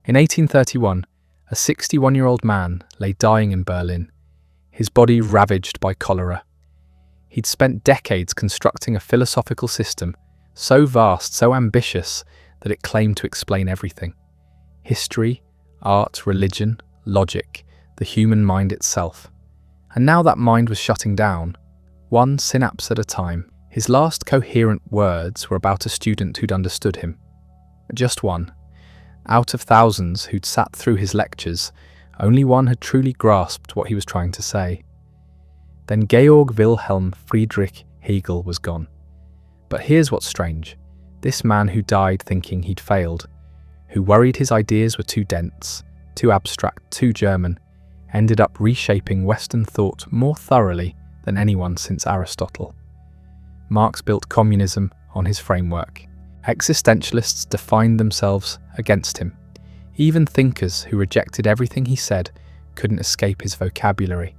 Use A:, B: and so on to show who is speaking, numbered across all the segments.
A: In 1831, a 61-year-old man lay dying in Berlin, his body ravaged by cholera. He'd spent decades constructing a philosophical system so vast, so ambitious, that it claimed to explain everything. History, art, religion, logic, the human mind itself. And now that mind was shutting down, one synapse at a time. His last coherent words were about a student who'd understood him. Just one. Out of thousands who'd sat through his lectures, only one had truly grasped what he was trying to say. Then Georg Wilhelm Friedrich Hegel was gone. But here's what's strange. This man who died thinking he'd failed, who worried his ideas were too dense, too abstract, too German, ended up reshaping Western thought more thoroughly than anyone since Aristotle. Marx built communism on his framework. Existentialists defined themselves against him. Even thinkers who rejected everything he said couldn't escape his vocabulary.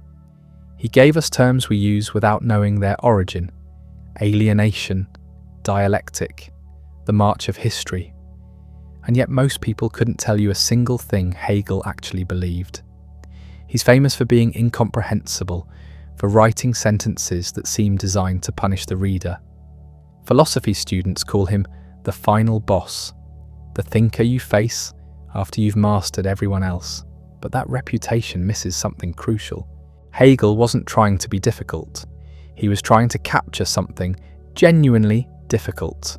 A: He gave us terms we use without knowing their origin: alienation, dialectic, the march of history. And yet most people couldn't tell you a single thing Hegel actually believed. He's famous for being incomprehensible, for writing sentences that seem designed to punish the reader. Philosophy students call him the final boss, the thinker you face after you've mastered everyone else. But that reputation misses something crucial. Hegel wasn't trying to be difficult. He was trying to capture something genuinely difficult.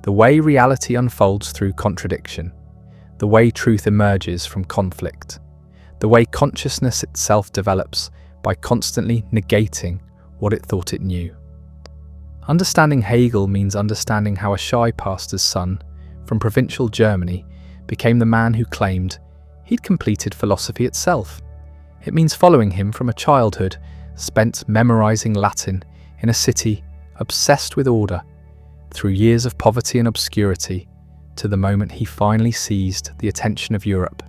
A: The way reality unfolds through contradiction, the way truth emerges from conflict, the way consciousness itself develops by constantly negating what it thought it knew. Understanding Hegel means understanding how a shy pastor's son from provincial Germany became the man who claimed he'd completed philosophy itself. It means following him from a childhood spent memorizing Latin in a city obsessed with order, through years of poverty and obscurity, to the moment he finally seized the attention of Europe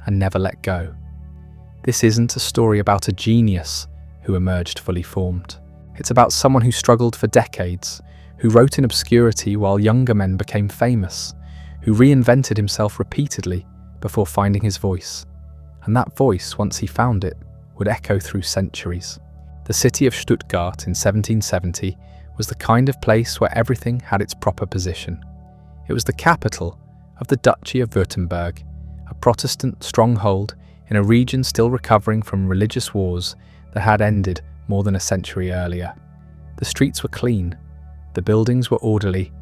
A: and never let go. This isn't a story about a genius who emerged fully formed. It's about someone who struggled for decades, who wrote in obscurity while younger men became famous, who reinvented himself repeatedly before finding his voice. And that voice, once he found it, would echo through centuries. The city of Stuttgart in 1770 was the kind of place where everything had its proper position. It was the capital of the Duchy of Württemberg, a Protestant stronghold in a region still recovering from religious wars that had ended more than a century earlier. The streets were clean, the buildings were orderly,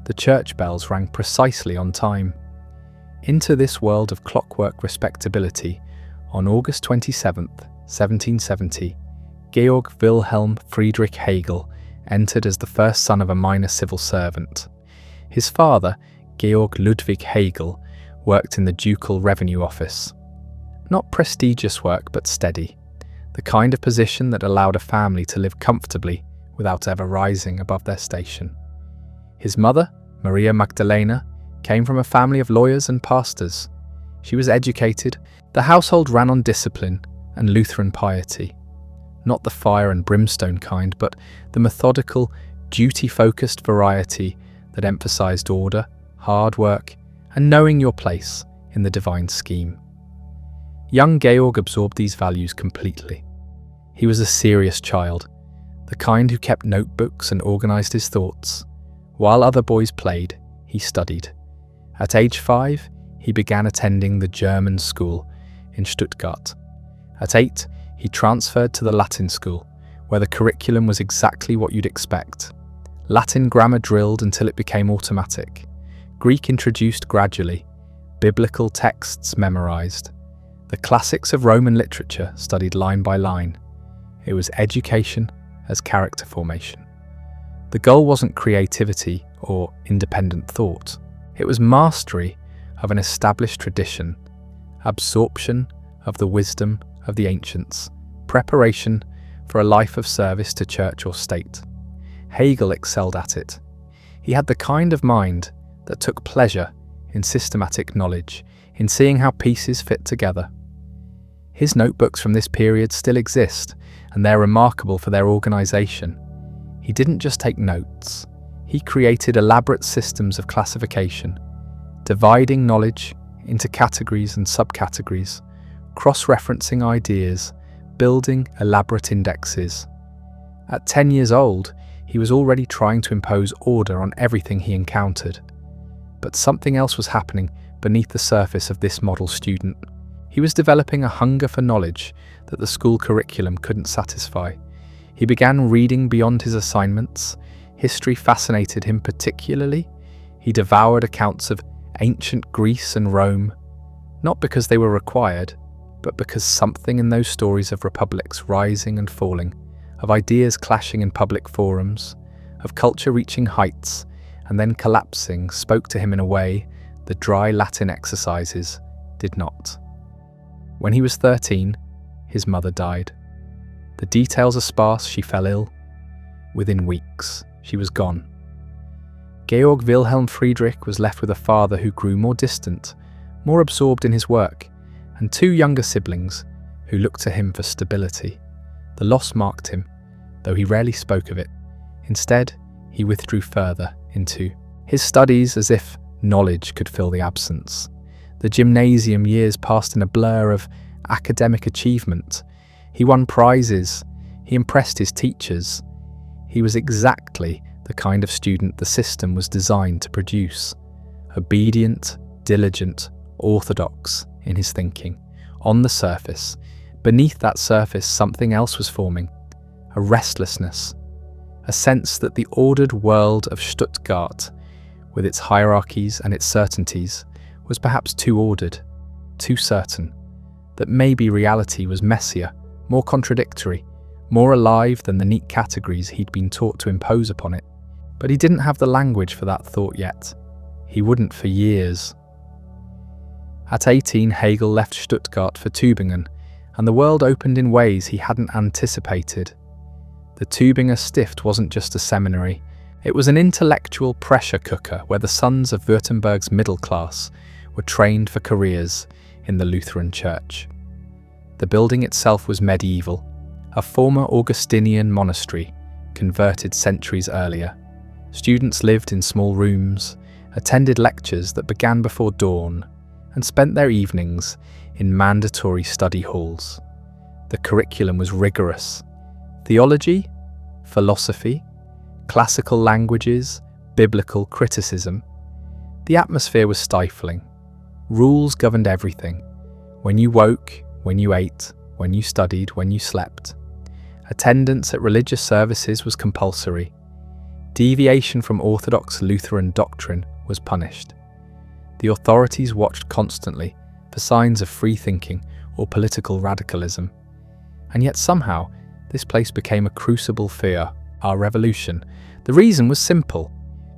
A: the church bells rang precisely on time. Into this world of clockwork respectability, on August 27, 1770, Georg Wilhelm Friedrich Hegel entered as the first son of a minor civil servant. His father, Georg Ludwig Hegel, worked in the ducal revenue office. Not prestigious work, but steady, the kind of position that allowed a family to live comfortably without ever rising above their station. His mother, Maria Magdalena, came from a family of lawyers and pastors. She was educated. The household ran on discipline and Lutheran piety. Not the fire and brimstone kind, but the methodical, duty-focused variety that emphasized order, hard work, and knowing your place in the divine scheme. Young Georg absorbed these values completely. He was a serious child, the kind who kept notebooks and organized his thoughts. While other boys played, he studied. At age 5, he began attending the German school in Stuttgart. At 8, he transferred to the Latin school, where the curriculum was exactly what you'd expect. Latin grammar drilled until it became automatic. Greek introduced gradually. Biblical texts memorized. The classics of Roman literature studied line by line. It was education as character formation. The goal wasn't creativity or independent thought. It was mastery of an established tradition, absorption of the wisdom of the ancients, preparation for a life of service to church or state. Hegel excelled at it. He had the kind of mind that took pleasure in systematic knowledge, in seeing how pieces fit together. His notebooks from this period still exist, and they're remarkable for their organization. He didn't just take notes. He created elaborate systems of classification, dividing knowledge into categories and subcategories, cross-referencing ideas, building elaborate indexes. At 10 years old, he was already trying to impose order on everything he encountered. But something else was happening beneath the surface of this model student. He was developing a hunger for knowledge that the school curriculum couldn't satisfy. He began reading beyond his assignments. History fascinated him particularly. He devoured accounts of ancient Greece and Rome, not because they were required, but because something in those stories of republics rising and falling, of ideas clashing in public forums, of culture reaching heights and then collapsing spoke to him in a way the dry Latin exercises did not. When he was 13, his mother died. The details are sparse. She fell ill. Within weeks, she was gone. Georg Wilhelm Friedrich was left with a father who grew more distant, more absorbed in his work, and two younger siblings who looked to him for stability. The loss marked him, though he rarely spoke of it. Instead, he withdrew further into his studies as if knowledge could fill the absence. The gymnasium years passed in a blur of academic achievement. He won prizes. He impressed his teachers. He was exactly the kind of student the system was designed to produce. Obedient, diligent, orthodox in his thinking. On the surface, beneath that surface, something else was forming. A restlessness. A sense that the ordered world of Stuttgart, with its hierarchies and its certainties, was perhaps too ordered, too certain. That maybe reality was messier, more contradictory, more alive than the neat categories he'd been taught to impose upon it. But he didn't have the language for that thought yet. He wouldn't for years. At 18, Hegel left Stuttgart for Tübingen, and the world opened in ways he hadn't anticipated. The Tübinger Stift wasn't just a seminary. It was an intellectual pressure cooker where the sons of Württemberg's middle class were trained for careers in the Lutheran Church. The building itself was medieval, a former Augustinian monastery, converted centuries earlier. Students lived in small rooms, attended lectures that began before dawn, and spent their evenings in mandatory study halls. The curriculum was rigorous. Theology, philosophy, classical languages, biblical criticism. The atmosphere was stifling. Rules governed everything. When you woke, when you ate, when you studied, when you slept. Attendance at religious services was compulsory. Deviation from orthodox Lutheran doctrine was punished. The authorities watched constantly for signs of free thinking or political radicalism. And yet somehow, this place became a crucible for our revolution. The reason was simple.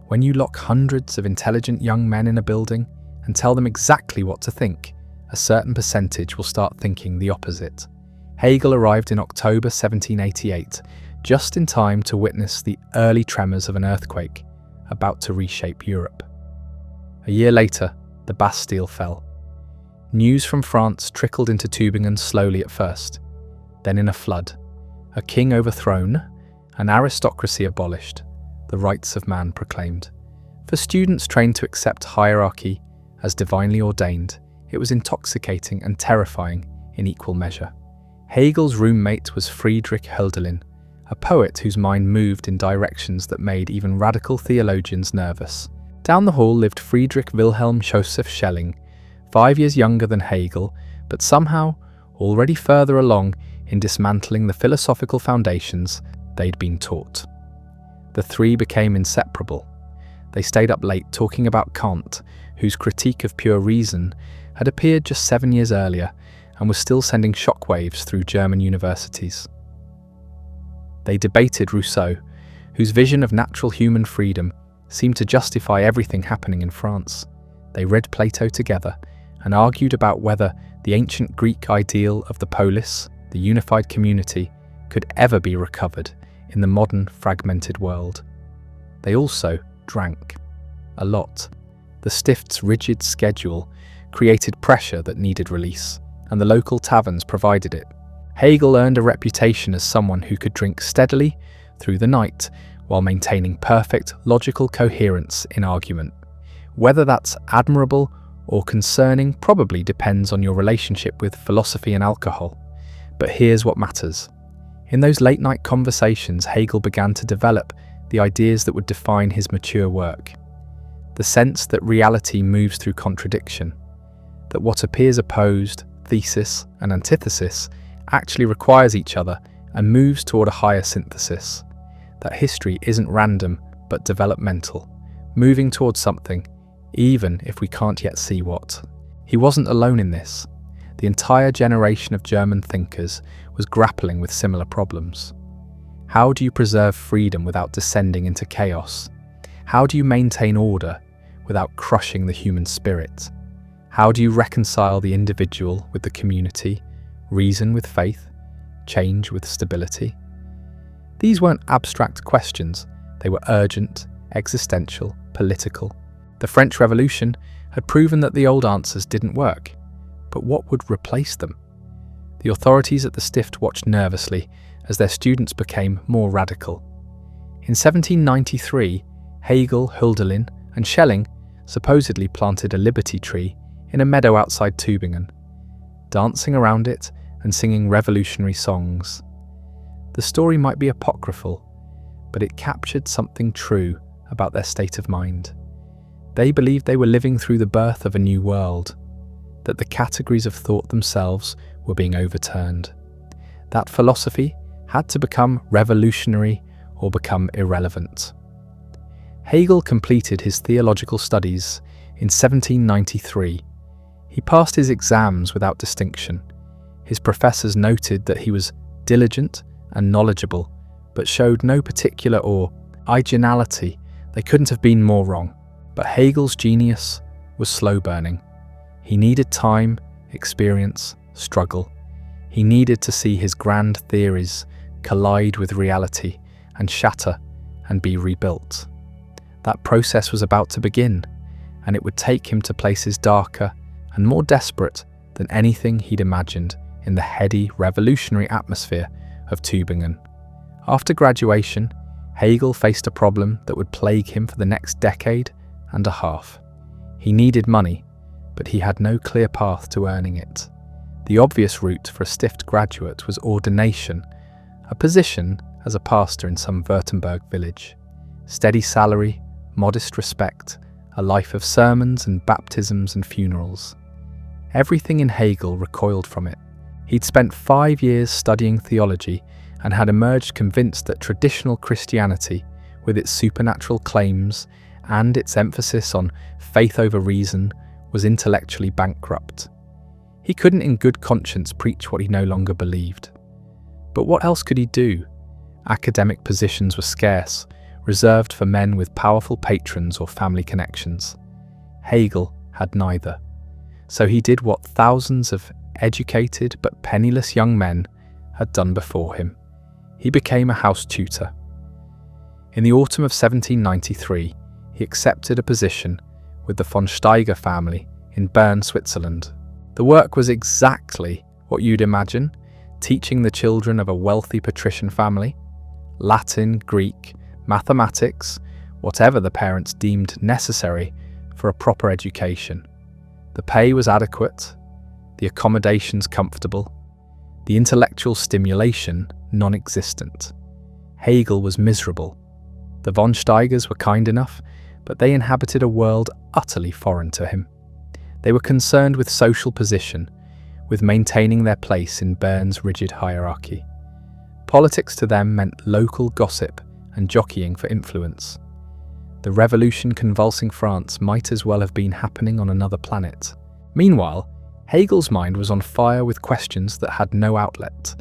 A: When you lock hundreds of intelligent young men in a building and tell them exactly what to think, a certain percentage will start thinking the opposite. Hegel arrived in October 1788, just in time to witness the early tremors of an earthquake about to reshape Europe. A year later, the Bastille fell. News from France trickled into Tübingen slowly at first, then in a flood. A king overthrown, an aristocracy abolished, the rights of man proclaimed. For students trained to accept hierarchy as divinely ordained, it was intoxicating and terrifying in equal measure. Hegel's roommate was Friedrich Hölderlin, a poet whose mind moved in directions that made even radical theologians nervous. Down the hall lived Friedrich Wilhelm Joseph Schelling, 5 years younger than Hegel, but somehow already further along in dismantling the philosophical foundations they'd been taught. The three became inseparable. They stayed up late talking about Kant, whose critique of pure reason had appeared just 7 years earlier and was still sending shockwaves through German universities. They debated Rousseau, whose vision of natural human freedom seemed to justify everything happening in France. They read Plato together and argued about whether the ancient Greek ideal of the polis, the unified community, could ever be recovered in the modern fragmented world. They also drank. A lot. The Stift's rigid schedule created pressure that needed release, and the local taverns provided it. Hegel earned a reputation as someone who could drink steadily through the night while maintaining perfect logical coherence in argument. Whether that's admirable or concerning probably depends on your relationship with philosophy and alcohol. But here's what matters. In those late-night conversations, Hegel began to develop the ideas that would define his mature work. The sense that reality moves through contradiction, that what appears opposed, thesis and antithesis, actually requires each other and moves toward a higher synthesis, that history isn't random but developmental, moving towards something, even if we can't yet see what. He wasn't alone in this. The entire generation of German thinkers was grappling with similar problems. How do you preserve freedom without descending into chaos? How do you maintain order without crushing the human spirit? How do you reconcile the individual with the community, reason with faith, change with stability? These weren't abstract questions. They were urgent, existential, political. The French Revolution had proven that the old answers didn't work. But what would replace them? The authorities at the Stift watched nervously as their students became more radical. In 1793, Hegel, Hölderlin and Schelling supposedly planted a liberty tree in a meadow outside Tübingen, dancing around it and singing revolutionary songs. The story might be apocryphal, but it captured something true about their state of mind. They believed they were living through the birth of a new world, that the categories of thought themselves were being overturned, that philosophy had to become revolutionary or become irrelevant. Hegel completed his theological studies in 1793. He passed his exams without distinction. His professors noted that he was diligent and knowledgeable, but showed no particular originality. They couldn't have been more wrong. But Hegel's genius was slow-burning. He needed time, experience, struggle. He needed to see his grand theories collide with reality and shatter and be rebuilt. That process was about to begin, and it would take him to places darker and more desperate than anything he'd imagined in the heady, revolutionary atmosphere of Tübingen. After graduation, Hegel faced a problem that would plague him for the next decade and a half. He needed money, but he had no clear path to earning it. The obvious route for a Stift graduate was ordination, a position as a pastor in some Württemberg village. Steady salary, modest respect, a life of sermons and baptisms and funerals. Everything in Hegel recoiled from it. He'd spent 5 years studying theology and had emerged convinced that traditional Christianity, with its supernatural claims and its emphasis on faith over reason, was intellectually bankrupt. He couldn't in good conscience preach what he no longer believed. But what else could he do? Academic positions were scarce, reserved for men with powerful patrons or family connections. Hegel had neither. So he did what thousands of educated but penniless young men had done before him. He became a house tutor. In the autumn of 1793, he accepted a position with the von Steiger family in Bern, Switzerland. The work was exactly what you'd imagine, teaching the children of a wealthy patrician family. Latin, Greek, mathematics, whatever the parents deemed necessary for a proper education. The pay was adequate, the accommodations comfortable, the intellectual stimulation non-existent. Hegel was miserable. The von Steigers were kind enough, but they inhabited a world utterly foreign to him. They were concerned with social position, with maintaining their place in Bern's rigid hierarchy. Politics to them meant local gossip and jockeying for influence. The revolution convulsing France might as well have been happening on another planet. Meanwhile, Hegel's mind was on fire with questions that had no outlet.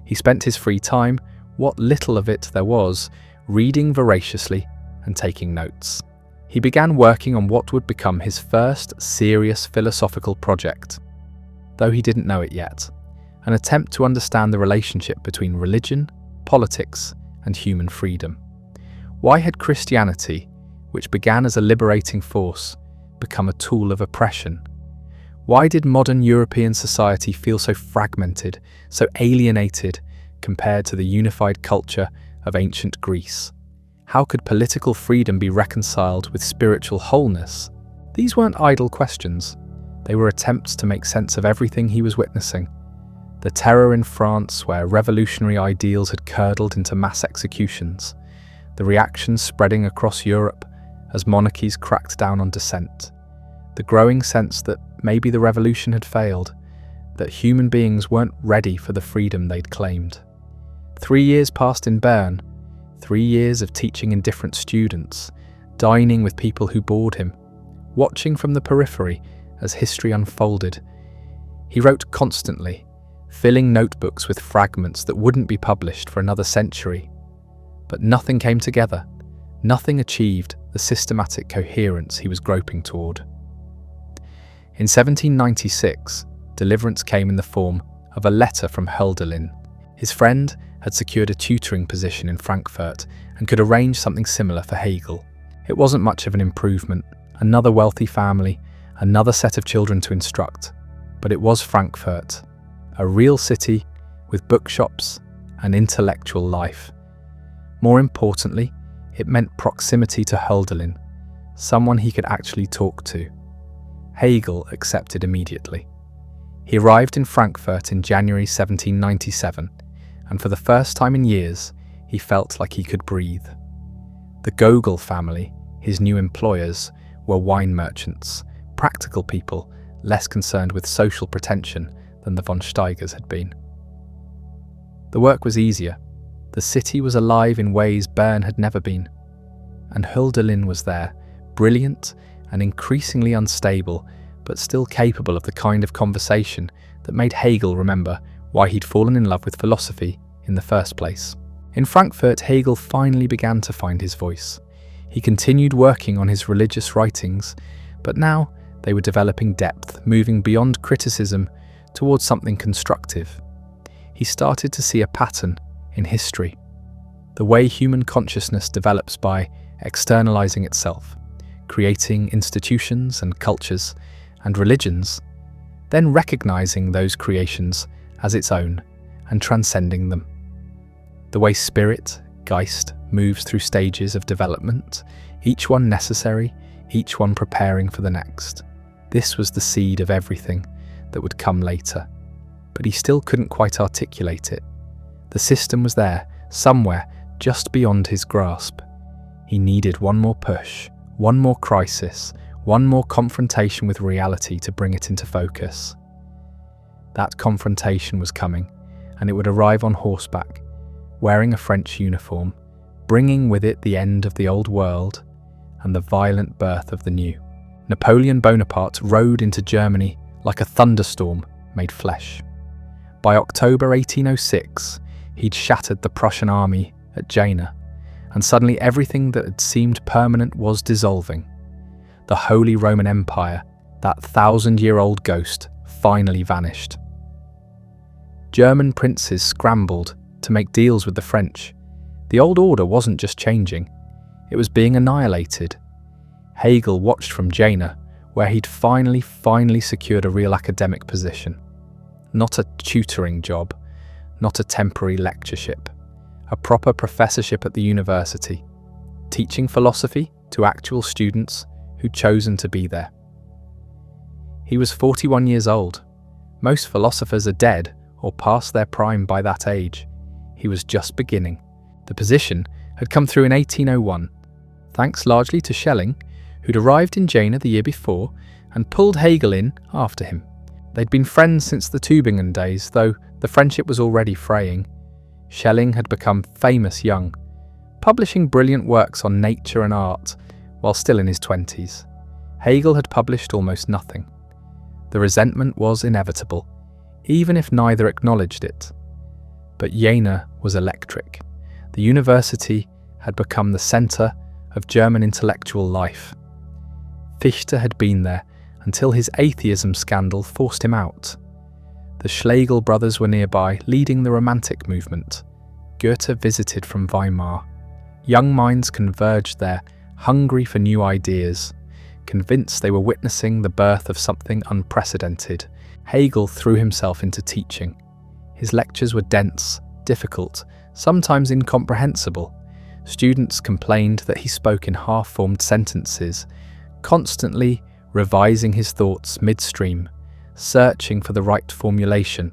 A: He spent his free time, what little of it there was, reading voraciously and taking notes. He began working on what would become his first serious philosophical project, though he didn't know it yet, an attempt to understand the relationship between religion, politics, and human freedom. Why had Christianity, which began as a liberating force, become a tool of oppression? Why did modern European society feel so fragmented, so alienated compared to the unified culture of ancient Greece? How could political freedom be reconciled with spiritual wholeness? These weren't idle questions. They were attempts to make sense of everything he was witnessing. The terror in France, where revolutionary ideals had curdled into mass executions. The reactions spreading across Europe as monarchies cracked down on dissent. The growing sense that maybe the revolution had failed, that human beings weren't ready for the freedom they'd claimed. 3 years passed in Bern, 3 years of teaching indifferent students, dining with people who bored him, watching from the periphery as history unfolded. He wrote constantly, filling notebooks with fragments that wouldn't be published for another century. But nothing came together, nothing achieved the systematic coherence he was groping toward. In 1796, deliverance came in the form of a letter from Hölderlin. His friend had secured a tutoring position in Frankfurt and could arrange something similar for Hegel. It wasn't much of an improvement, another wealthy family, another set of children to instruct, but it was Frankfurt, a real city with bookshops and intellectual life. More importantly, it meant proximity to Hölderlin, someone he could actually talk to. Hegel accepted immediately. He arrived in Frankfurt in January 1797, and for the first time in years, he felt like he could breathe. The Gogol family, his new employers, were wine merchants, practical people, less concerned with social pretension than the von Steigers had been. The work was easier. The city was alive in ways Bern had never been. And Hölderlin was there, brilliant and increasingly unstable, but still capable of the kind of conversation that made Hegel remember why he'd fallen in love with philosophy in the first place. In Frankfurt, Hegel finally began to find his voice. He continued working on his religious writings, but now they were developing depth, moving beyond criticism towards something constructive. He started to see a pattern in history, the way human consciousness develops by externalizing itself, creating institutions and cultures and religions, then recognizing those creations as its own and transcending them. The way spirit, Geist, moves through stages of development, each one necessary, each one preparing for the next. This was the seed of everything that would come later, but he still couldn't quite articulate it. The system was there, somewhere, just beyond his grasp. He needed one more push, one more crisis, one more confrontation with reality to bring it into focus. That confrontation was coming, and it would arrive on horseback, wearing a French uniform, bringing with it the end of the old world and the violent birth of the new. Napoleon Bonaparte rode into Germany like a thunderstorm made flesh. By October 1806, he'd shattered the Prussian army at Jena, and suddenly everything that had seemed permanent was dissolving. The Holy Roman Empire, that 1,000-year-old ghost, finally vanished. German princes scrambled to make deals with the French. The old order wasn't just changing, it was being annihilated. Hegel watched from Jena, where he'd finally secured a real academic position. Not a tutoring job, not a temporary lectureship, a proper professorship at the university, teaching philosophy to actual students who'd chosen to be there. He was 41 years old. Most philosophers are dead or past their prime by that age. He was just beginning. The position had come through in 1801, thanks largely to Schelling, who'd arrived in Jena the year before and pulled Hegel in after him. They'd been friends since the Tübingen days, though the friendship was already fraying. Schelling had become famous young, publishing brilliant works on nature and art while still in his 20s. Hegel had published almost nothing. The resentment was inevitable, even if neither acknowledged it. But Jena was electric. The university had become the centre of German intellectual life. Fichte had been there until his atheism scandal forced him out. The Schlegel brothers were nearby, leading the Romantic movement. Goethe visited from Weimar. Young minds converged there, hungry for new ideas. Convinced they were witnessing the birth of something unprecedented, Hegel threw himself into teaching. His lectures were dense, difficult, sometimes incomprehensible. Students complained that he spoke in half-formed sentences, constantly revising his thoughts midstream, searching for the right formulation.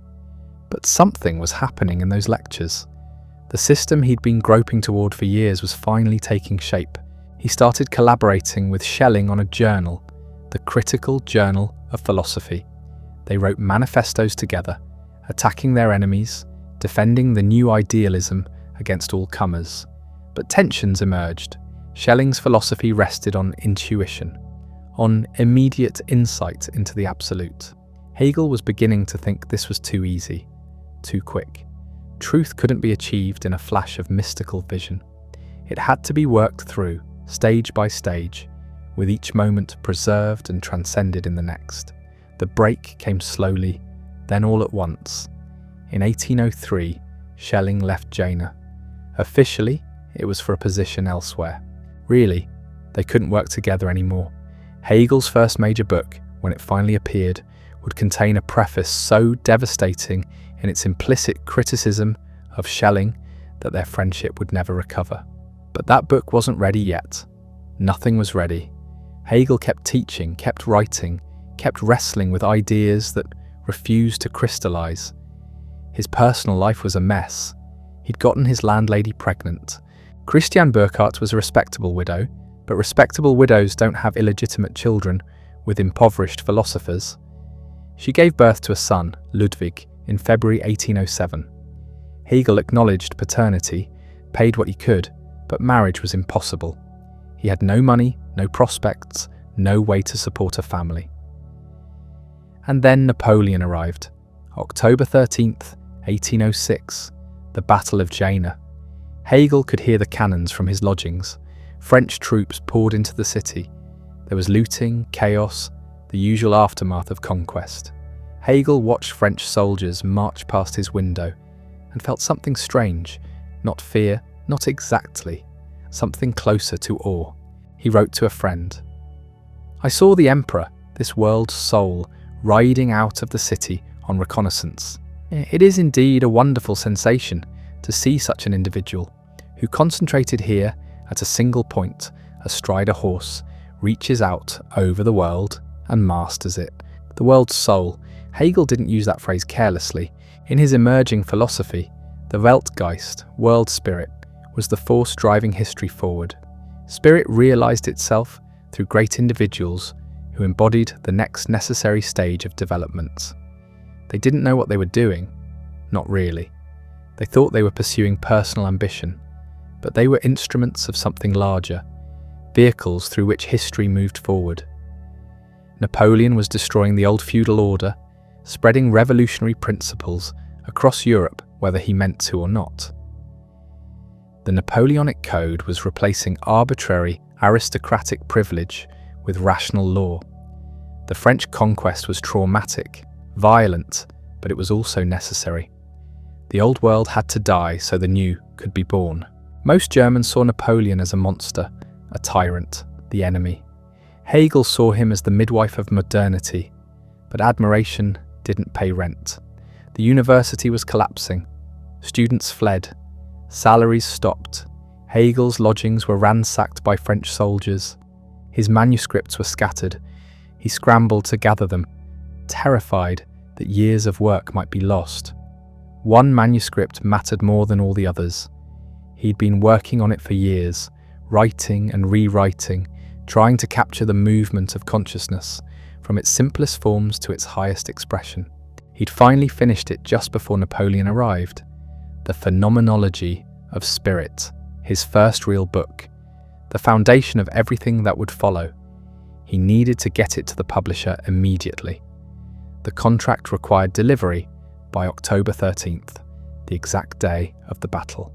A: But something was happening in those lectures. The system he'd been groping toward for years was finally taking shape. He started collaborating with Schelling on a journal, the Critical Journal of Philosophy. They wrote manifestos together, attacking their enemies, defending the new idealism against all comers. But tensions emerged. Schelling's philosophy rested on intuition, on immediate insight into the absolute. Hegel was beginning to think this was too easy, too quick. Truth couldn't be achieved in a flash of mystical vision. It had to be worked through, stage by stage, with each moment preserved and transcended in the next. The break came slowly, then all at once. In 1803, Schelling left Jena. Officially, it was for a position elsewhere. Really, they couldn't work together anymore. Hegel's first major book, when it finally appeared, would contain a preface so devastating in its implicit criticism of Schelling that their friendship would never recover. But that book wasn't ready yet. Nothing was ready. Hegel kept teaching, kept writing, kept wrestling with ideas that refused to crystallize. His personal life was a mess. He'd gotten his landlady pregnant. Christiane Burckhardt was a respectable widow, but respectable widows don't have illegitimate children with impoverished philosophers. She gave birth to a son, Ludwig, in February 1807. Hegel acknowledged paternity, paid what he could, but marriage was impossible. He had no money, no prospects, no way to support a family. And then Napoleon arrived. October 13th, 1806, the Battle of Jena. Hegel could hear the cannons from his lodgings. French troops poured into the city. There was looting, chaos, the usual aftermath of conquest. Hegel watched French soldiers march past his window and felt something strange, not fear, not exactly, something closer to awe. He wrote to a friend, "I saw the emperor, this world's soul, riding out of the city on reconnaissance. It is indeed a wonderful sensation to see such an individual who, concentrated here at a single point, astride a horse, reaches out over the world and masters it." The world's soul. Hegel didn't use that phrase carelessly. In his emerging philosophy, the Weltgeist, world spirit, was the force driving history forward. Spirit realized itself through great individuals who embodied the next necessary stage of development. They didn't know what they were doing. Not really. They thought they were pursuing personal ambition, but they were instruments of something larger, vehicles through which history moved forward. Napoleon was destroying the old feudal order, spreading revolutionary principles across Europe whether he meant to or not. The Napoleonic Code was replacing arbitrary aristocratic privilege with rational law. The French conquest was traumatic, violent, but it was also necessary. The old world had to die so the new could be born. Most Germans saw Napoleon as a monster, a tyrant, the enemy. Hegel saw him as the midwife of modernity, but admiration didn't pay rent. The university was collapsing. Students fled. Salaries stopped. Hegel's lodgings were ransacked by French soldiers. His manuscripts were scattered. He scrambled to gather them, terrified that years of work might be lost. One manuscript mattered more than all the others. He'd been working on it for years, writing and rewriting, trying to capture the movement of consciousness, from its simplest forms to its highest expression. He'd finally finished it just before Napoleon arrived. The Phenomenology of Spirit, his first real book, the foundation of everything that would follow. He needed to get it to the publisher immediately. The contract required delivery by October 13th, the exact day of the battle.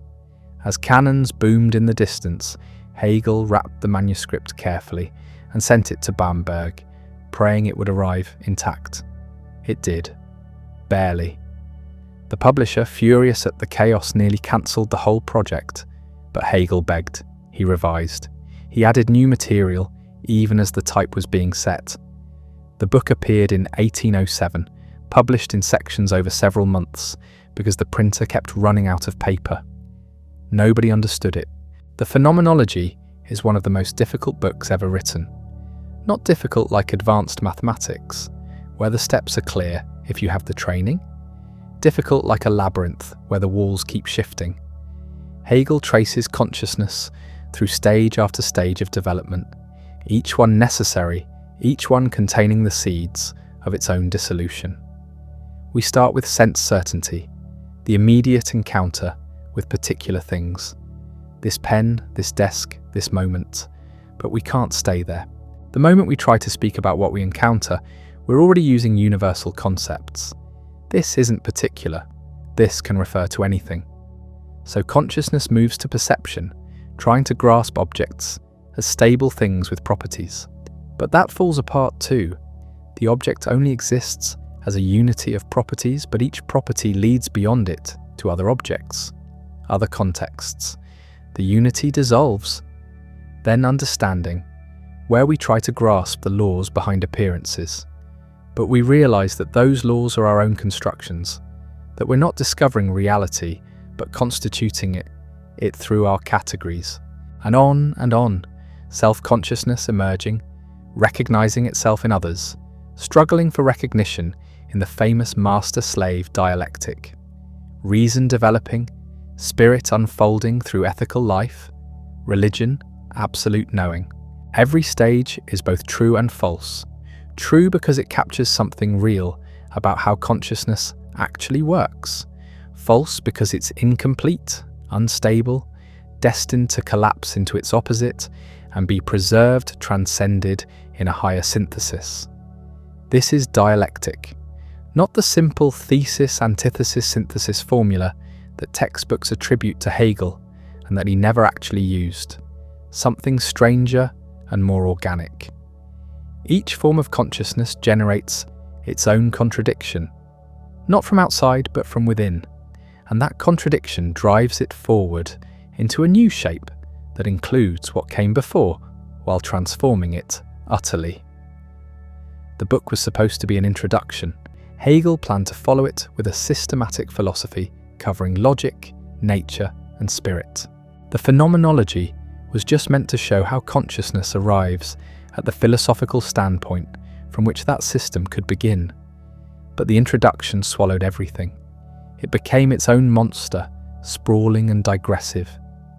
A: As cannons boomed in the distance, Hegel wrapped the manuscript carefully and sent it to Bamberg, praying it would arrive intact. It did. Barely. The publisher, furious at the chaos, nearly cancelled the whole project, but Hegel begged. He revised. He added new material, even as the type was being set. The book appeared in 1807, published in sections over several months, because the printer kept running out of paper. Nobody understood it. The Phenomenology is one of the most difficult books ever written. Not difficult like advanced mathematics, where the steps are clear if you have the training. Difficult like a labyrinth where the walls keep shifting. Hegel traces consciousness through stage after stage of development, each one necessary, each one containing the seeds of its own dissolution. We start with sense certainty, the immediate encounter with particular things. This pen, this desk, this moment. But we can't stay there. The moment we try to speak about what we encounter, we're already using universal concepts. This isn't particular. This can refer to anything. So consciousness moves to perception, trying to grasp objects as stable things with properties. But that falls apart too. The object only exists as a unity of properties, but each property leads beyond it to other objects, other contexts. The unity dissolves. Then understanding, where we try to grasp the laws behind appearances. But we realize that those laws are our own constructions, that we're not discovering reality, but constituting it through our categories. And on, self-consciousness emerging, recognizing itself in others, struggling for recognition in the famous master-slave dialectic. Reason developing, spirit unfolding through ethical life, religion, absolute knowing. Every stage is both true and false. True because it captures something real about how consciousness actually works. False because it's incomplete, unstable, destined to collapse into its opposite and be preserved, transcended in a higher synthesis. This is dialectic, not the simple thesis-antithesis-synthesis formula that textbooks attribute to Hegel and that he never actually used. Something stranger and more organic. Each form of consciousness generates its own contradiction, not from outside but from within, and that contradiction drives it forward into a new shape that includes what came before while transforming it utterly. The book was supposed to be an introduction. Hegel planned to follow it with a systematic philosophy covering logic, nature, and spirit. The Phenomenology was just meant to show how consciousness arrives at the philosophical standpoint from which that system could begin. But the introduction swallowed everything. It became its own monster, sprawling and digressive,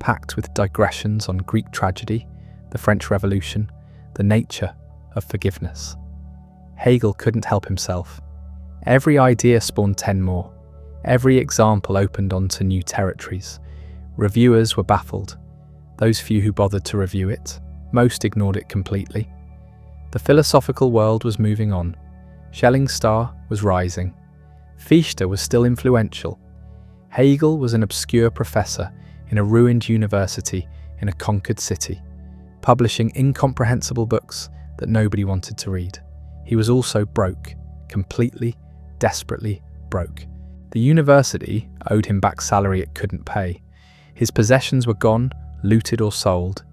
A: packed with digressions on Greek tragedy, the French Revolution, the nature of forgiveness. Hegel couldn't help himself. Every idea spawned 10 more. Every example opened onto new territories. Reviewers were baffled. Those few who bothered to review it, most ignored it completely. The philosophical world was moving on. Schelling's star was rising. Fichte was still influential. Hegel was an obscure professor in a ruined university in a conquered city, publishing incomprehensible books that nobody wanted to read. He was also broke, completely, desperately broke. The university owed him back salary it couldn't pay. His possessions were gone, looted or sold.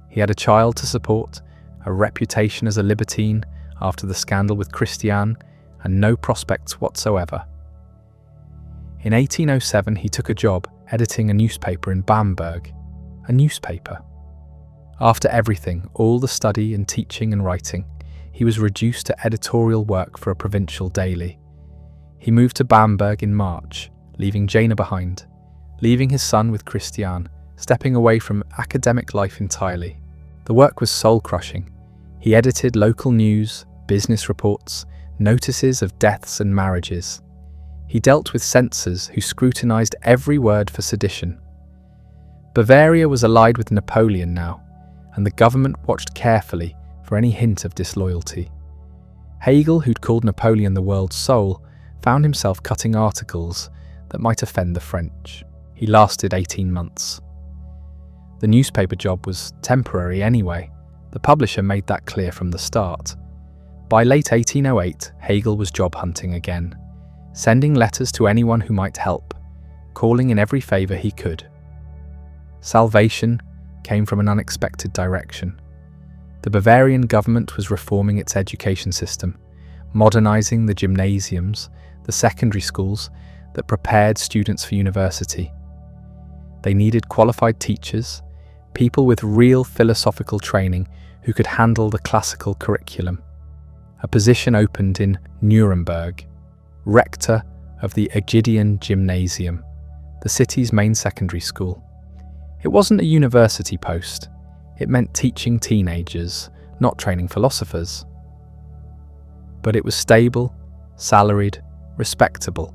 A: He had a child to support, a reputation as a libertine after the scandal with Christiane, and no prospects whatsoever. In 1807 he took a job editing a newspaper in Bamberg. A newspaper. After everything, all the study and teaching and writing, he was reduced to editorial work for a provincial daily. He moved to Bamberg in March, leaving Jana behind, leaving his son with Christiane, stepping away from academic life entirely. The work was soul-crushing. He edited local news, business reports, notices of deaths and marriages. He dealt with censors who scrutinized every word for sedition. Bavaria was allied with Napoleon now, and the government watched carefully for any hint of disloyalty. Hegel, who'd called Napoleon the world's soul, found himself cutting articles that might offend the French. He lasted 18 months. The newspaper job was temporary anyway. The publisher made that clear from the start. By late 1808, Hegel was job hunting again, sending letters to anyone who might help, calling in every favour he could. Salvation came from an unexpected direction. The Bavarian government was reforming its education system, modernising the gymnasiums, the secondary schools that prepared students for university. They needed qualified teachers, people with real philosophical training who could handle the classical curriculum. A position opened in Nuremberg, rector of the Aegidian Gymnasium, the city's main secondary school. It wasn't a university post. It meant teaching teenagers, not training philosophers. But it was stable, salaried, respectable.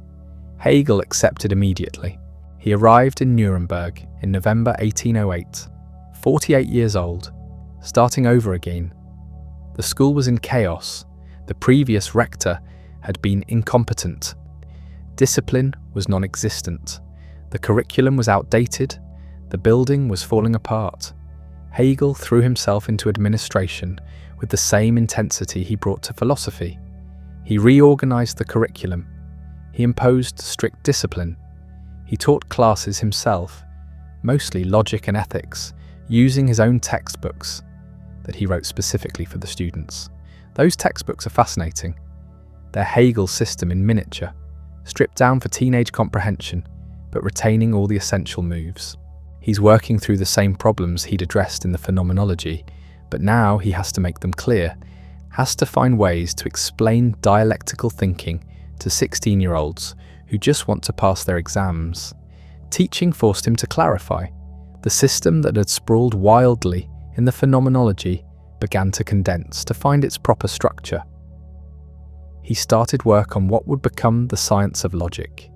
A: Hegel accepted immediately. He arrived in Nuremberg in November 1808, 48 years old, starting over again. The school was in chaos. The previous rector had been incompetent. Discipline was non-existent. The curriculum was outdated. The building was falling apart. Hegel threw himself into administration with the same intensity he brought to philosophy. He reorganized the curriculum. He imposed strict discipline. He taught classes himself, mostly logic and ethics, using his own textbooks that he wrote specifically for the students. Those textbooks are fascinating. They're Hegel's system in miniature, stripped down for teenage comprehension, but retaining all the essential moves. He's working through the same problems he'd addressed in the Phenomenology, but now he has to make them clear, has to find ways to explain dialectical thinking to 16-year-olds who just want to pass their exams. Teaching forced him to clarify. The system that had sprawled wildly in the Phenomenology began to condense to find its proper structure. He started work on what would become the science of logic,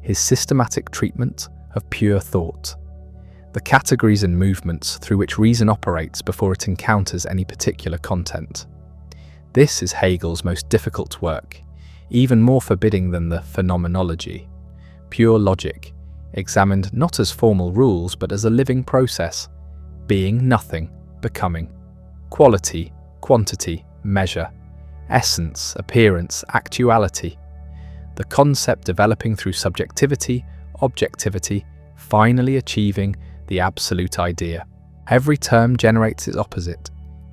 A: his systematic treatment of pure thought, the categories and movements through which reason operates before it encounters any particular content. This is Hegel's most difficult work, even more forbidding than the Phenomenology. Pure logic, examined not as formal rules but as a living process, being, nothing, becoming, quality, quantity, measure, essence, appearance, actuality, the concept developing through subjectivity, objectivity, finally achieving the absolute idea. Every term generates its opposite.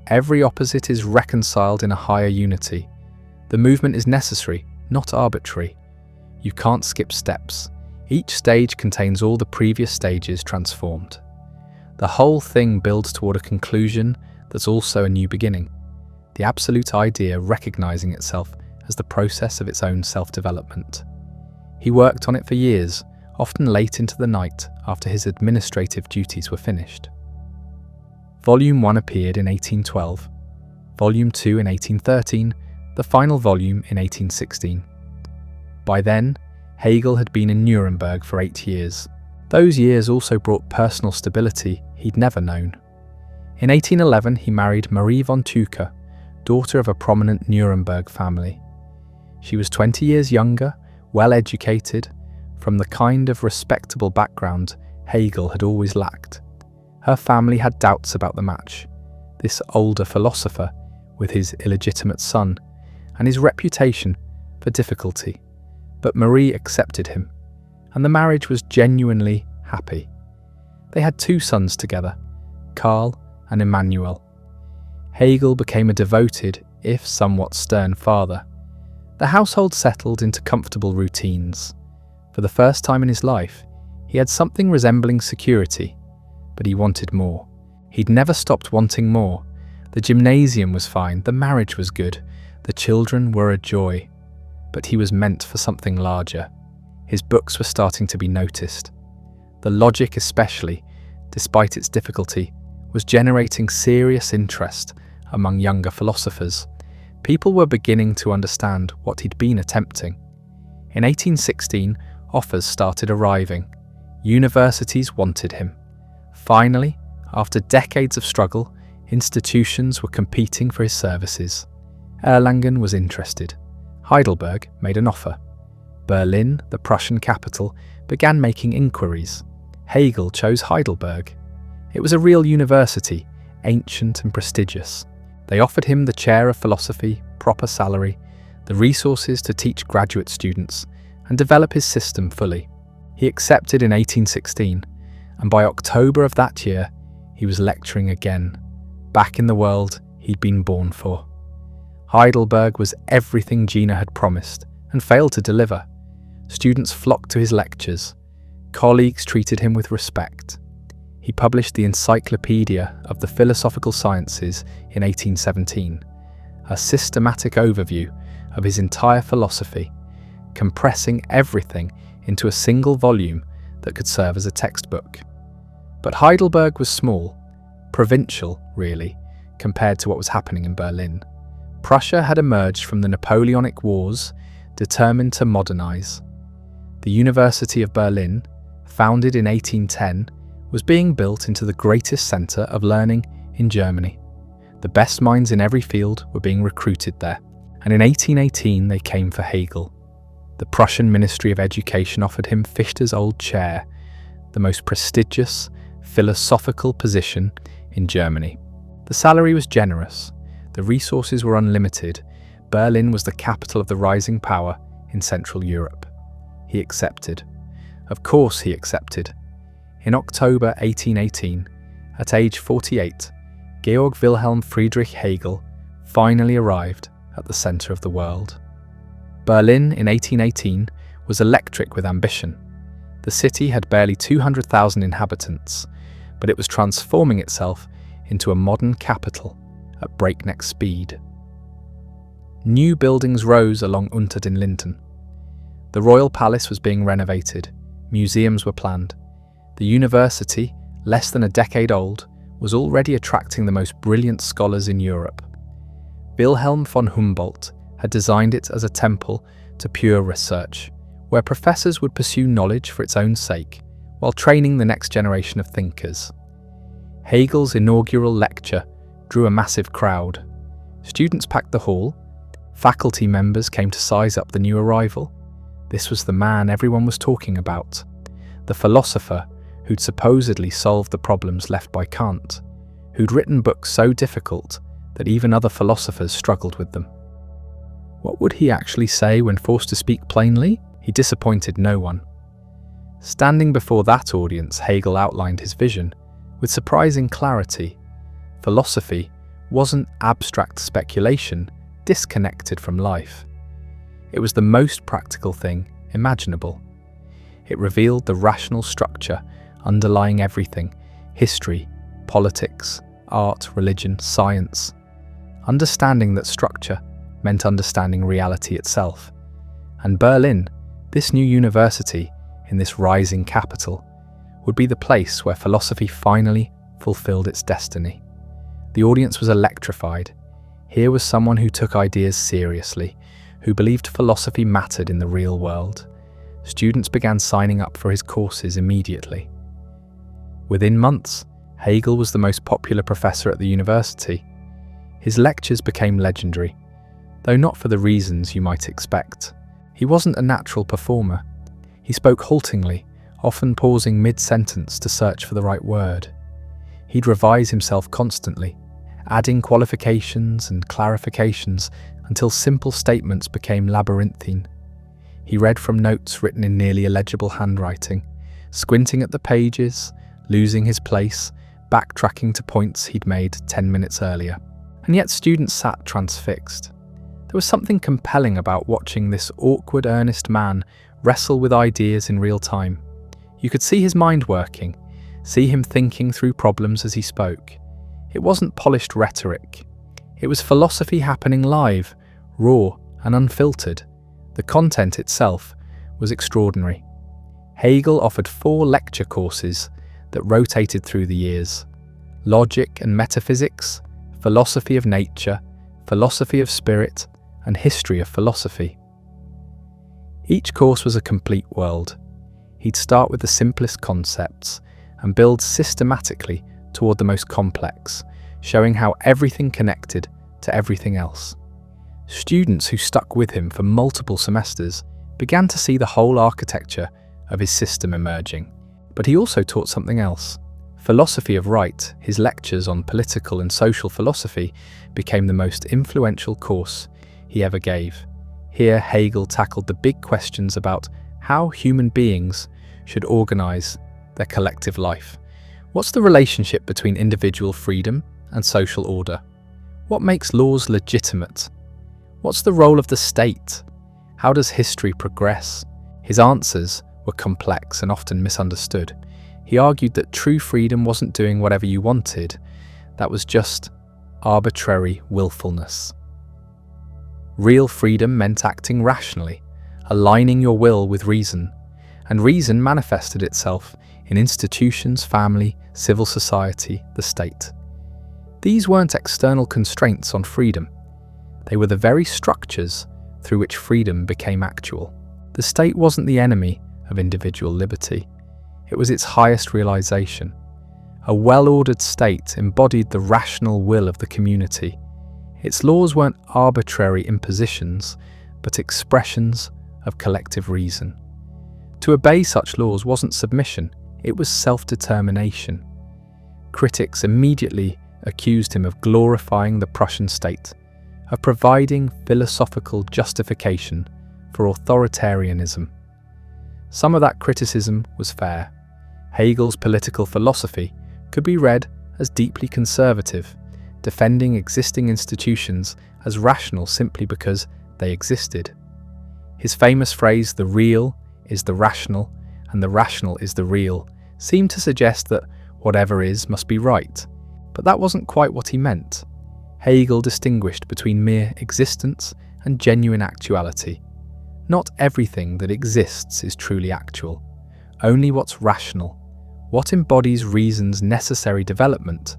A: Every opposite is reconciled in a higher unity. The movement is necessary, not arbitrary. You can't skip steps. Each stage contains all the previous stages transformed. The whole thing builds toward a conclusion that's also a new beginning. The absolute idea recognizing itself as the process of its own self-development. He worked on it for years, often late into the night after his administrative duties were finished. Volume 1 appeared in 1812, Volume 2 in 1813, the final volume in 1816. By then, Hegel had been in Nuremberg for 8 years. Those years also brought personal stability he'd never known. In 1811, he married Marie von Tucher, daughter of a prominent Nuremberg family. She was 20 years younger, well-educated, from the kind of respectable background Hegel had always lacked. Her family had doubts about the match, this older philosopher with his illegitimate son, and his reputation for difficulty. But Marie accepted him, and the marriage was genuinely happy. They had 2 sons together, Karl and Emmanuel. Hegel became a devoted, if somewhat stern, father. The household settled into comfortable routines. For the first time in his life, he had something resembling security, but he wanted more. He'd never stopped wanting more. The gymnasium was fine, the marriage was good, the children were a joy. But he was meant for something larger. His books were starting to be noticed. The logic especially, despite its difficulty, was generating serious interest among younger philosophers. People were beginning to understand what he'd been attempting. In 1816, offers started arriving. Universities wanted him. Finally, after decades of struggle, institutions were competing for his services. Erlangen was interested. Heidelberg made an offer. Berlin, the Prussian capital, began making inquiries. Hegel chose Heidelberg. It was a real university, ancient and prestigious. They offered him the chair of philosophy, proper salary, the resources to teach graduate students, and develop his system fully. He accepted in 1816, and by October of that year, he was lecturing again, back in the world he'd been born for. Heidelberg was everything Gina had promised, and failed to deliver. Students flocked to his lectures. Colleagues treated him with respect. He published the Encyclopedia of the Philosophical Sciences in 1817, a systematic overview of his entire philosophy, compressing everything into a single volume that could serve as a textbook. But Heidelberg was small, provincial, really, compared to what was happening in Berlin. Prussia had emerged from the Napoleonic Wars, determined to modernize. The University of Berlin, founded in 1810, was being built into the greatest center of learning in Germany. The best minds in every field were being recruited there, and in 1818 they came for Hegel. The Prussian Ministry of Education offered him Fichte's old chair, the most prestigious philosophical position in Germany. The salary was generous, the resources were unlimited. Berlin was the capital of the rising power in Central Europe. He accepted. Of course he accepted. In October 1818, at age 48, Georg Wilhelm Friedrich Hegel finally arrived at the center of the world. Berlin in 1818 was electric with ambition. The city had barely 200,000 inhabitants, but it was transforming itself into a modern capital at breakneck speed. New buildings rose along Unter den Linden. The royal palace was being renovated, museums were planned. The university, less than a decade old, was already attracting the most brilliant scholars in Europe. Wilhelm von Humboldt had designed it as a temple to pure research, where professors would pursue knowledge for its own sake, while training the next generation of thinkers. Hegel's inaugural lecture drew a massive crowd. Students packed the hall, faculty members came to size up the new arrival. This was the man everyone was talking about, the philosopher who'd supposedly solved the problems left by Kant, who'd written books so difficult that even other philosophers struggled with them. What would he actually say when forced to speak plainly? He disappointed no one. Standing before that audience, Hegel outlined his vision with surprising clarity. Philosophy wasn't abstract speculation disconnected from life. It was the most practical thing imaginable. It revealed the rational structure underlying everything: history, politics, art, religion, science. Understanding that structure meant understanding reality itself. And Berlin, this new university in this rising capital, would be the place where philosophy finally fulfilled its destiny. The audience was electrified. Here was someone who took ideas seriously, who believed philosophy mattered in the real world. Students began signing up for his courses immediately. Within months, Hegel was the most popular professor at the university. His lectures became legendary, though not for the reasons you might expect. He wasn't a natural performer. He spoke haltingly, often pausing mid-sentence to search for the right word. He'd revise himself constantly, adding qualifications and clarifications until simple statements became labyrinthine. He read from notes written in nearly illegible handwriting, squinting at the pages, losing his place, backtracking to points he'd made 10 minutes earlier. And yet students sat transfixed. There was something compelling about watching this awkward, earnest man wrestle with ideas in real time. You could see his mind working, see him thinking through problems as he spoke. It wasn't polished rhetoric. It was philosophy happening live, raw and unfiltered. The content itself was extraordinary. Hegel offered 4 lecture courses that rotated through the years: logic and metaphysics, philosophy of nature, philosophy of spirit, and history of philosophy. Each course was a complete world. He'd start with the simplest concepts and build systematically toward the most complex, showing how everything connected to everything else. Students who stuck with him for multiple semesters began to see the whole architecture of his system emerging. But he also taught something else. Philosophy of right, his lectures on political and social philosophy, became the most influential course he ever gave. Here, Hegel tackled the big questions about how human beings should organize their collective life. What's the relationship between individual freedom and social order? What makes laws legitimate? What's the role of the state? How does history progress? His answers were complex and often misunderstood. He argued that true freedom wasn't doing whatever you wanted, that was just arbitrary willfulness. Real freedom meant acting rationally, aligning your will with reason, and reason manifested itself in institutions, family, civil society, the state. These weren't external constraints on freedom. They were the very structures through which freedom became actual. The state wasn't the enemy of individual liberty. It was its highest realization. A well-ordered state embodied the rational will of the community. Its laws weren't arbitrary impositions, but expressions of collective reason. To obey such laws wasn't submission, it was self-determination. Critics immediately accused him of glorifying the Prussian state, of providing philosophical justification for authoritarianism. Some of that criticism was fair. Hegel's political philosophy could be read as deeply conservative, defending existing institutions as rational simply because they existed. His famous phrase, "the real is the rational and the rational is the real," seemed to suggest that whatever is must be right. But that wasn't quite what he meant. Hegel distinguished between mere existence and genuine actuality. Not everything that exists is truly actual, only what's rational. What embodies reason's necessary development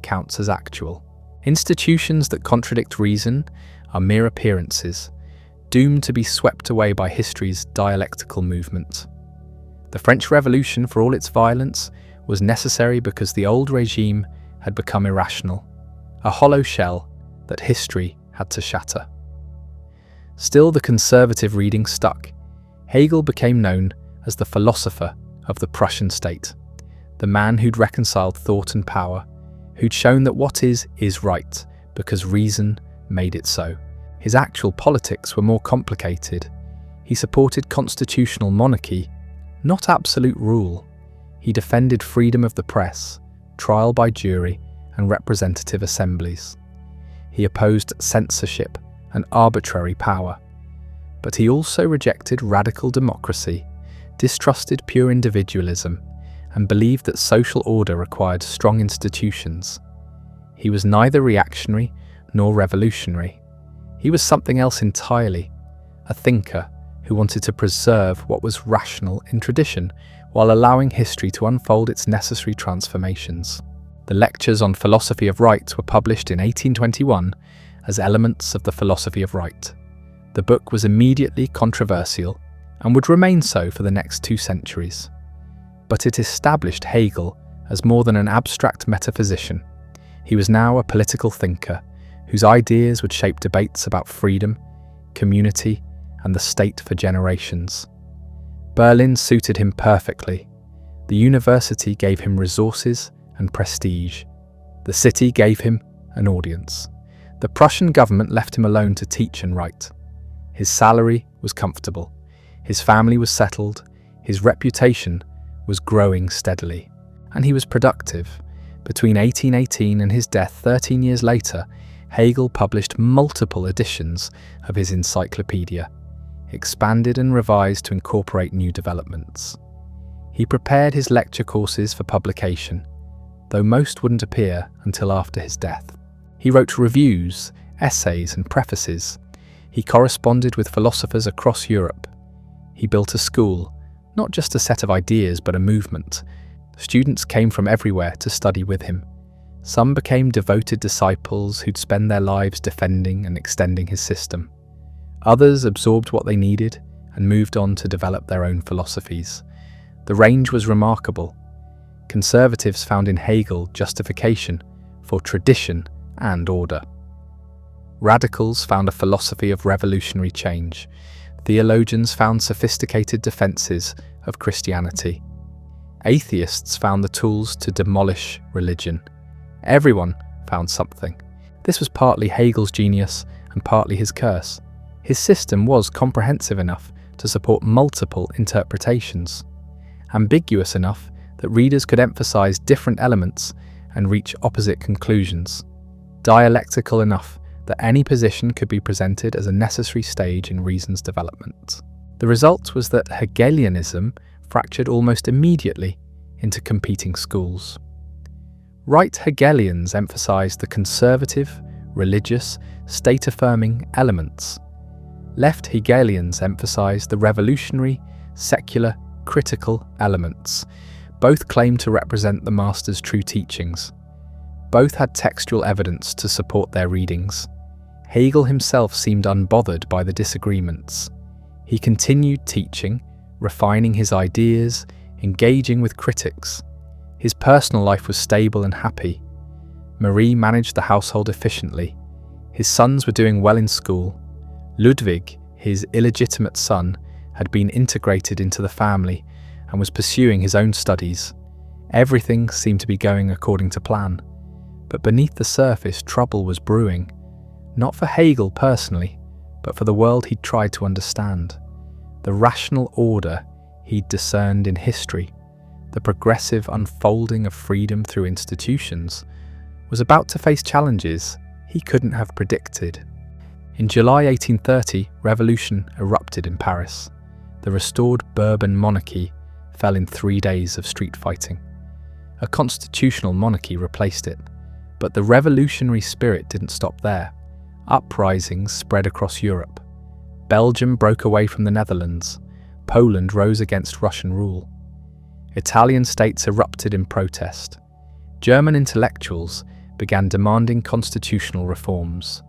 A: counts as actual. Institutions that contradict reason are mere appearances, doomed to be swept away by history's dialectical movement. The French Revolution, for all its violence, was necessary because the old regime had become irrational, a hollow shell that history had to shatter. Still, the conservative reading stuck. Hegel became known as the philosopher of the Prussian state, the man who'd reconciled thought and power, who'd shown that what is right because reason made it so. His actual politics were more complicated. He supported constitutional monarchy, not absolute rule. He defended freedom of the press, trial by jury, and representative assemblies. He opposed censorship and arbitrary power. But he also rejected radical democracy, distrusted pure individualism, and believed that social order required strong institutions. He was neither reactionary nor revolutionary. He was something else entirely, a thinker who wanted to preserve what was rational in tradition while allowing history to unfold its necessary transformations. The lectures on philosophy of right were published in 1821 as elements of the philosophy of right. The book was immediately controversial and would remain so for the next 2 centuries. But it established Hegel as more than an abstract metaphysician. He was now a political thinker whose ideas would shape debates about freedom, community, and the state for generations. Berlin suited him perfectly. The university gave him resources and prestige. The city gave him an audience. The Prussian government left him alone to teach and write. His salary was comfortable. His family was settled. His reputation was growing steadily. And he was productive. Between 1818 and his death 13 years later, Hegel published multiple editions of his encyclopedia, expanded and revised to incorporate new developments. He prepared his lecture courses for publication, though most wouldn't appear until after his death. He wrote reviews, essays, and prefaces. He corresponded with philosophers across Europe. He built a school, not just a set of ideas, but a movement. Students came from everywhere to study with him. Some became devoted disciples who'd spend their lives defending and extending his system. Others absorbed what they needed and moved on to develop their own philosophies. The range was remarkable. Conservatives found in Hegel justification for tradition and order. Radicals found a philosophy of revolutionary change. Theologians found sophisticated defenses of Christianity. Atheists found the tools to demolish religion. Everyone found something. This was partly Hegel's genius and partly his curse. His system was comprehensive enough to support multiple interpretations, ambiguous enough that readers could emphasize different elements and reach opposite conclusions, dialectical enough that any position could be presented as a necessary stage in reason's development. The result was that Hegelianism fractured almost immediately into competing schools. Right Hegelians emphasized the conservative, religious, state-affirming elements. Left Hegelians emphasized the revolutionary, secular, critical elements. Both claimed to represent the master's true teachings. Both had textual evidence to support their readings. Hegel himself seemed unbothered by the disagreements. He continued teaching, refining his ideas, engaging with critics. His personal life was stable and happy. Marie managed the household efficiently. His sons were doing well in school. Ludwig, his illegitimate son, had been integrated into the family and was pursuing his own studies. Everything seemed to be going according to plan. But beneath the surface, trouble was brewing. Not for Hegel personally, but for the world he'd tried to understand. The rational order he'd discerned in history, the progressive unfolding of freedom through institutions, was about to face challenges he couldn't have predicted. In July 1830, revolution erupted in Paris. The restored Bourbon monarchy fell in 3 days of street fighting. A constitutional monarchy replaced it, but the revolutionary spirit didn't stop there. Uprisings spread across Europe. Belgium broke away from the Netherlands. Poland rose against Russian rule. Italian states erupted in protest. German intellectuals began demanding constitutional reforms.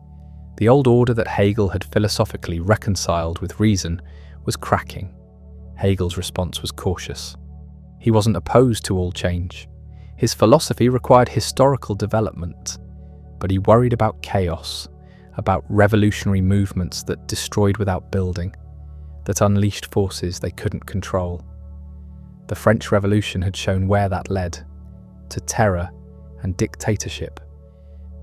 A: The old order that Hegel had philosophically reconciled with reason was cracking. Hegel's response was cautious. He wasn't opposed to all change. His philosophy required historical development, but he worried about chaos, about revolutionary movements that destroyed without building, that unleashed forces they couldn't control. The French Revolution had shown where that led, to terror and dictatorship.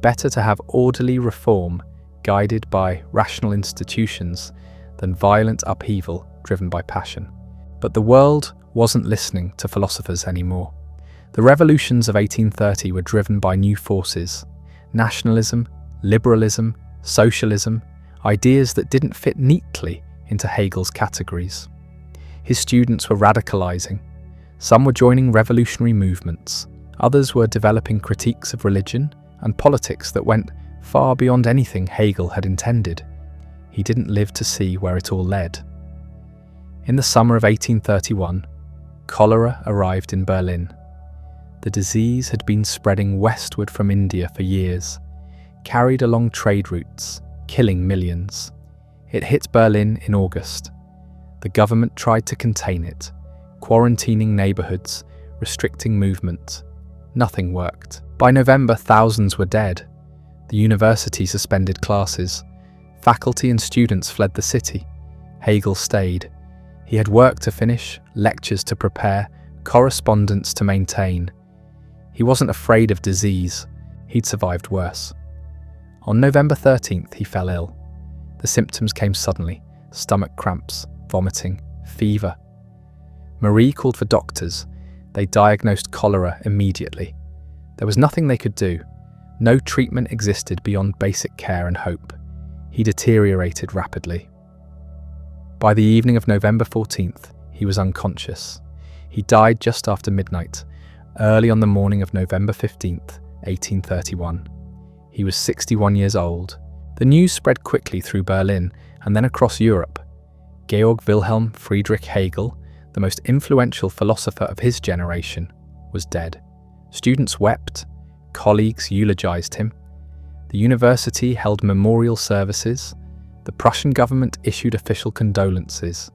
A: Better to have orderly reform guided by rational institutions than violent upheaval driven by passion. But the world wasn't listening to philosophers anymore. The revolutions of 1830 were driven by new forces: nationalism, liberalism, socialism, ideas that didn't fit neatly into Hegel's categories. His students were radicalizing. Some were joining revolutionary movements. Others were developing critiques of religion and politics that went far beyond anything Hegel had intended. He didn't live to see where it all led. In the summer of 1831, cholera arrived in Berlin. The disease had been spreading westward from India for years, carried along trade routes, killing millions. It hit Berlin in August. The government tried to contain it, quarantining neighborhoods, restricting movement. Nothing worked. By November, thousands were dead. The university suspended classes. Faculty and students fled the city. Hegel stayed. He had work to finish, lectures to prepare, correspondence to maintain. He wasn't afraid of disease. He'd survived worse. On November 13th, he fell ill. The symptoms came suddenly: stomach cramps, vomiting, fever. Marie called for doctors. They diagnosed cholera immediately. There was nothing they could do. No treatment existed beyond basic care and hope. He deteriorated rapidly. By the evening of November 14th, he was unconscious. He died just after midnight, early on the morning of November 15th, 1831. He was 61 years old. The news spread quickly through Berlin and then across Europe. Georg Wilhelm Friedrich Hegel, the most influential philosopher of his generation, was dead. Students wept. Colleagues eulogized him. The university held memorial services. The Prussian government issued official condolences.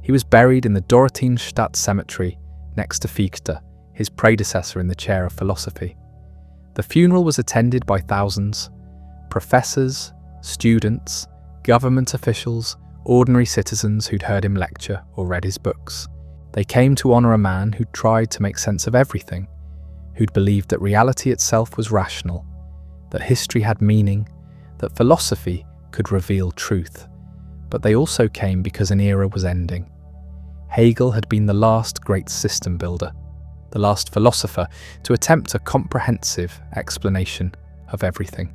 A: He was buried in the Dorotheenstadt cemetery next to Fichte, his predecessor in the chair of philosophy. The funeral was attended by thousands: professors, students, government officials, ordinary citizens who'd heard him lecture or read his books. They came to honor a man who'd tried to make sense of everything, who'd believed that reality itself was rational, that history had meaning, that philosophy could reveal truth. But they also came because an era was ending. Hegel had been the last great system builder, the last philosopher to attempt a comprehensive explanation of everything.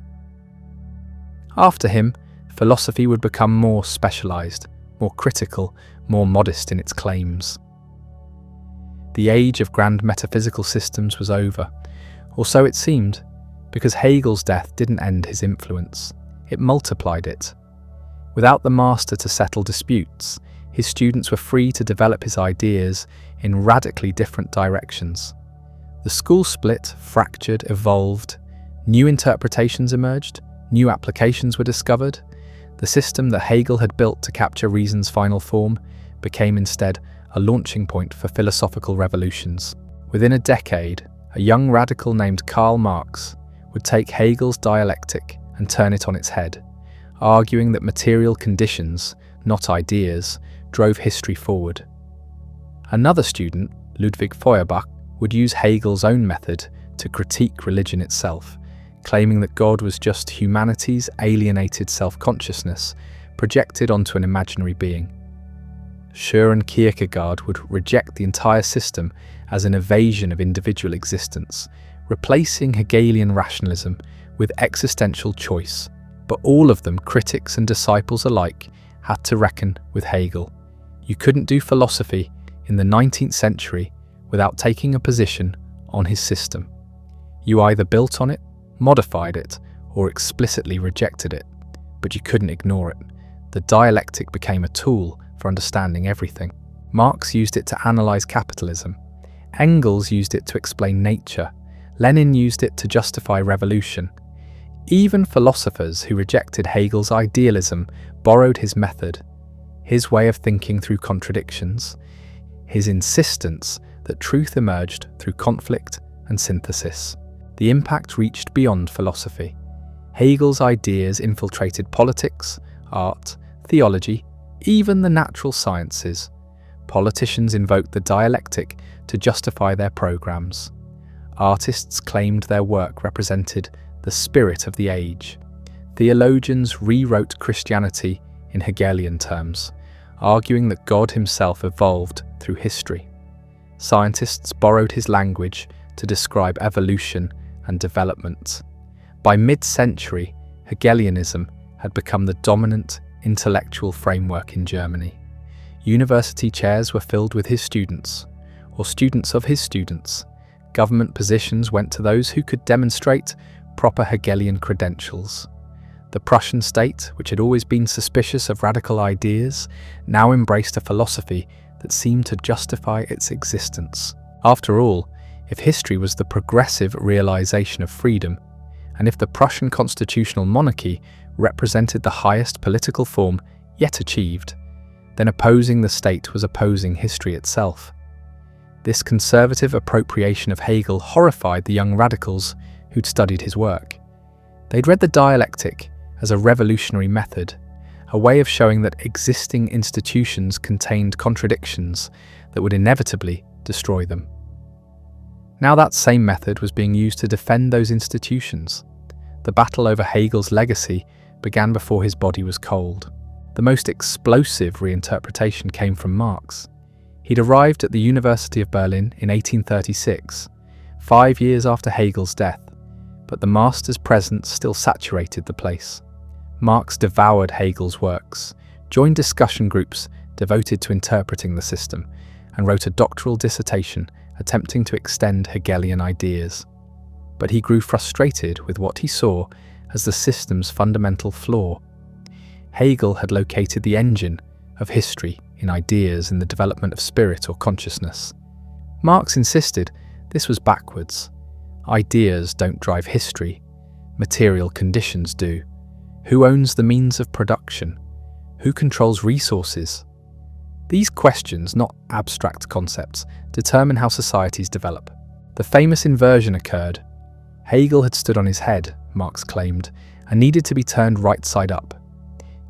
A: After him, philosophy would become more specialized, more critical, more modest in its claims. The age of grand metaphysical systems was over, or so it seemed, because Hegel's death didn't end his influence, it multiplied it. Without the master to settle disputes, his students were free to develop his ideas in radically different directions. The school split, fractured, evolved, new interpretations emerged, new applications were discovered. The system that Hegel had built to capture reason's final form became instead a launching point for philosophical revolutions. Within a decade, a young radical named Karl Marx would take Hegel's dialectic and turn it on its head, arguing that material conditions, not ideas, drove history forward. Another student, Ludwig Feuerbach, would use Hegel's own method to critique religion itself, claiming that God was just humanity's alienated self-consciousness projected onto an imaginary being. Søren Kierkegaard would reject the entire system as an evasion of individual existence, replacing Hegelian rationalism with existential choice. But all of them, critics and disciples alike, had to reckon with Hegel. You couldn't do philosophy in the 19th century without taking a position on his system. You either built on it, modified it, or explicitly rejected it, but you couldn't ignore it. The dialectic became a tool for understanding everything. Marx used it to analyze capitalism. Engels used it to explain nature. Lenin used it to justify revolution. Even philosophers who rejected Hegel's idealism borrowed his method, his way of thinking through contradictions, his insistence that truth emerged through conflict and synthesis. The impact reached beyond philosophy. Hegel's ideas infiltrated politics, art, theology, even the natural sciences. Politicians invoked the dialectic to justify their programs. Artists claimed their work represented the spirit of the age. Theologians rewrote Christianity in Hegelian terms, arguing that God himself evolved through history. Scientists borrowed his language to describe evolution and development. By mid-century, Hegelianism had become the dominant intellectual framework in Germany. University chairs were filled with his students, or students of his students. Government positions went to those who could demonstrate proper Hegelian credentials. The Prussian state, which had always been suspicious of radical ideas, now embraced a philosophy that seemed to justify its existence. After all, if history was the progressive realization of freedom, and if the Prussian constitutional monarchy represented the highest political form yet achieved, then opposing the state was opposing history itself. This conservative appropriation of Hegel horrified the young radicals who'd studied his work. They'd read the dialectic as a revolutionary method, a way of showing that existing institutions contained contradictions that would inevitably destroy them. Now that same method was being used to defend those institutions. The battle over Hegel's legacy began before his body was cold. The most explosive reinterpretation came from Marx. He'd arrived at the University of Berlin in 1836, 5 years after Hegel's death, but the master's presence still saturated the place. Marx devoured Hegel's works, joined discussion groups devoted to interpreting the system, and wrote a doctoral dissertation attempting to extend Hegelian ideas. But he grew frustrated with what he saw as the system's fundamental flaw. Hegel had located the engine of history in ideas in the development of spirit or consciousness. Marx insisted this was backwards. Ideas don't drive history. Material conditions do. Who owns the means of production? Who controls resources? These questions, not abstract concepts, determine how societies develop. The famous inversion occurred. Hegel had stood on his head, Marx claimed, and needed to be turned right side up.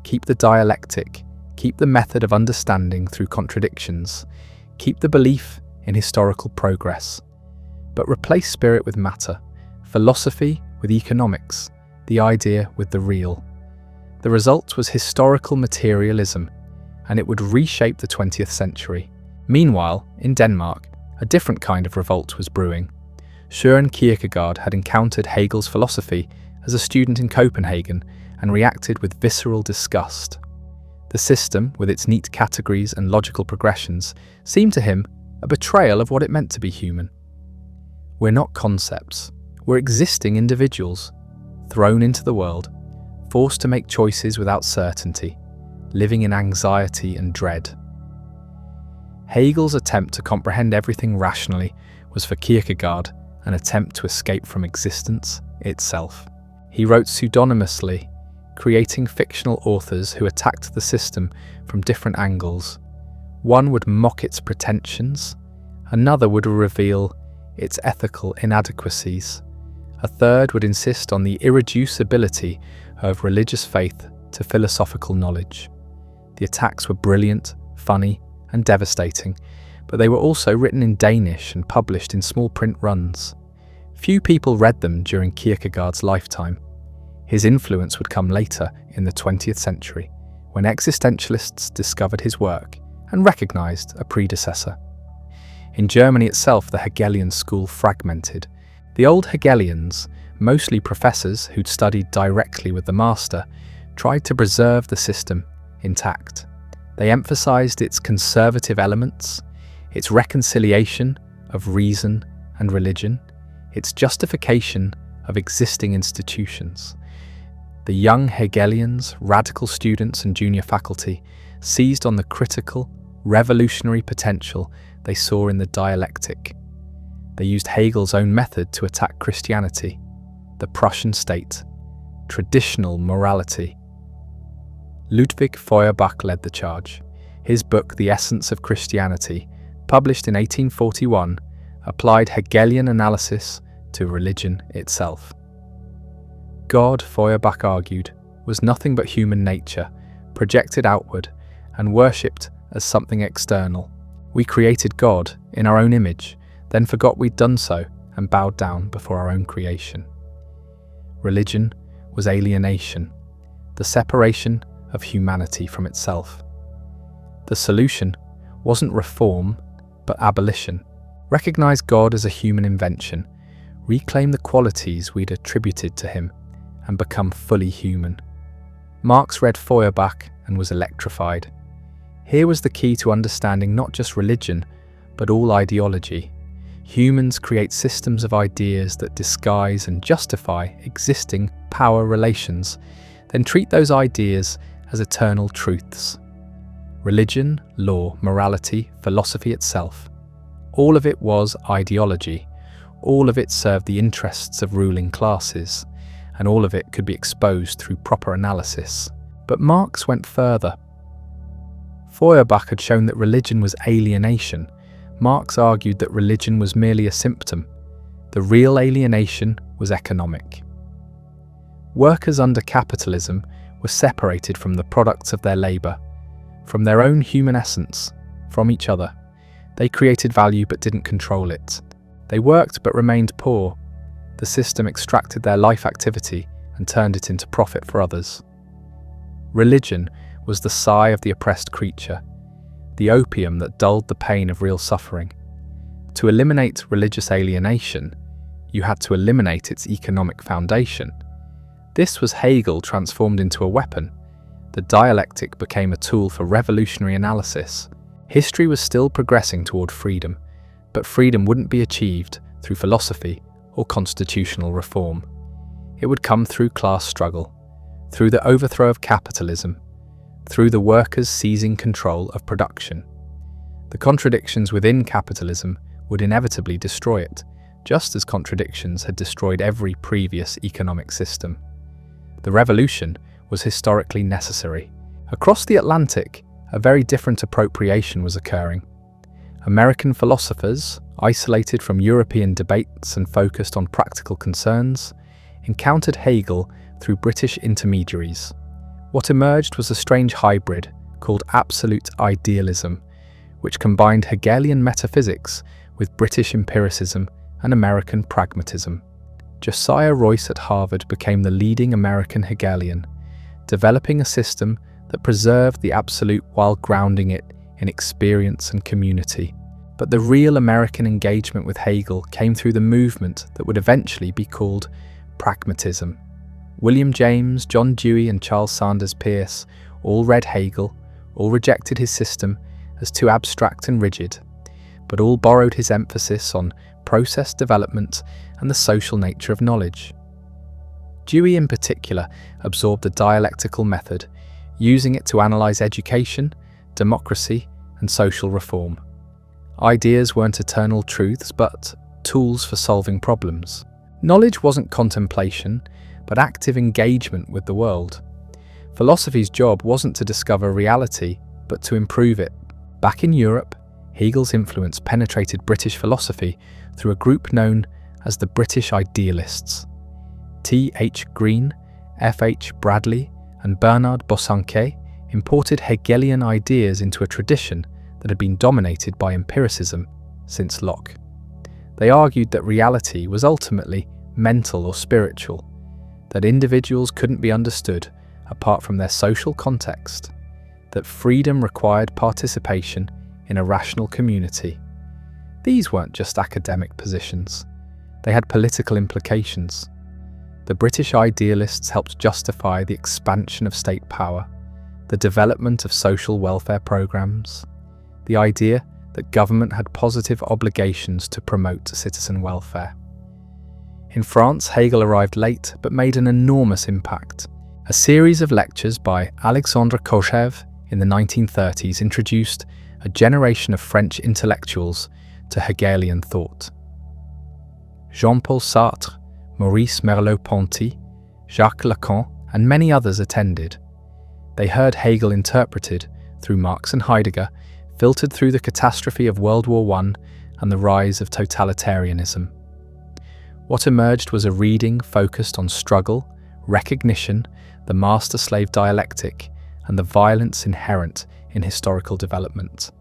A: Keep the dialectic, keep the method of understanding through contradictions, keep the belief in historical progress. But replace spirit with matter, philosophy with economics, the idea with the real. The result was historical materialism, and it would reshape the 20th century. Meanwhile, in Denmark, a different kind of revolt was brewing. Søren Kierkegaard had encountered Hegel's philosophy as a student in Copenhagen and reacted with visceral disgust. The system, with its neat categories and logical progressions, seemed to him a betrayal of what it meant to be human. We're not concepts, we're existing individuals, thrown into the world, forced to make choices without certainty, living in anxiety and dread. Hegel's attempt to comprehend everything rationally was for Kierkegaard an attempt to escape from existence itself. He wrote pseudonymously, creating fictional authors who attacked the system from different angles. One would mock its pretensions, another would reveal its ethical inadequacies, a third would insist on the irreducibility of religious faith to philosophical knowledge. The attacks were brilliant, funny, and devastating, but they were also written in Danish and published in small print runs. Few people read them during Kierkegaard's lifetime. His influence would come later in the 20th century, when existentialists discovered his work and recognized a predecessor. In Germany itself, the Hegelian school fragmented. The old Hegelians, mostly professors who'd studied directly with the master, tried to preserve the system intact. They emphasized its conservative elements, its reconciliation of reason and religion, its justification of existing institutions. The young Hegelians, radical students and junior faculty, seized on the critical, revolutionary potential they saw in the dialectic. They used Hegel's own method to attack Christianity, the Prussian state, traditional morality. Ludwig Feuerbach led the charge. His book, The Essence of Christianity, published in 1841, applied Hegelian analysis to religion itself. God, Feuerbach argued, was nothing but human nature, projected outward and worshipped as something external. We created God in our own image, then forgot we'd done so and bowed down before our own creation. Religion was alienation, the separation of humanity from itself. The solution wasn't reform, but abolition. Recognize God as a human invention, reclaim the qualities we'd attributed to him, and become fully human. Marx read Feuerbach and was electrified. Here was the key to understanding not just religion, but all ideology. Humans create systems of ideas that disguise and justify existing power relations, then treat those ideas as eternal truths. Religion, law, morality, philosophy itself. All of it was ideology. All of it served the interests of ruling classes, and all of it could be exposed through proper analysis. But Marx went further. Feuerbach had shown that religion was alienation. Marx argued that religion was merely a symptom. The real alienation was economic. Workers under capitalism were separated from the products of their labour, from their own human essence, from each other. They created value but didn't control it. They worked but remained poor. The system extracted their life activity and turned it into profit for others. Religion was the sigh of the oppressed creature, the opium that dulled the pain of real suffering. To eliminate religious alienation, you had to eliminate its economic foundation. This was Hegel transformed into a weapon. The dialectic became a tool for revolutionary analysis. History was still progressing toward freedom, but freedom wouldn't be achieved through philosophy or constitutional reform. It would come through class struggle, through the overthrow of capitalism, through the workers seizing control of production. The contradictions within capitalism would inevitably destroy it, just as contradictions had destroyed every previous economic system. The revolution was historically necessary. Across the Atlantic, a very different appropriation was occurring. American philosophers, isolated from European debates and focused on practical concerns, encountered Hegel through British intermediaries. What emerged was a strange hybrid called absolute idealism, which combined Hegelian metaphysics with British empiricism and American pragmatism. Josiah Royce at Harvard became the leading American Hegelian, developing a system that preserved the absolute while grounding it in experience and community. But the real American engagement with Hegel came through the movement that would eventually be called pragmatism. William James, John Dewey and Charles Sanders Peirce all read Hegel, all rejected his system as too abstract and rigid. but all borrowed his emphasis on process development and the social nature of knowledge. Dewey in particular absorbed the dialectical method, using it to analyse education, democracy and social reform. Ideas weren't eternal truths, but tools for solving problems. Knowledge wasn't contemplation, but active engagement with the world. Philosophy's job wasn't to discover reality, but to improve it. Back in Europe, Hegel's influence penetrated British philosophy through a group known as the British Idealists. T.H. Green, F.H. Bradley, and Bernard Bosanquet imported Hegelian ideas into a tradition that had been dominated by empiricism since Locke. They argued that reality was ultimately mental or spiritual, that individuals couldn't be understood apart from their social context, that freedom required participation in a rational community. These weren't just academic positions, they had political implications. The British idealists helped justify the expansion of state power, the development of social welfare programs, the idea that government had positive obligations to promote citizen welfare. In France, Hegel arrived late but made an enormous impact. A series of lectures by Alexandre Kojève in the 1930s introduced a generation of French intellectuals to Hegelian thought. Jean-Paul Sartre, Maurice Merleau-Ponty, Jacques Lacan, and many others attended. They heard Hegel interpreted through Marx and Heidegger, filtered through the catastrophe of World War I and the rise of totalitarianism. What emerged was a reading focused on struggle, recognition, the master-slave dialectic, and the violence inherent in historical development.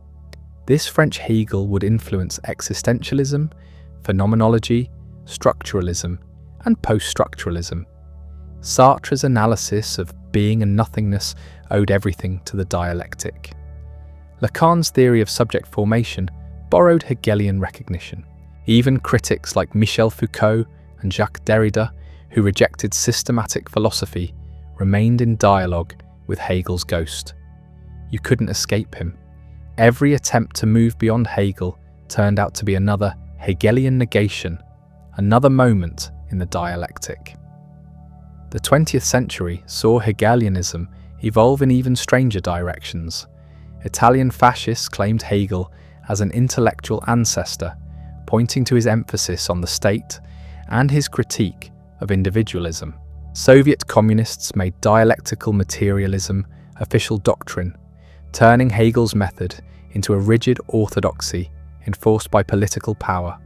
A: This French Hegel would influence existentialism, phenomenology, structuralism, and post-structuralism. Sartre's analysis of being and nothingness owed everything to the dialectic. Lacan's theory of subject formation borrowed Hegelian recognition. Even critics like Michel Foucault and Jacques Derrida, who rejected systematic philosophy, remained in dialogue with Hegel's ghost. You couldn't escape him. Every attempt to move beyond Hegel turned out to be another Hegelian negation, another moment in the dialectic. The 20th century saw Hegelianism evolve in even stranger directions. Italian fascists claimed Hegel as an intellectual ancestor, pointing to his emphasis on the state and his critique of individualism. Soviet communists made dialectical materialism official doctrine, turning Hegel's method into a rigid orthodoxy enforced by political power.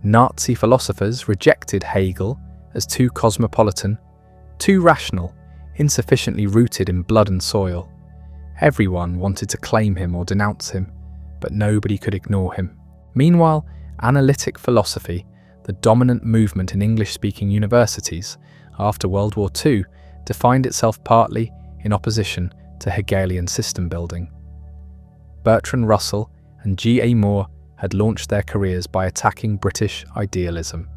A: Nazi philosophers rejected Hegel as too cosmopolitan, too rational, insufficiently rooted in blood and soil. Everyone wanted to claim him or denounce him, but nobody could ignore him. Meanwhile, analytic philosophy, the dominant movement in English-speaking universities after World War II, defined itself partly in opposition to Hegelian system building. Bertrand Russell and G.A. Moore had launched their careers by attacking British idealism.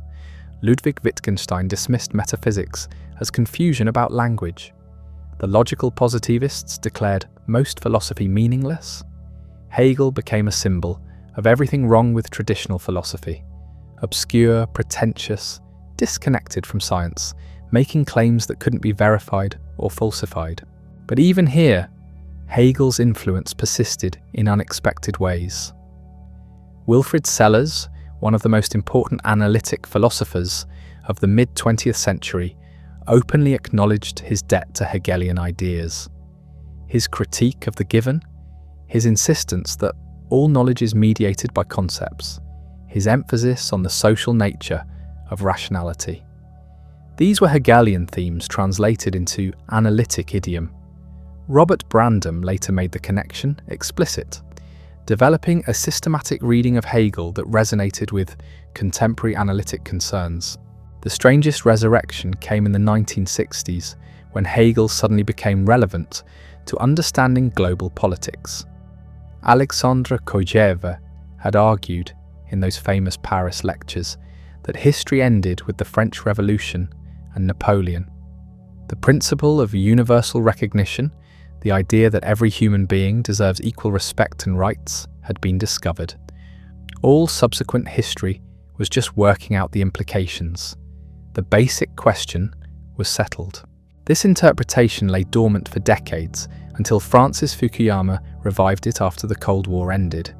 A: Ludwig Wittgenstein dismissed metaphysics as confusion about language. The logical positivists declared most philosophy meaningless. Hegel became a symbol of everything wrong with traditional philosophy, obscure, pretentious, disconnected from science, making claims that couldn't be verified or falsified. But even here, Hegel's influence persisted in unexpected ways. Wilfrid Sellars, one of the most important analytic philosophers of the mid-20th century, openly acknowledged his debt to Hegelian ideas. His critique of the given, his insistence that all knowledge is mediated by concepts, his emphasis on the social nature of rationality. These were Hegelian themes translated into analytic idiom. Robert Brandom later made the connection explicit, developing a systematic reading of Hegel that resonated with contemporary analytic concerns. The strangest resurrection came in the 1960s, when Hegel suddenly became relevant to understanding global politics. Alexandre Kojève had argued in those famous Paris lectures that history ended with the French Revolution and Napoleon. The principle of universal recognition, the idea that every human being deserves equal respect and rights, had been discovered. All subsequent history was just working out the implications. The basic question was settled. This interpretation lay dormant for decades until Francis Fukuyama revived it after the Cold War ended.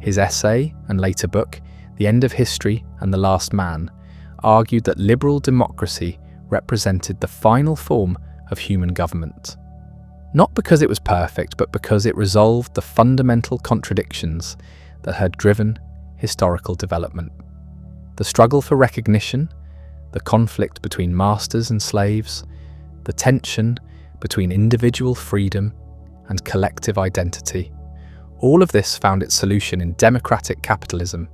A: His essay and later book, The End of History and the Last Man, argued that liberal democracy represented the final form of human government. Not because it was perfect, but because it resolved the fundamental contradictions that had driven historical development. The struggle for recognition, the conflict between masters and slaves, the tension between individual freedom and collective identity. All of this found its solution in democratic capitalism.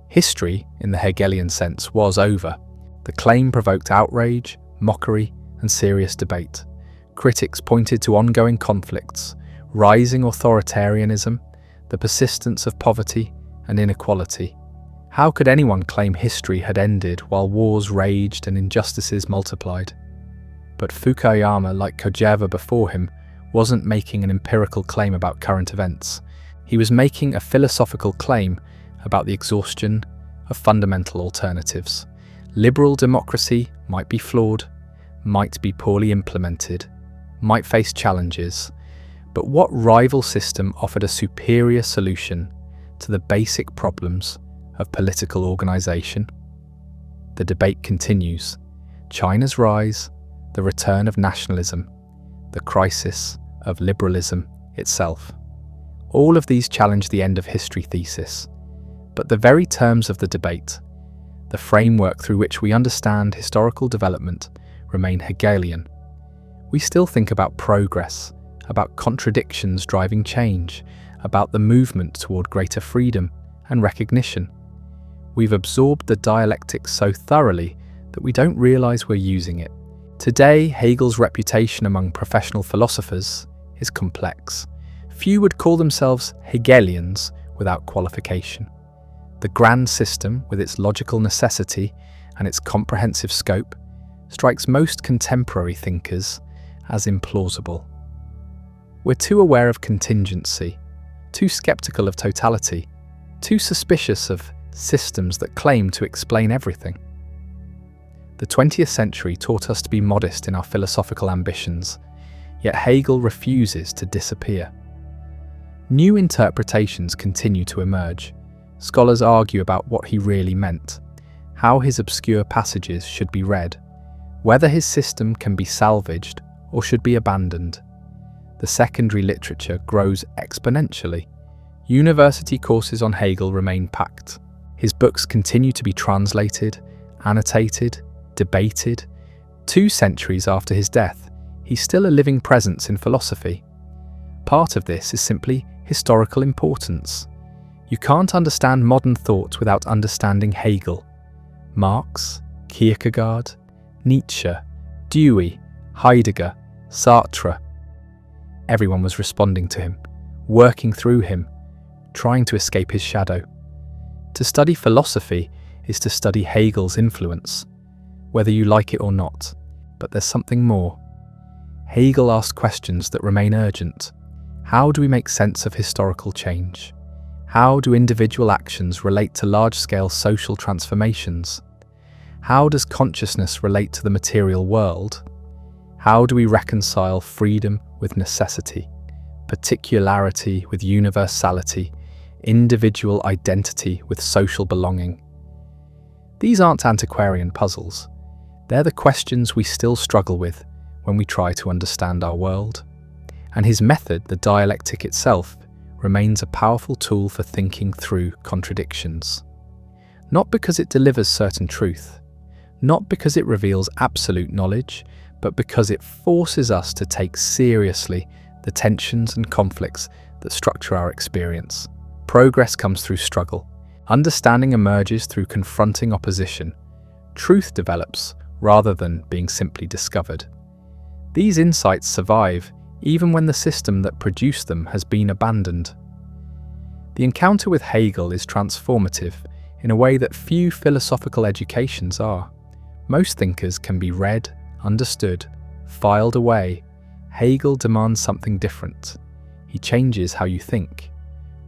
A: History, in the Hegelian sense, was over. The claim provoked outrage, mockery, and serious debate. Critics pointed to ongoing conflicts, rising authoritarianism, the persistence of poverty and inequality. How could anyone claim history had ended while wars raged and injustices multiplied? But Fukuyama, like Kojèva before him, wasn't making an empirical claim about current events. He was making a philosophical claim about the exhaustion of fundamental alternatives. Liberal democracy might be flawed, might be poorly implemented, might face challenges, but what rival system offered a superior solution to the basic problems of political organization? The debate continues. China's rise, the return of nationalism, the crisis of liberalism itself. All of these challenge the end of history thesis, but the very terms of the debate, the framework through which we understand historical development, remain Hegelian. We still think about progress, about contradictions driving change, about the movement toward greater freedom and recognition. We've absorbed the dialectics so thoroughly that we don't realize we're using it. Today, Hegel's reputation among professional philosophers is complex. Few would call themselves Hegelians without qualification. The grand system, with its logical necessity and its comprehensive scope, strikes most contemporary thinkers as implausible. We're too aware of contingency, too skeptical of totality, too suspicious of systems that claim to explain everything. The 20th century taught us to be modest in our philosophical ambitions, yet Hegel refuses to disappear. New interpretations continue to emerge. Scholars argue about what he really meant, how his obscure passages should be read, whether his system can be salvaged or should be abandoned. The secondary literature grows exponentially. University courses on Hegel remain packed. His books continue to be translated, annotated, debated. 2 centuries after his death, he's still a living presence in philosophy. Part of this is simply historical importance. You can't understand modern thought without understanding Hegel. Marx, Kierkegaard, Nietzsche, Dewey, Heidegger, Sartre. Everyone was responding to him, working through him, trying to escape his shadow. To study philosophy is to study Hegel's influence, whether you like it or not. But there's something more. Hegel asked questions that remain urgent. How do we make sense of historical change? How do individual actions relate to large-scale social transformations? How does consciousness relate to the material world? How do we reconcile freedom with necessity, particularity with universality, individual identity with social belonging? These aren't antiquarian puzzles. They're the questions we still struggle with when we try to understand our world. And his method, the dialectic itself, remains a powerful tool for thinking through contradictions. Not because it delivers certain truth, not because it reveals absolute knowledge, but because it forces us to take seriously the tensions and conflicts that structure our experience. Progress comes through struggle. Understanding emerges through confronting opposition. Truth develops rather than being simply discovered. These insights survive even when the system that produced them has been abandoned. The encounter with Hegel is transformative in a way that few philosophical educations are. Most thinkers can be read, understood, filed away. Hegel demands something different. He changes how you think.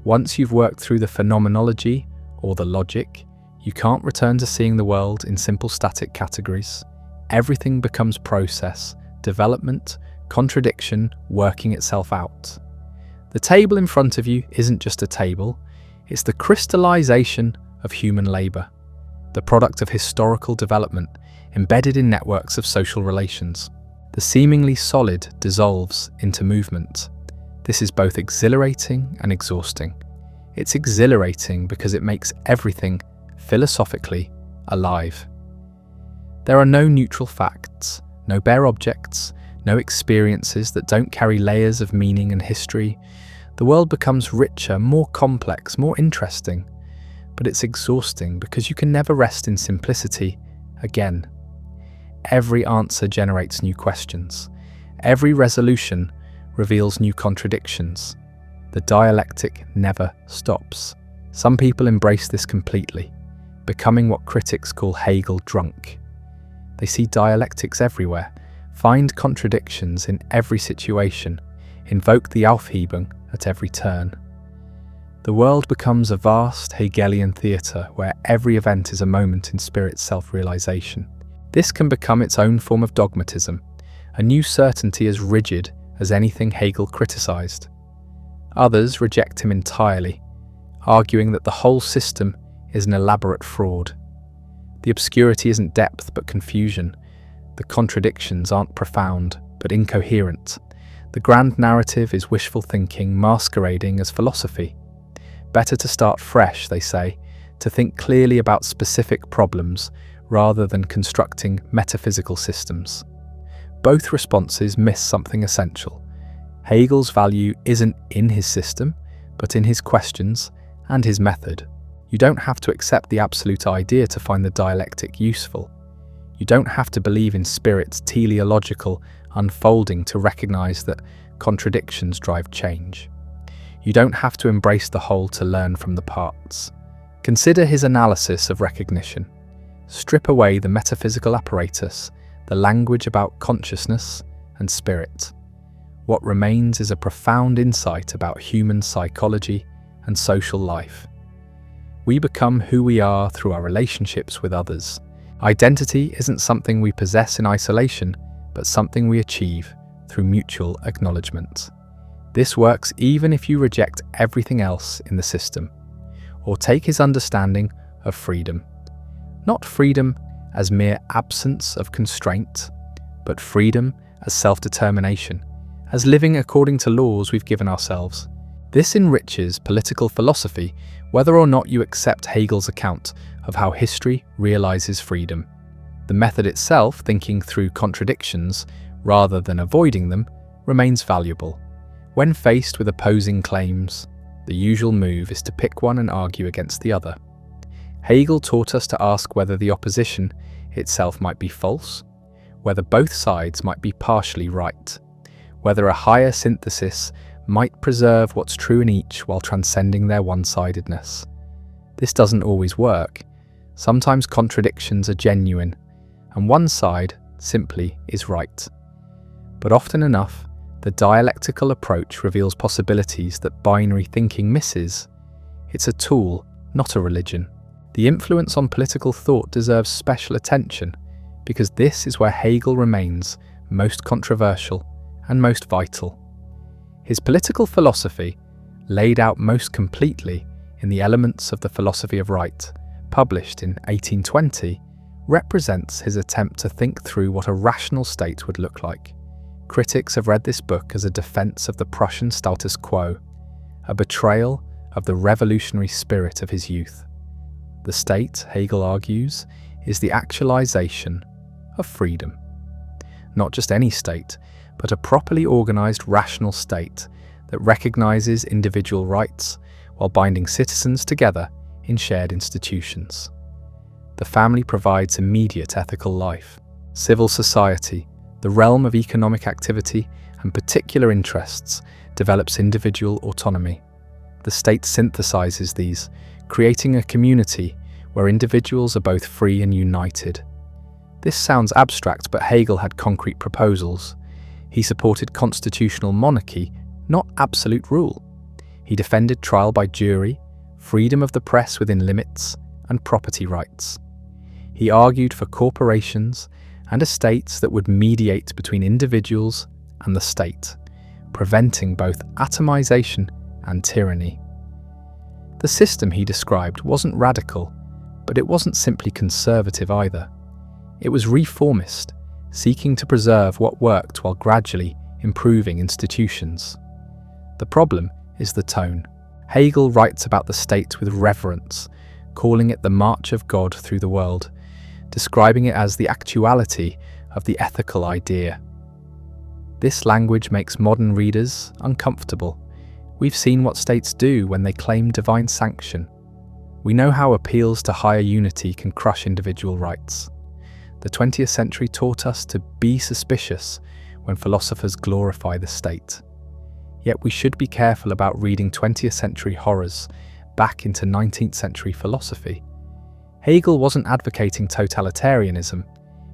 A: Once you've worked through the Phenomenology or the logic, you can't return to seeing the world in simple static categories. Everything becomes process, development, contradiction, working itself out. The table in front of you isn't just a table, it's the crystallization of human labour, the product of historical development embedded in networks of social relations. The seemingly solid dissolves into movement. This is both exhilarating and exhausting. It's exhilarating because it makes everything, philosophically, alive. There are no neutral facts, no bare objects, no experiences that don't carry layers of meaning and history. The world becomes richer, more complex, more interesting. But it's exhausting because you can never rest in simplicity again. Every answer generates new questions. Every resolution reveals new contradictions. The dialectic never stops. Some people embrace this completely, becoming what critics call Hegel drunk. They see dialectics everywhere, find contradictions in every situation, invoke the Aufhebung at every turn. The world becomes a vast Hegelian theatre where every event is a moment in spirit's self-realization. This can become its own form of dogmatism, a new certainty as rigid as anything Hegel criticized. Others reject him entirely, arguing that the whole system is an elaborate fraud. The obscurity isn't depth but confusion. The contradictions aren't profound but incoherent. The grand narrative is wishful thinking masquerading as philosophy. Better to start fresh, they say, to think clearly about specific problems rather than constructing metaphysical systems. Both responses miss something essential. Hegel's value isn't in his system, but in his questions and his method. You don't have to accept the absolute idea to find the dialectic useful. You don't have to believe in spirit's teleological unfolding to recognize that contradictions drive change. You don't have to embrace the whole to learn from the parts. Consider his analysis of recognition. Strip away the metaphysical apparatus, the language about consciousness and spirit. What remains is a profound insight about human psychology and social life. We become who we are through our relationships with others. Identity isn't something we possess in isolation, but something we achieve through mutual acknowledgement. This works even if you reject everything else in the system, or take his understanding of freedom. Not freedom as mere absence of constraint, but freedom as self-determination, as living according to laws we've given ourselves. This enriches political philosophy, whether or not you accept Hegel's account of how history realizes freedom. The method itself, thinking through contradictions rather than avoiding them, remains valuable. When faced with opposing claims, the usual move is to pick one and argue against the other. Hegel taught us to ask whether the opposition itself might be false, whether both sides might be partially right, whether a higher synthesis might preserve what's true in each while transcending their one-sidedness. This doesn't always work. Sometimes contradictions are genuine, and one side simply is right. But often enough, the dialectical approach reveals possibilities that binary thinking misses. It's a tool, not a religion. The influence on political thought deserves special attention, because this is where Hegel remains most controversial and most vital. His political philosophy, laid out most completely in the Elements of the Philosophy of Right, published in 1820, represents his attempt to think through what a rational state would look like. Critics have read this book as a defense of the Prussian status quo, a betrayal of the revolutionary spirit of his youth. The state, Hegel argues, is the actualization of freedom. Not just any state, but a properly organized rational state that recognizes individual rights while binding citizens together in shared institutions. The family provides immediate ethical life. Civil society, the realm of economic activity and particular interests, develops individual autonomy. The state synthesizes these, creating a community where individuals are both free and united. This sounds abstract, but Hegel had concrete proposals. He supported constitutional monarchy, not absolute rule. He defended trial by jury, freedom of the press within limits, and property rights. He argued for corporations and estates that would mediate between individuals and the state, preventing both atomization and tyranny. The system he described wasn't radical, but it wasn't simply conservative either. It was reformist, seeking to preserve what worked while gradually improving institutions. The problem is the tone. Hegel writes about the state with reverence, calling it the march of God through the world, describing it as the actuality of the ethical idea. This language makes modern readers uncomfortable. We've seen what states do when they claim divine sanction. We know how appeals to higher unity can crush individual rights. The 20th century taught us to be suspicious when philosophers glorify the state. Yet we should be careful about reading 20th century horrors back into 19th century philosophy. Hegel wasn't advocating totalitarianism.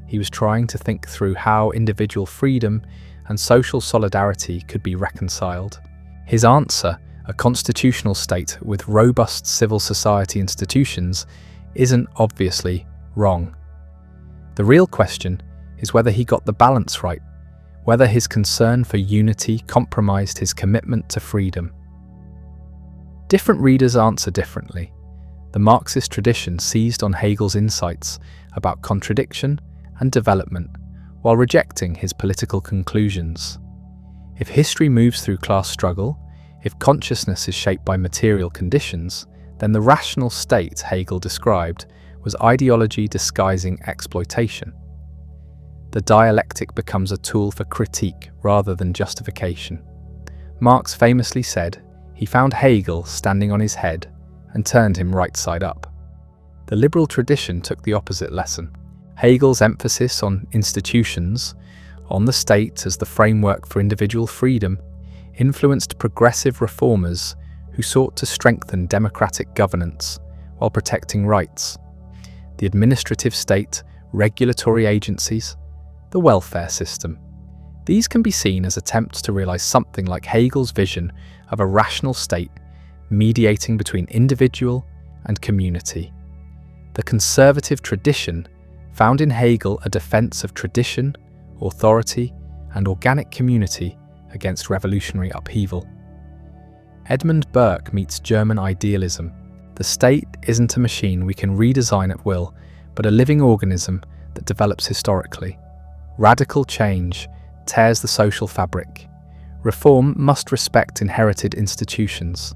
A: He was trying to think through how individual freedom and social solidarity could be reconciled. His answer, a constitutional state with robust civil society institutions, isn't obviously wrong. The real question is whether he got the balance right, whether his concern for unity compromised his commitment to freedom. Different readers answer differently. The Marxist tradition seized on Hegel's insights about contradiction and development, while rejecting his political conclusions. If history moves through class struggle, if consciousness is shaped by material conditions, then the rational state Hegel described was ideology disguising exploitation. The dialectic becomes a tool for critique rather than justification. Marx famously said he found Hegel standing on his head and turned him right side up. The liberal tradition took the opposite lesson. Hegel's emphasis on institutions, on the state as the framework for individual freedom, influenced progressive reformers who sought to strengthen democratic governance while protecting rights. The administrative state, regulatory agencies, the welfare system. These can be seen as attempts to realize something like Hegel's vision of a rational state mediating between individual and community. The conservative tradition found in Hegel a defense of tradition, authority, and organic community against revolutionary upheaval. Edmund Burke meets German idealism. The state isn't a machine we can redesign at will, but a living organism that develops historically. Radical change tears the social fabric. Reform must respect inherited institutions.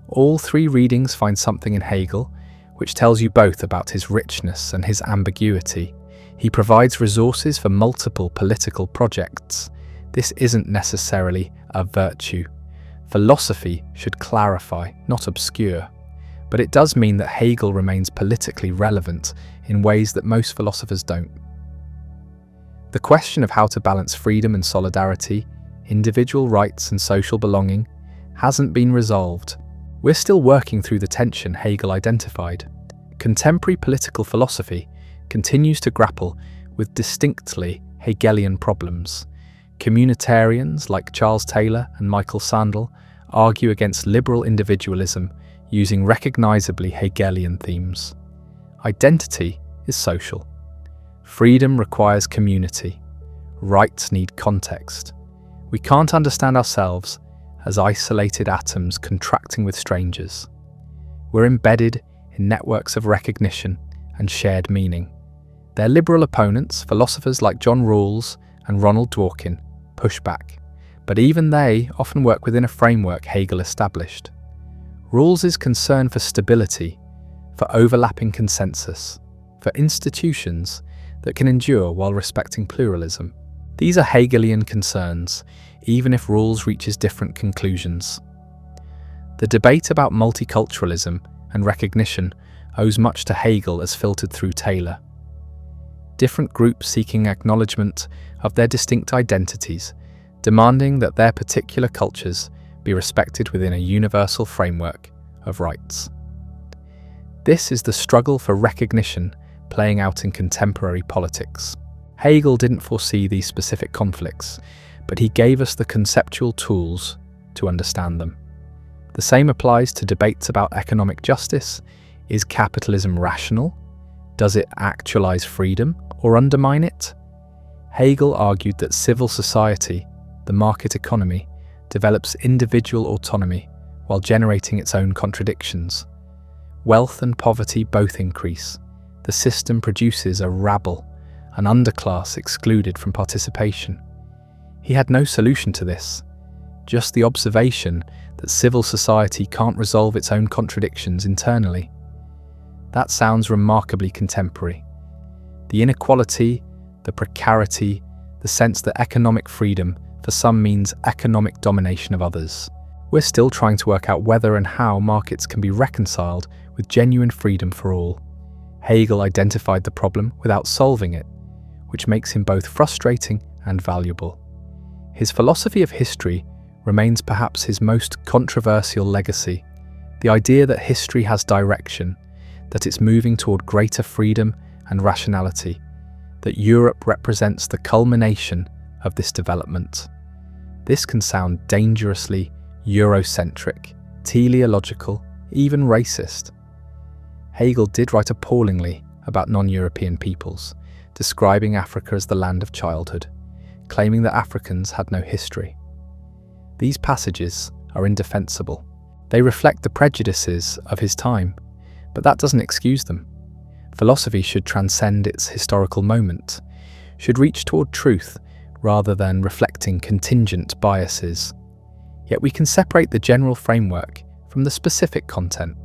A: All three readings find something in Hegel which tells you both about his richness and his ambiguity. He provides resources for multiple political projects. This isn't necessarily a virtue. Philosophy should clarify, not obscure. But it does mean that Hegel remains politically relevant in ways that most philosophers don't. The question of how to balance freedom and solidarity, individual rights and social belonging, hasn't been resolved. We're still working through the tension Hegel identified. Contemporary political philosophy continues to grapple with distinctly Hegelian problems. Communitarians like Charles Taylor and Michael Sandel argue against liberal individualism using recognizably Hegelian themes. Identity is social. Freedom requires community. Rights need context. We can't understand ourselves as isolated atoms contracting with strangers. We're embedded in networks of recognition and shared meaning. Their liberal opponents, philosophers like John Rawls and Ronald Dworkin, push back, but even they often work within a framework Hegel established. Rawls's concern for stability, for overlapping consensus, for institutions that can endure while respecting pluralism. These are Hegelian concerns, even if Rawls reaches different conclusions. The debate about multiculturalism and recognition owes much to Hegel as filtered through Taylor. Different groups seeking acknowledgement of their distinct identities, demanding that their particular cultures be respected within a universal framework of rights. This is the struggle for recognition playing out in contemporary politics. Hegel didn't foresee these specific conflicts, but he gave us the conceptual tools to understand them. The same applies to debates about economic justice. Is capitalism rational? Does it actualize freedom or undermine it? Hegel argued that civil society, the market economy, develops individual autonomy while generating its own contradictions. Wealth and poverty both increase. The system produces a rabble, an underclass excluded from participation. He had no solution to this, just the observation that civil society can't resolve its own contradictions internally. That sounds remarkably contemporary. The inequality, the precarity, the sense that economic freedom for some means economic domination of others. We're still trying to work out whether and how markets can be reconciled with genuine freedom for all. Hegel identified the problem without solving it, which makes him both frustrating and valuable. His philosophy of history remains perhaps his most controversial legacy, the idea that history has direction, that it's moving toward greater freedom and rationality, that Europe represents the culmination of this development. This can sound dangerously Eurocentric, teleological, even racist. Hegel did write appallingly about non-European peoples, describing Africa as the land of childhood, claiming that Africans had no history. These passages are indefensible. They reflect the prejudices of his time, but that doesn't excuse them. Philosophy should transcend its historical moment, should reach toward truth rather than reflecting contingent biases. Yet we can separate the general framework from the specific content.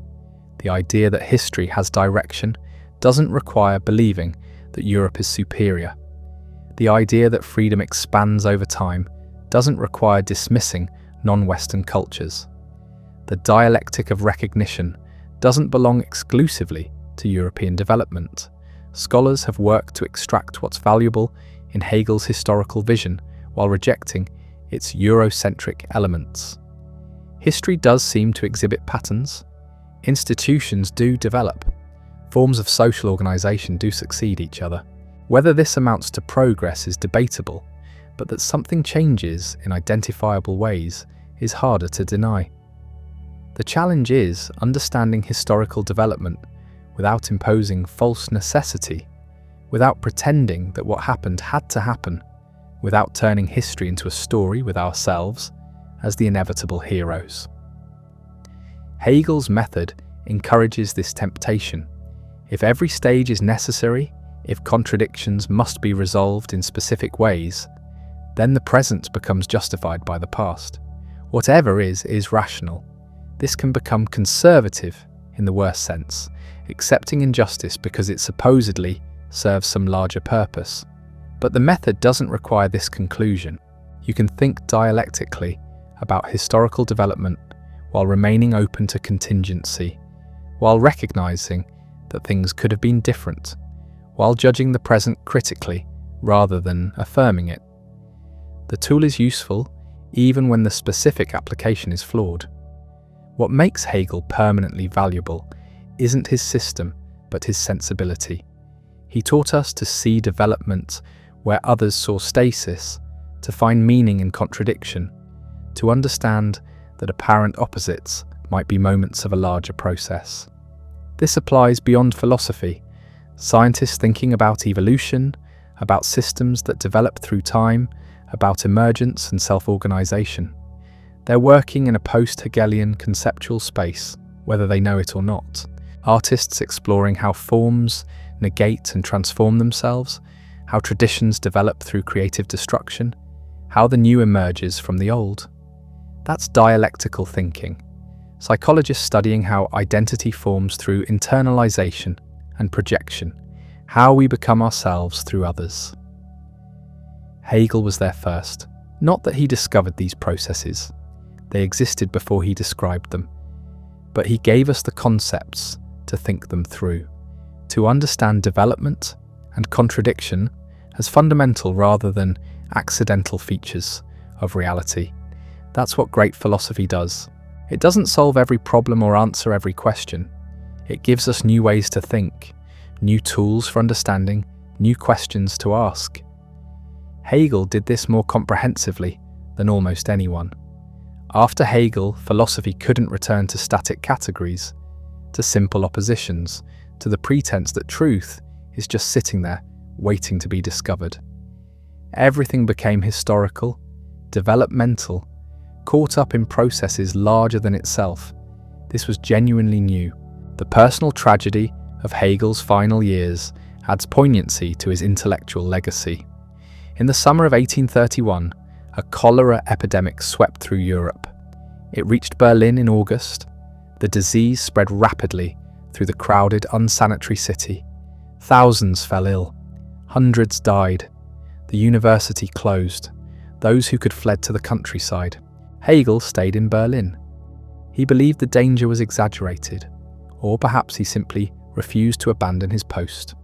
A: The idea that history has direction doesn't require believing that Europe is superior. The idea that freedom expands over time doesn't require dismissing non-Western cultures. The dialectic of recognition doesn't belong exclusively to European development. Scholars have worked to extract what's valuable in Hegel's historical vision while rejecting its Eurocentric elements. History does seem to exhibit patterns. Institutions do develop. Forms of social organization do succeed each other. Whether this amounts to progress is debatable, but that something changes in identifiable ways is harder to deny. The challenge is understanding historical development without imposing false necessity, without pretending that what happened had to happen, without turning history into a story with ourselves as the inevitable heroes. Hegel's method encourages this temptation. If every stage is necessary, if contradictions must be resolved in specific ways, then the present becomes justified by the past. Whatever is rational. This can become conservative in the worst sense, accepting injustice because it supposedly serves some larger purpose. But the method doesn't require this conclusion. You can think dialectically about historical development while remaining open to contingency, while recognizing that things could have been different, while judging the present critically rather than affirming it. The tool is useful even when the specific application is flawed. What makes Hegel permanently valuable isn't his system, but his sensibility. He taught us to see development where others saw stasis, to find meaning in contradiction, to understand that apparent opposites might be moments of a larger process. This applies beyond philosophy. Scientists thinking about evolution, about systems that develop through time, about emergence and self-organization. They're working in a post-Hegelian conceptual space, whether they know it or not. Artists exploring how forms negate and transform themselves, how traditions develop through creative destruction, how the new emerges from the old. That's dialectical thinking. Psychologists studying how identity forms through internalization and projection, how we become ourselves through others. Hegel was there first. Not that he discovered these processes. They existed before he described them. But he gave us the concepts to think them through, to understand development and contradiction as fundamental rather than accidental features of reality. That's what great philosophy does. It doesn't solve every problem or answer every question. It gives us new ways to think, new tools for understanding, new questions to ask. Hegel did this more comprehensively than almost anyone. After Hegel, philosophy couldn't return to static categories, to simple oppositions, to the pretense that truth is just sitting there, waiting to be discovered. Everything became historical, developmental, caught up in processes larger than itself. This was genuinely new. The personal tragedy of Hegel's final years adds poignancy to his intellectual legacy. In the summer of 1831, a cholera epidemic swept through Europe. It reached Berlin in August. The disease spread rapidly through the crowded, unsanitary city. Thousands fell ill. Hundreds died. The university closed. Those who could fled to the countryside. Hegel stayed in Berlin. He believed the danger was exaggerated, or perhaps he simply refused to abandon his post.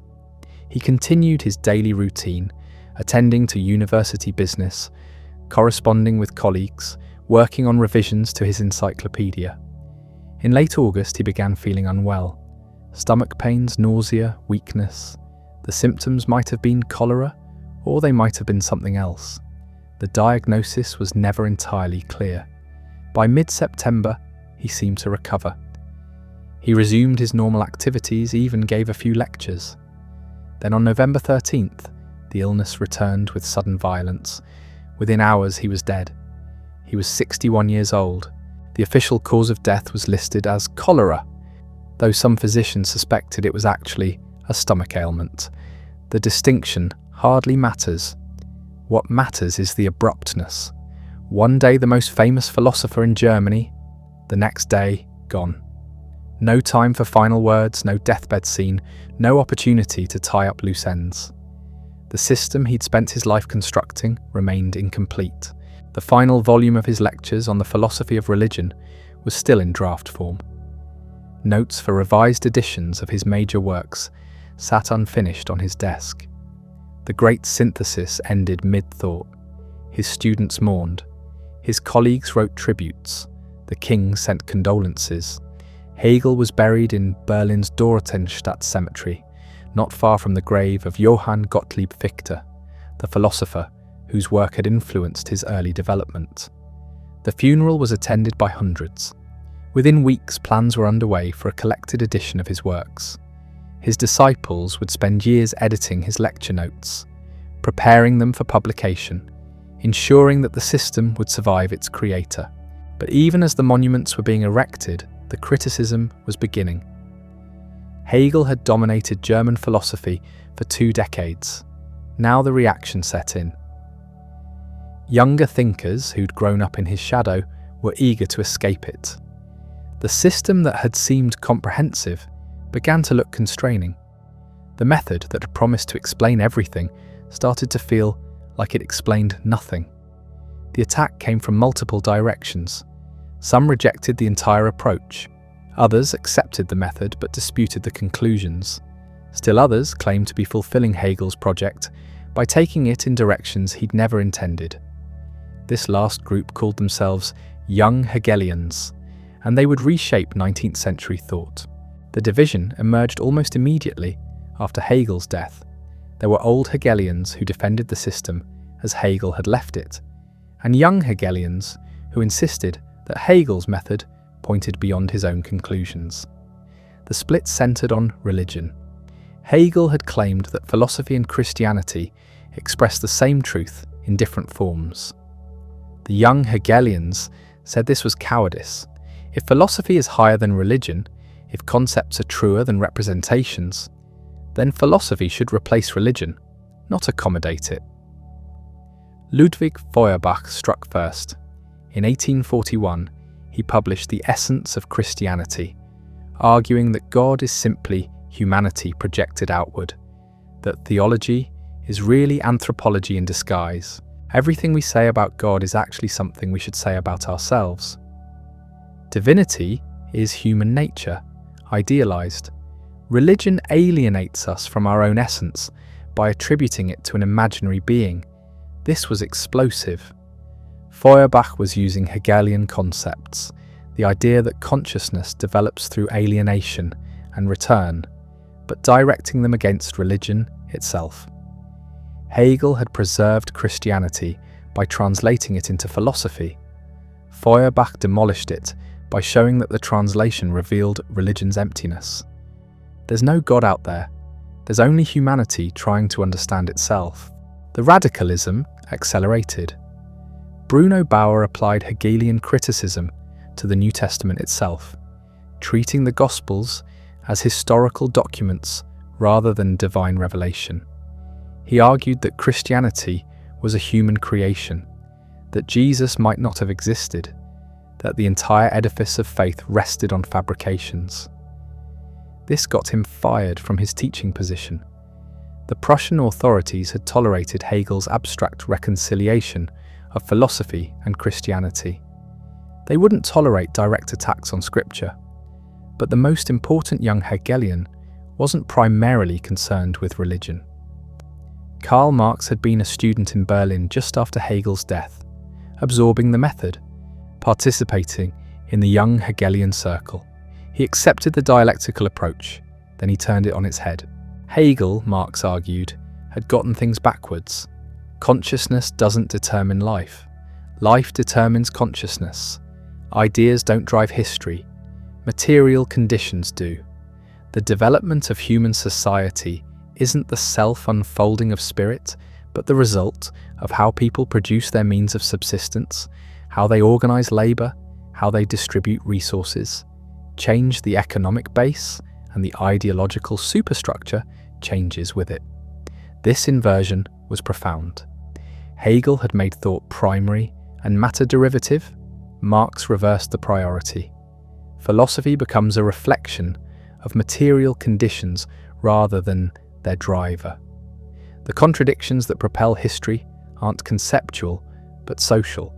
A: He continued his daily routine, attending to university business, corresponding with colleagues, working on revisions to his encyclopedia. In late August, he began feeling unwell. Stomach pains, nausea, weakness. The symptoms might have been cholera, or they might have been something else. The diagnosis was never entirely clear. By mid-September, he seemed to recover. He resumed his normal activities, even gave a few lectures. Then on November 13th, the illness returned with sudden violence. Within hours, he was dead. He was 61 years old. The official cause of death was listed as cholera, though some physicians suspected it was actually a stomach ailment. The distinction hardly matters. What matters is the abruptness. One day the most famous philosopher in Germany, the next day gone. No time for final words, no deathbed scene, no opportunity to tie up loose ends. The system he'd spent his life constructing remained incomplete. The final volume of his lectures on the philosophy of religion was still in draft form. Notes for revised editions of his major works sat unfinished on his desk. The great synthesis ended mid-thought. His students mourned. His colleagues wrote tributes. The king sent condolences. Hegel was buried in Berlin's Dorotheenstadt cemetery, not far from the grave of Johann Gottlieb Fichte, the philosopher whose work had influenced his early development. The funeral was attended by hundreds. Within weeks, plans were underway for a collected edition of his works. His disciples would spend years editing his lecture notes, preparing them for publication, ensuring that the system would survive its creator. But even as the monuments were being erected, the criticism was beginning. Hegel had dominated German philosophy for 2 decades. Now the reaction set in. Younger thinkers who'd grown up in his shadow were eager to escape it. The system that had seemed comprehensive began to look constraining. The method that had promised to explain everything started to feel like it explained nothing. The attack came from multiple directions. Some rejected the entire approach. Others accepted the method but disputed the conclusions. Still others claimed to be fulfilling Hegel's project by taking it in directions he'd never intended. This last group called themselves Young Hegelians, and they would reshape 19th century thought. The division emerged almost immediately after Hegel's death. There were old Hegelians who defended the system as Hegel had left it, and young Hegelians who insisted that Hegel's method pointed beyond his own conclusions. The split centered on religion. Hegel had claimed that philosophy and Christianity expressed the same truth in different forms. The young Hegelians said this was cowardice. If philosophy is higher than religion, if concepts are truer than representations, then philosophy should replace religion, not accommodate it. Ludwig Feuerbach struck first. In 1841, he published The Essence of Christianity, arguing that God is simply humanity projected outward, that theology is really anthropology in disguise. Everything we say about God is actually something we should say about ourselves. Divinity is human nature, idealized. Religion alienates us from our own essence by attributing it to an imaginary being. This was explosive. Feuerbach was using Hegelian concepts, the idea that consciousness develops through alienation and return, but directing them against religion itself. Hegel had preserved Christianity by translating it into philosophy. Feuerbach demolished it by showing that the translation revealed religion's emptiness. There's no God out there. There's only humanity trying to understand itself. The radicalism accelerated. Bruno Bauer applied Hegelian criticism to the New Testament itself, treating the Gospels as historical documents rather than divine revelation. He argued that Christianity was a human creation, that Jesus might not have existed, that the entire edifice of faith rested on fabrications. This got him fired from his teaching position. The Prussian authorities had tolerated Hegel's abstract reconciliation of philosophy and Christianity. They wouldn't tolerate direct attacks on scripture. But the most important young Hegelian wasn't primarily concerned with religion. Karl Marx had been a student in Berlin just after Hegel's death, absorbing the method, participating in the young Hegelian circle. He accepted the dialectical approach, then he turned it on its head. Hegel, Marx argued, had gotten things backwards. Consciousness doesn't determine life. Life determines consciousness. Ideas don't drive history. Material conditions do. The development of human society isn't the self-unfolding of spirit, but the result of how people produce their means of subsistence, how they organize labor, how they distribute resources. Change the economic base, and the ideological superstructure changes with it. This inversion was profound. Hegel had made thought primary and matter derivative. Marx reversed the priority. Philosophy becomes a reflection of material conditions rather than their driver. The contradictions that propel history aren't conceptual, but social,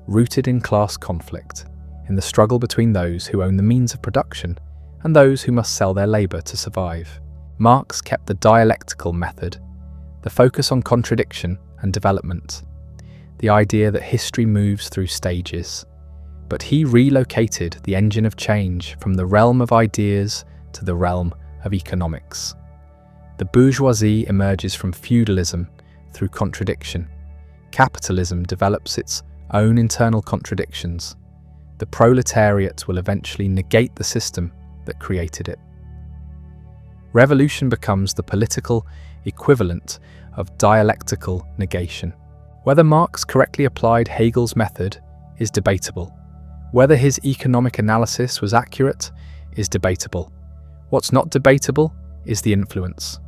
A: rooted in class conflict, in the struggle between those who own the means of production and those who must sell their labor to survive. Marx kept the dialectical method, the focus on contradiction and development, the idea that history moves through stages. But he relocated the engine of change from the realm of ideas to the realm of economics. The bourgeoisie emerges from feudalism through contradiction. Capitalism develops its own internal contradictions. The proletariat will eventually negate the system that created it. Revolution becomes the political equivalent of dialectical negation. Whether Marx correctly applied Hegel's method is debatable. Whether his economic analysis was accurate is debatable. What's not debatable is the influence.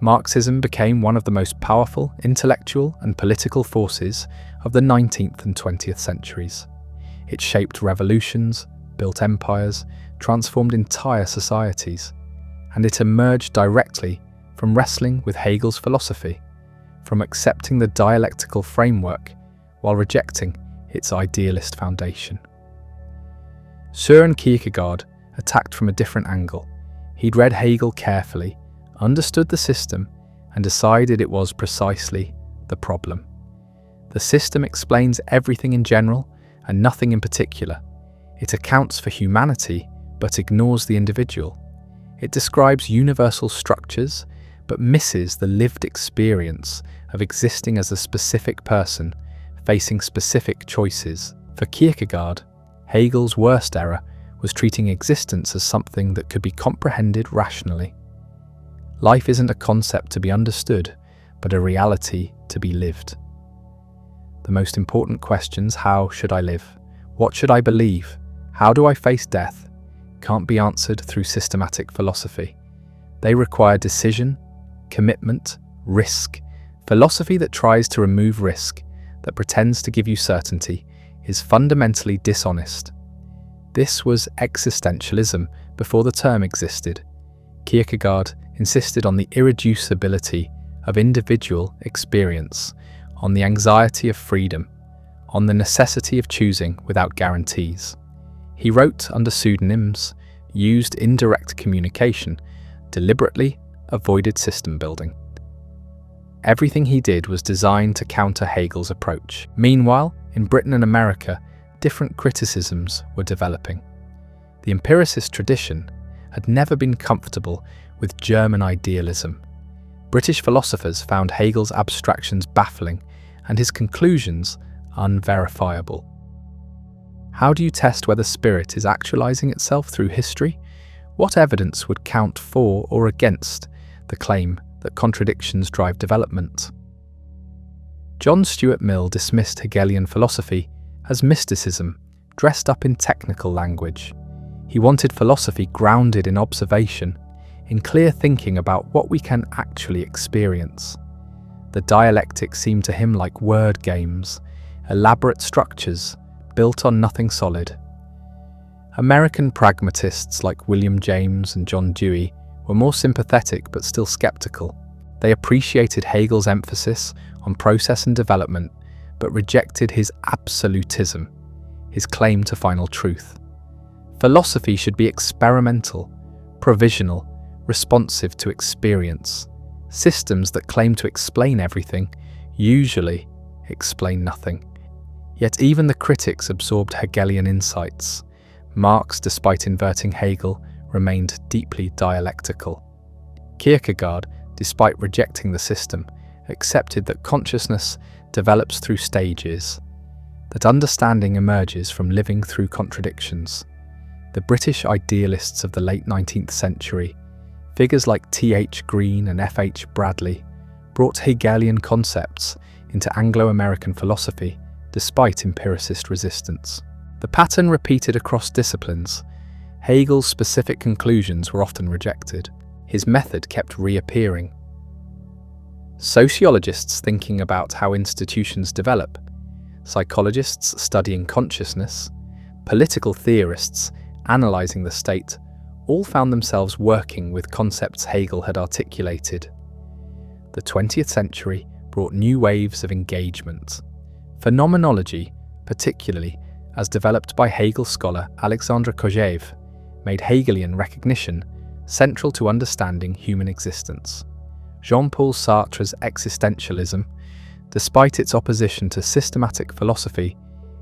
A: Marxism became one of the most powerful intellectual and political forces of the 19th and 20th centuries. It shaped revolutions, built empires, transformed entire societies, and it emerged directly from wrestling with Hegel's philosophy, from accepting the dialectical framework while rejecting its idealist foundation. Søren Kierkegaard attacked from a different angle. He'd read Hegel carefully, understood the system, and decided it was precisely the problem. The system explains everything in general and nothing in particular. It accounts for humanity but ignores the individual. It describes universal structures but misses the lived experience of existing as a specific person facing specific choices. For Kierkegaard, Hegel's worst error was treating existence as something that could be comprehended rationally. Life isn't a concept to be understood, but a reality to be lived. The most important questions, how should I live? What should I believe? How do I face death? Can't be answered through systematic philosophy. They require decision, commitment, risk. Philosophy that tries to remove risk, that pretends to give you certainty, is fundamentally dishonest. This was existentialism before the term existed. Kierkegaard insisted on the irreducibility of individual experience, on the anxiety of freedom, on the necessity of choosing without guarantees. He wrote under pseudonyms, used indirect communication, deliberately avoided system building. Everything he did was designed to counter Hegel's approach. Meanwhile, in Britain and America, different criticisms were developing. The empiricist tradition had never been comfortable with German idealism. British philosophers found Hegel's abstractions baffling and his conclusions unverifiable. How do you test whether spirit is actualizing itself through history? What evidence would count for or against the claim that contradictions drive development? John Stuart Mill dismissed Hegelian philosophy as mysticism dressed up in technical language. He wanted philosophy grounded in observation, in clear thinking about what we can actually experience. The dialectics seemed to him like word games, elaborate structures built on nothing solid. American pragmatists like William James and John Dewey were more sympathetic but still skeptical. They appreciated Hegel's emphasis on process and development, but rejected his absolutism, his claim to final truth. Philosophy should be experimental, provisional, responsive to experience. Systems that claim to explain everything usually explain nothing. Yet even the critics absorbed Hegelian insights. Marx, despite inverting Hegel, remained deeply dialectical. Kierkegaard, despite rejecting the system, accepted that consciousness develops through stages, that understanding emerges from living through contradictions. The British idealists of the late 19th century, figures like T.H. Green and F.H. Bradley, brought Hegelian concepts into Anglo-American philosophy despite empiricist resistance. The pattern repeated across disciplines. Hegel's specific conclusions were often rejected. His method kept reappearing. Sociologists thinking about how institutions develop, psychologists studying consciousness, political theorists analysing the state, all found themselves working with concepts Hegel had articulated. The 20th century brought new waves of engagement. Phenomenology, particularly as developed by Hegel scholar Alexandre Kojève, made Hegelian recognition central to understanding human existence. Jean-Paul Sartre's existentialism, despite its opposition to systematic philosophy,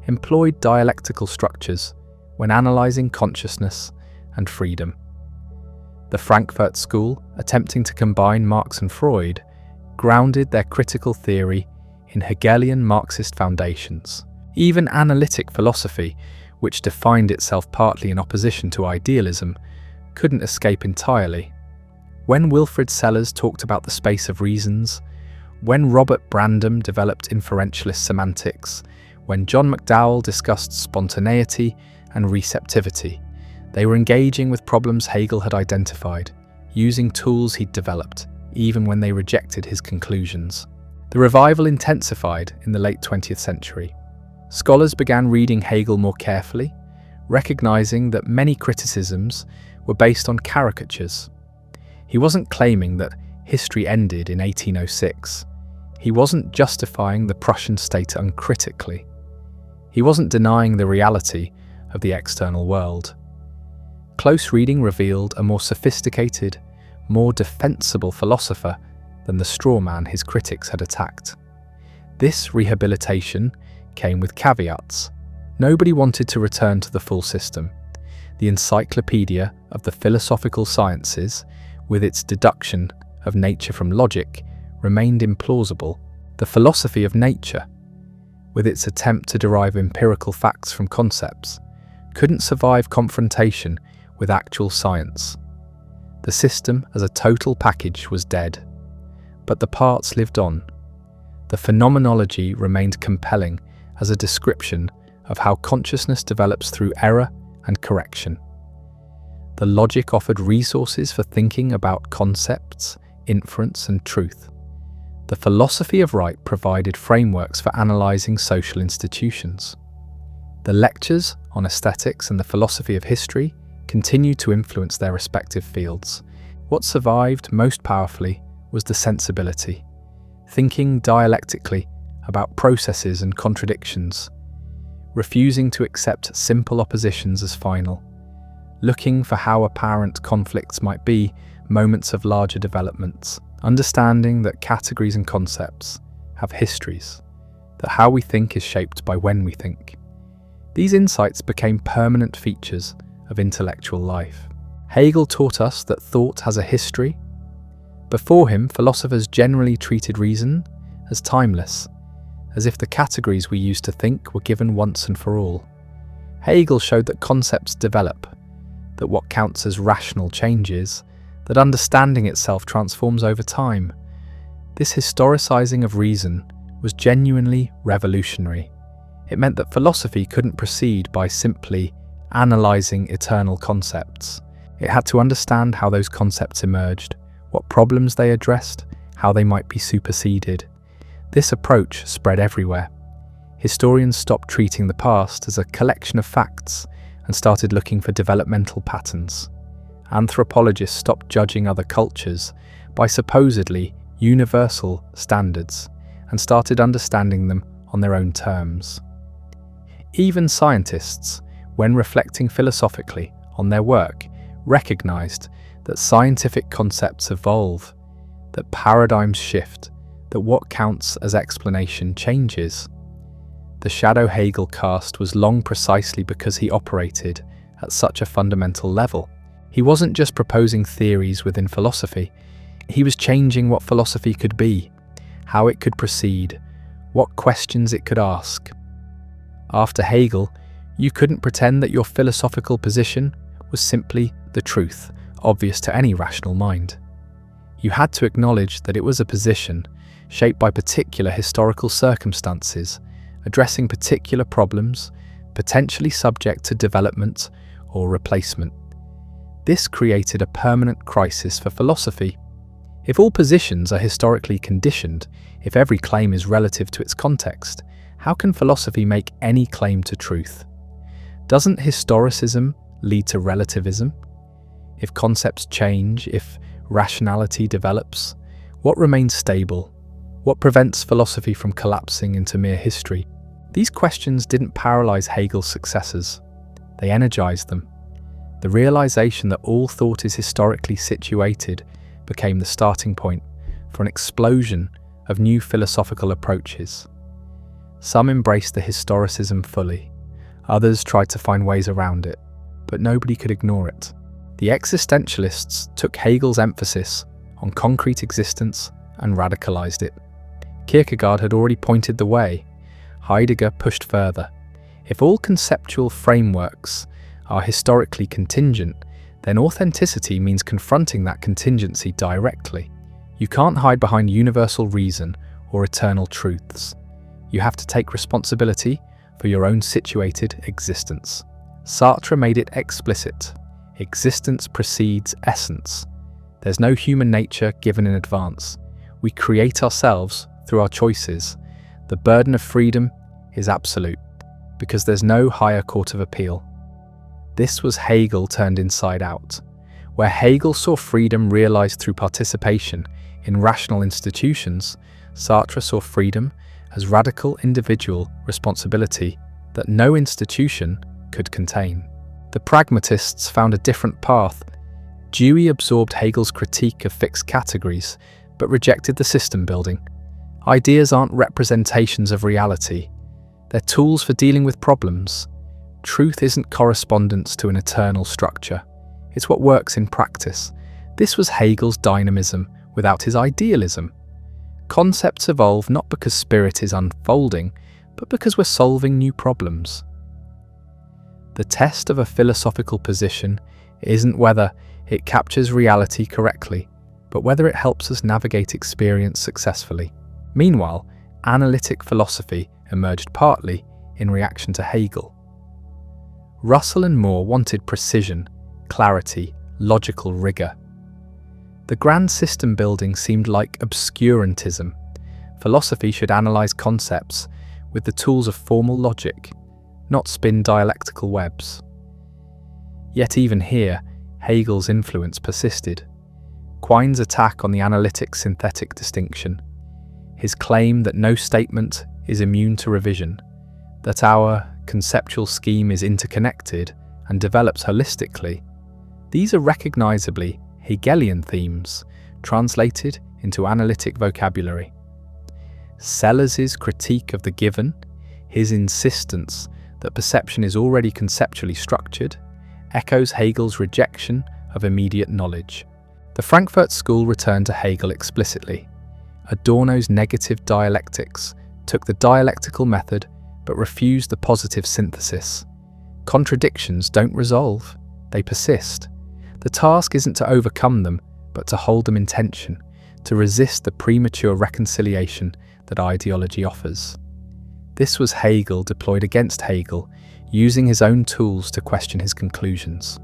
A: employed dialectical structures when analysing consciousness and freedom. The Frankfurt School, attempting to combine Marx and Freud, grounded their critical theory in Hegelian Marxist foundations. Even analytic philosophy, which defined itself partly in opposition to idealism, couldn't escape entirely. When Wilfrid Sellars talked about the space of reasons, when Robert Brandom developed inferentialist semantics, when John McDowell discussed spontaneity and receptivity, they were engaging with problems Hegel had identified, using tools he'd developed, even when they rejected his conclusions. The revival intensified in the late 20th century. Scholars began reading Hegel more carefully, recognizing that many criticisms were based on caricatures. He wasn't claiming that history ended in 1806. He wasn't justifying the Prussian state uncritically. He wasn't denying the reality of the external world. Close reading revealed a more sophisticated, more defensible philosopher than the straw man his critics had attacked. This rehabilitation came with caveats. Nobody wanted to return to the full system. The Encyclopedia of the Philosophical Sciences, with its deduction of nature from logic, remained implausible. The philosophy of nature, with its attempt to derive empirical facts from concepts, couldn't survive confrontation with actual science. The system as a total package was dead, but the parts lived on. The phenomenology remained compelling as a description of how consciousness develops through error and correction. The logic offered resources for thinking about concepts, inference, and truth. The philosophy of right provided frameworks for analysing social institutions. The lectures on aesthetics and the philosophy of history continued to influence their respective fields. What survived most powerfully was the sensibility, thinking dialectically about processes and contradictions, refusing to accept simple oppositions as final, looking for how apparent conflicts might be moments of larger developments, understanding that categories and concepts have histories, that how we think is shaped by when we think. These insights became permanent features of intellectual life. Hegel taught us that thought has a history. Before him, philosophers generally treated reason as timeless, as if the categories we use to think were given once and for all. Hegel showed that concepts develop, that what counts as rational changes, that understanding itself transforms over time. This historicizing of reason was genuinely revolutionary. It meant that philosophy couldn't proceed by simply analyzing eternal concepts. It had to understand how those concepts emerged, what problems they addressed, how they might be superseded. This approach spread everywhere. Historians stopped treating the past as a collection of facts and started looking for developmental patterns. Anthropologists stopped judging other cultures by supposedly universal standards and started understanding them on their own terms. Even scientists, when reflecting philosophically on their work, recognized that scientific concepts evolve, that paradigms shift, that what counts as explanation changes. The shadow Hegel cast was long precisely because he operated at such a fundamental level. He wasn't just proposing theories within philosophy, he was changing what philosophy could be, how it could proceed, what questions it could ask. After Hegel, you couldn't pretend that your philosophical position was simply the truth, obvious to any rational mind. You had to acknowledge that it was a position shaped by particular historical circumstances, addressing particular problems, potentially subject to development or replacement. This created a permanent crisis for philosophy. If all positions are historically conditioned, if every claim is relative to its context, how can philosophy make any claim to truth? Doesn't historicism lead to relativism? If concepts change, if rationality develops, what remains stable? What prevents philosophy from collapsing into mere history? These questions didn't paralyze Hegel's successors. They energized them. The realization that all thought is historically situated became the starting point for an explosion of new philosophical approaches. Some embraced the historicism fully. Others tried to find ways around it, but nobody could ignore it. The existentialists took Hegel's emphasis on concrete existence and radicalized it. Kierkegaard had already pointed the way. Heidegger pushed further. If all conceptual frameworks are historically contingent, then authenticity means confronting that contingency directly. You can't hide behind universal reason or eternal truths. You have to take responsibility for your own situated existence. Sartre made it explicit. Existence precedes essence. There's no human nature given in advance. We create ourselves through our choices. The burden of freedom is absolute, because there's no higher court of appeal. This was Hegel turned inside out. Where Hegel saw freedom realized through participation in rational institutions, Sartre saw freedom as radical individual responsibility that no institution could contain. The pragmatists found a different path. Dewey absorbed Hegel's critique of fixed categories, but rejected the system building. Ideas aren't representations of reality. They're tools for dealing with problems. Truth isn't correspondence to an eternal structure. It's what works in practice. This was Hegel's dynamism without his idealism. Concepts evolve not because spirit is unfolding, but because we're solving new problems. The test of a philosophical position isn't whether it captures reality correctly, but whether it helps us navigate experience successfully. Meanwhile, analytic philosophy emerged partly in reaction to Hegel. Russell and Moore wanted precision, clarity, logical rigor. The grand system building seemed like obscurantism. Philosophy should analyze concepts with the tools of formal logic, not spin dialectical webs. Yet even here, Hegel's influence persisted. Quine's attack on the analytic-synthetic distinction, his claim that no statement is immune to revision, that our conceptual scheme is interconnected and develops holistically, these are recognizably Hegelian themes translated into analytic vocabulary. Sellers's critique of the given, his insistence that perception is already conceptually structured, echoes Hegel's rejection of immediate knowledge. The Frankfurt School returned to Hegel explicitly. Adorno's negative dialectics took the dialectical method but refused the positive synthesis. Contradictions don't resolve, they persist. The task isn't to overcome them, but to hold them in tension, to resist the premature reconciliation that ideology offers. This was Hegel deployed against Hegel, using his own tools to question his conclusions.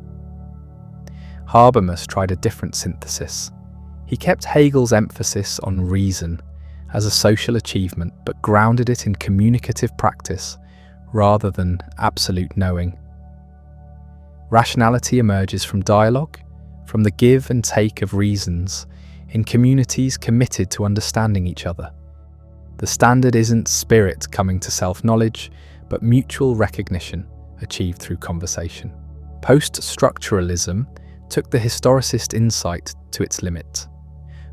A: Habermas tried a different synthesis. He kept Hegel's emphasis on reason as a social achievement, but grounded it in communicative practice rather than absolute knowing. Rationality emerges from dialogue, from the give and take of reasons, in communities committed to understanding each other. The standard isn't spirit coming to self-knowledge, but mutual recognition achieved through conversation. Post-structuralism took the historicist insight to its limit.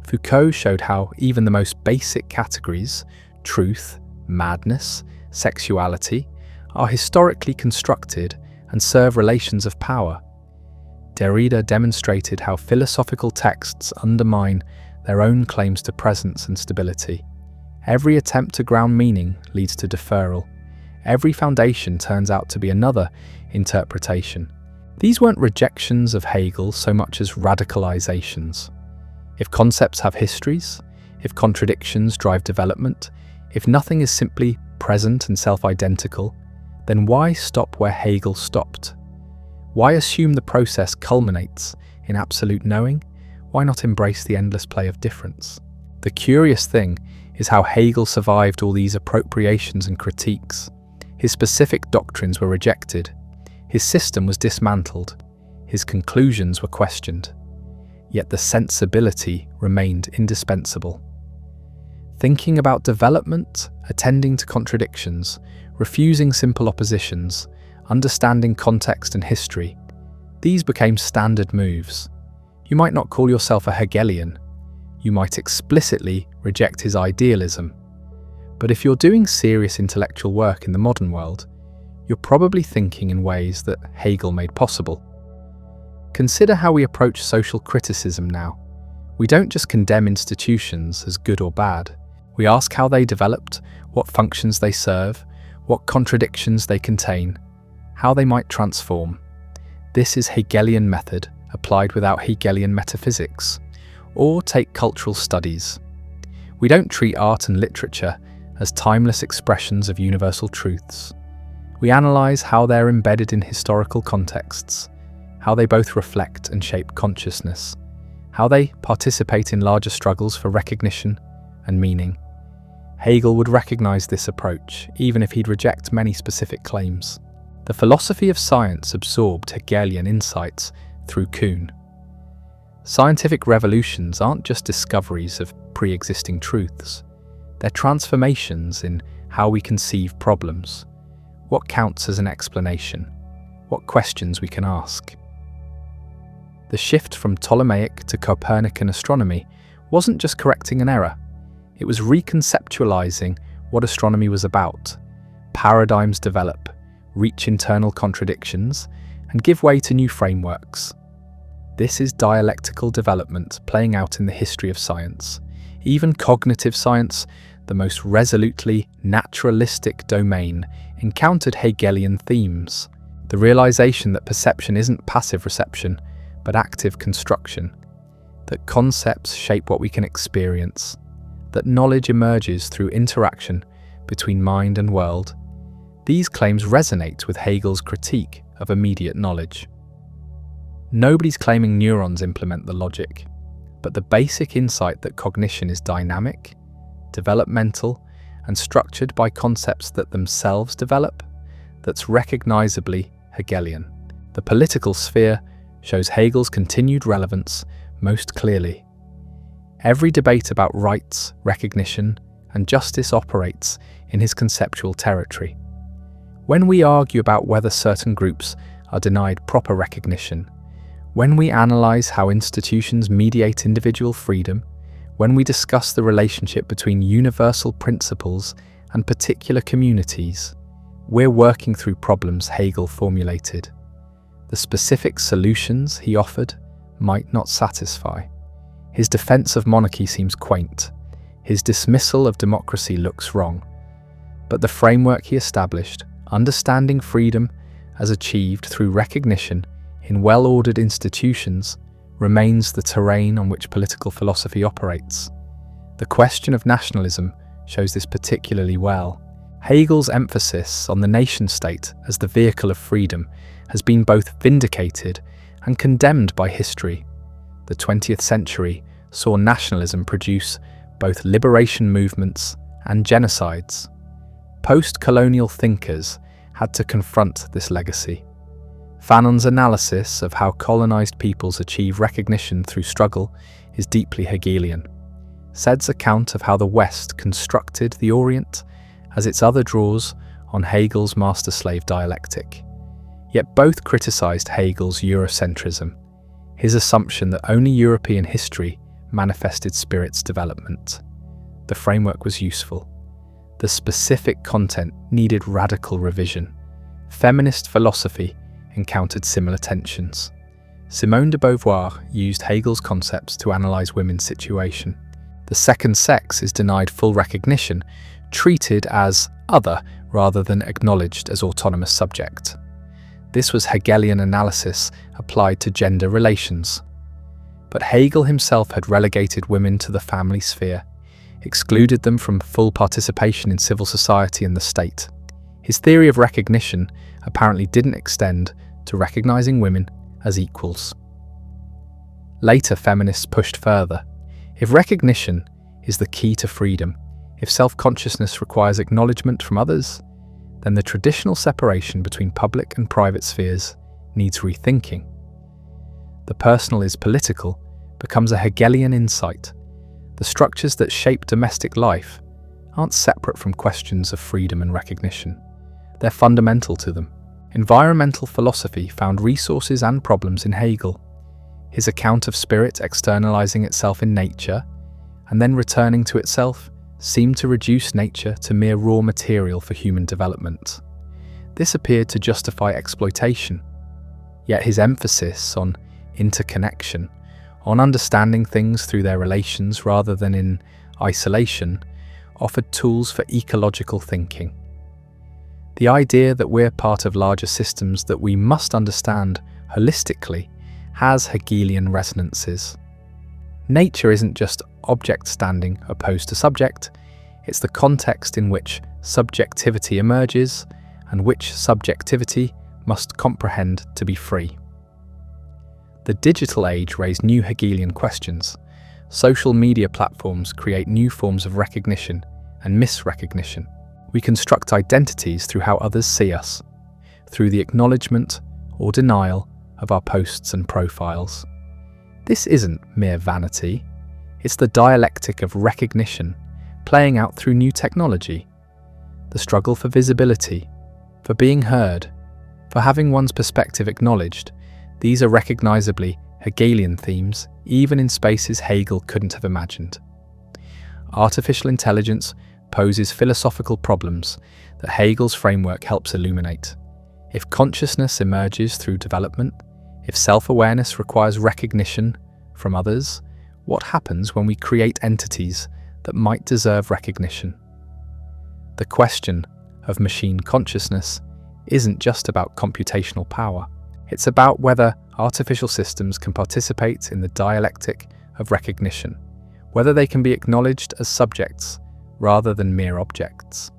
A: Foucault showed how even the most basic categories, truth, madness, sexuality, are historically constructed and serve relations of power. Derrida demonstrated how philosophical texts undermine their own claims to presence and stability. Every attempt to ground meaning leads to deferral. Every foundation turns out to be another interpretation. These weren't rejections of Hegel so much as radicalizations. If concepts have histories, if contradictions drive development, if nothing is simply present and self-identical, then why stop where Hegel stopped? Why assume the process culminates in absolute knowing? Why not embrace the endless play of difference? The curious thing is how Hegel survived all these appropriations and critiques. His specific doctrines were rejected. His system was dismantled. His conclusions were questioned. Yet the sensibility remained indispensable. Thinking about development, attending to contradictions, refusing simple oppositions, understanding context and history, these became standard moves. You might not call yourself a Hegelian. You might explicitly reject his idealism. But if you're doing serious intellectual work in the modern world, you're probably thinking in ways that Hegel made possible. Consider how we approach social criticism now. We don't just condemn institutions as good or bad. We ask how they developed, what functions they serve, what contradictions they contain, how they might transform. This is Hegelian method applied without Hegelian metaphysics. Or take cultural studies. We don't treat art and literature as timeless expressions of universal truths. We analyze how they're embedded in historical contexts, how they both reflect and shape consciousness, how they participate in larger struggles for recognition and meaning. Hegel would recognize this approach, even if he'd reject many specific claims. The philosophy of science absorbed Hegelian insights through Kuhn. Scientific revolutions aren't just discoveries of pre-existing truths. They're transformations in how we conceive problems, what counts as an explanation, what questions we can ask. The shift from Ptolemaic to Copernican astronomy wasn't just correcting an error, it was reconceptualizing what astronomy was about. Paradigms develop, reach internal contradictions, and give way to new frameworks. This is dialectical development playing out in the history of science. Even cognitive science, the most resolutely naturalistic domain, encountered Hegelian themes. The realization that perception isn't passive reception, but active construction. That concepts shape what we can experience. That knowledge emerges through interaction between mind and world. These claims resonate with Hegel's critique of immediate knowledge. Nobody's claiming neurons implement the logic, but the basic insight that cognition is dynamic, developmental, and structured by concepts that themselves develop, that's recognizably Hegelian. The political sphere shows Hegel's continued relevance most clearly. Every debate about rights, recognition, and justice operates in his conceptual territory. When we argue about whether certain groups are denied proper recognition, when we analyze how institutions mediate individual freedom, when we discuss the relationship between universal principles and particular communities, we're working through problems Hegel formulated. The specific solutions he offered might not satisfy. His defense of monarchy seems quaint. His dismissal of democracy looks wrong. But the framework he established, understanding freedom as achieved through recognition in well-ordered institutions, remains the terrain on which political philosophy operates. The question of nationalism shows this particularly well. Hegel's emphasis on the nation-state as the vehicle of freedom has been both vindicated and condemned by history. The 20th century saw nationalism produce both liberation movements and genocides. Post-colonial thinkers had to confront this legacy. Fanon's analysis of how colonized peoples achieve recognition through struggle is deeply Hegelian. Said's account of how the West constructed the Orient as its other draws on Hegel's master-slave dialectic. Yet both criticized Hegel's Eurocentrism, his assumption that only European history manifested spirit's development. The framework was useful. The specific content needed radical revision. Feminist philosophy encountered similar tensions. Simone de Beauvoir used Hegel's concepts to analyze women's situation. The second sex is denied full recognition, treated as other rather than acknowledged as autonomous subject. This was Hegelian analysis applied to gender relations. But Hegel himself had relegated women to the family sphere, excluded them from full participation in civil society and the state. His theory of recognition apparently didn't extend to recognizing women as equals. Later feminists pushed further. If recognition is the key to freedom, if self-consciousness requires acknowledgement from others, then the traditional separation between public and private spheres needs rethinking. The personal is political becomes a Hegelian insight. The structures that shape domestic life aren't separate from questions of freedom and recognition. They're fundamental to them. Environmental philosophy found resources and problems in Hegel. His account of spirit externalizing itself in nature and then returning to itself seemed to reduce nature to mere raw material for human development. This appeared to justify exploitation. Yet his emphasis on interconnection, on understanding things through their relations rather than in isolation, offered tools for ecological thinking. The idea that we're part of larger systems that we must understand holistically has Hegelian resonances. Nature isn't just object standing opposed to subject, it's the context in which subjectivity emerges and which subjectivity must comprehend to be free. The digital age raised new Hegelian questions. Social media platforms create new forms of recognition and misrecognition. We construct identities through how others see us, through the acknowledgement or denial of our posts and profiles. This isn't mere vanity, it's the dialectic of recognition playing out through new technology. The struggle for visibility, for being heard, for having one's perspective acknowledged, these are recognizably Hegelian themes, even in spaces Hegel couldn't have imagined. Artificial intelligence poses philosophical problems that Hegel's framework helps illuminate. If consciousness emerges through development, if self-awareness requires recognition from others, what happens when we create entities that might deserve recognition? The question of machine consciousness isn't just about computational power. It's about whether artificial systems can participate in the dialectic of recognition, whether they can be acknowledged as subjects rather than mere objects.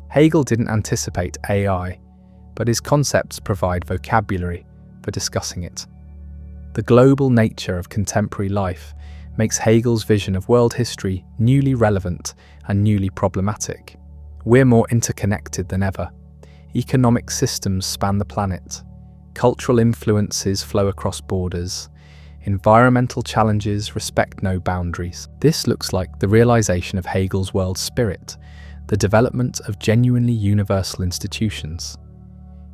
A: Hegel didn't anticipate AI, but his concepts provide vocabulary for discussing it. The global nature of contemporary life makes Hegel's vision of world history newly relevant and newly problematic. We're more interconnected than ever. Economic systems span the planet. Cultural influences flow across borders. Environmental challenges respect no boundaries. This looks like the realization of Hegel's world spirit, the development of genuinely universal institutions.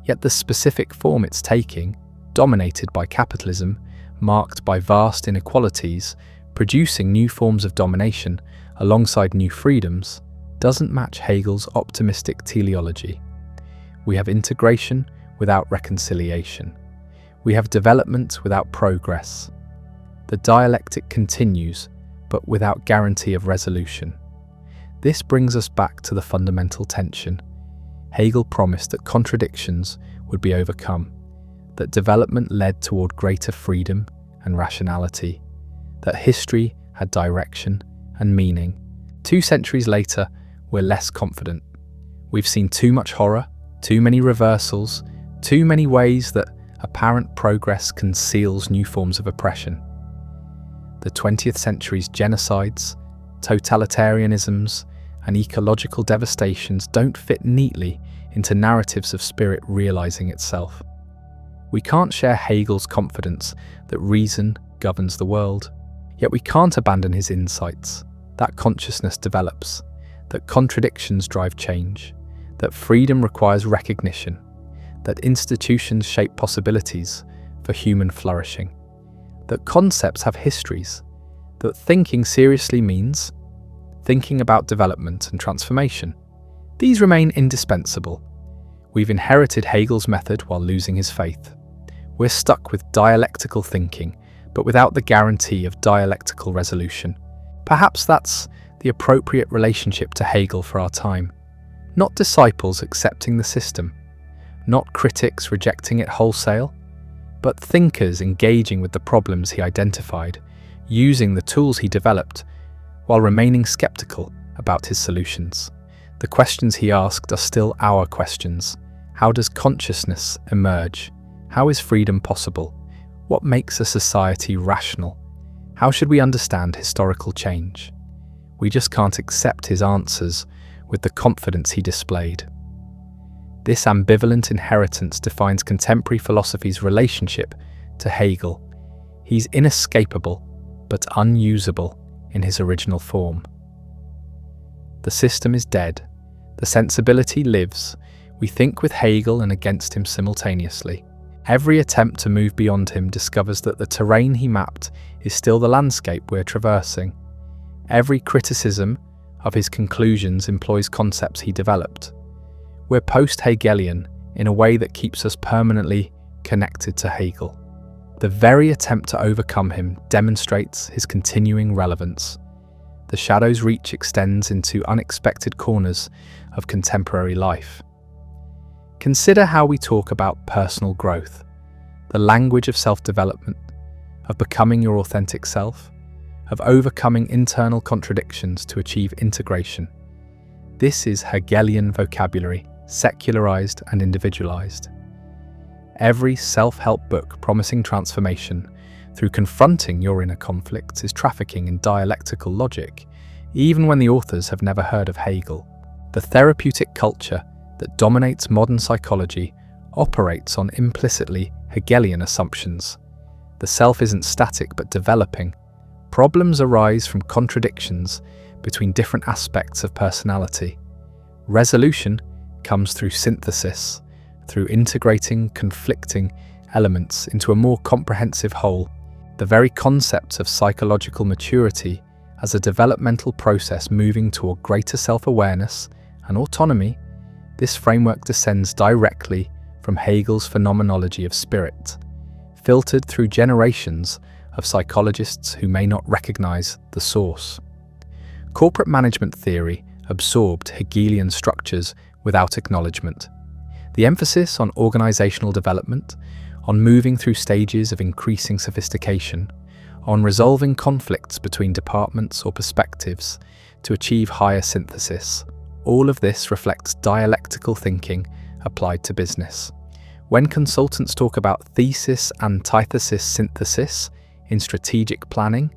A: Yet the specific form it's taking, dominated by capitalism, marked by vast inequalities, producing new forms of domination alongside new freedoms, doesn't match Hegel's optimistic teleology. We have integration without reconciliation. We have development without progress. The dialectic continues, but without guarantee of resolution. This brings us back to the fundamental tension. Hegel promised that contradictions would be overcome, that development led toward greater freedom and rationality, that history had direction and meaning. 2 centuries later, we're less confident. We've seen too much horror, too many reversals, too many ways that apparent progress conceals new forms of oppression. The 20th century's genocides, totalitarianisms, and ecological devastations don't fit neatly into narratives of spirit realizing itself. We can't share Hegel's confidence that reason governs the world, yet we can't abandon his insights, that consciousness develops, that contradictions drive change, that freedom requires recognition, that institutions shape possibilities for human flourishing, that concepts have histories, that thinking seriously means thinking about development and transformation. These remain indispensable. We've inherited Hegel's method while losing his faith. We're stuck with dialectical thinking, but without the guarantee of dialectical resolution. Perhaps that's the appropriate relationship to Hegel for our time. Not disciples accepting the system, not critics rejecting it wholesale, but thinkers engaging with the problems he identified, using the tools he developed, while remaining skeptical about his solutions. The questions he asked are still our questions. How does consciousness emerge? How is freedom possible? What makes a society rational? How should we understand historical change? We just can't accept his answers with the confidence he displayed. This ambivalent inheritance defines contemporary philosophy's relationship to Hegel. He's inescapable, but unusable in his original form. The system is dead. The sensibility lives. We think with Hegel and against him simultaneously. Every attempt to move beyond him discovers that the terrain he mapped is still the landscape we're traversing. Every criticism of his conclusions employs concepts he developed. We're post-Hegelian in a way that keeps us permanently connected to Hegel. The very attempt to overcome him demonstrates his continuing relevance. The shadow's reach extends into unexpected corners of contemporary life. Consider how we talk about personal growth, the language of self-development, of becoming your authentic self, of overcoming internal contradictions to achieve integration. This is Hegelian vocabulary, secularized and individualized. Every self-help book promising transformation through confronting your inner conflicts is trafficking in dialectical logic, even when the authors have never heard of Hegel. The therapeutic culture that dominates modern psychology operates on implicitly Hegelian assumptions. The self isn't static but developing. Problems arise from contradictions between different aspects of personality. Resolution comes through synthesis, through integrating conflicting elements into a more comprehensive whole. The very concept of psychological maturity as a developmental process moving toward greater self-awareness and autonomy, this framework descends directly from Hegel's Phenomenology of spirit, filtered through generations of psychologists who may not recognize the source. Corporate management theory absorbed Hegelian structures without acknowledgement. The emphasis on organizational development, on moving through stages of increasing sophistication, on resolving conflicts between departments or perspectives to achieve higher synthesis, all of this reflects dialectical thinking applied to business. When consultants talk about thesis, antithesis, synthesis in strategic planning,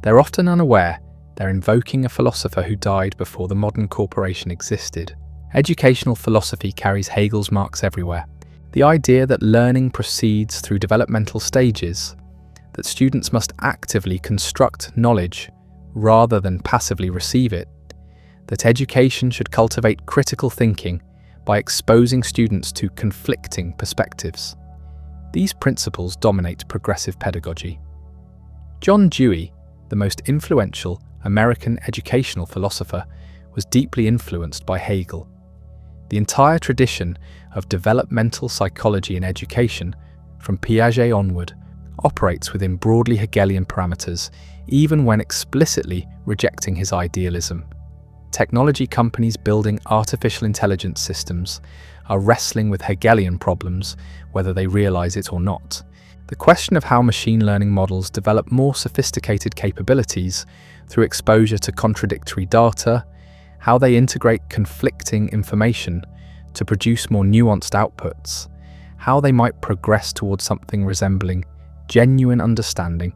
A: they're often unaware they're invoking a philosopher who died before the modern corporation existed. Educational philosophy carries Hegel's marks everywhere. The idea that learning proceeds through developmental stages, that students must actively construct knowledge rather than passively receive it, that education should cultivate critical thinking by exposing students to conflicting perspectives. These principles dominate progressive pedagogy. John Dewey, the most influential American educational philosopher, was deeply influenced by Hegel. The entire tradition of developmental psychology in education, from Piaget onward, operates within broadly Hegelian parameters, even when explicitly rejecting his idealism. Technology companies building artificial intelligence systems are wrestling with Hegelian problems, whether they realize it or not. The question of how machine learning models develop more sophisticated capabilities through exposure to contradictory data, how they integrate conflicting information to produce more nuanced outputs, how they might progress towards something resembling genuine understanding.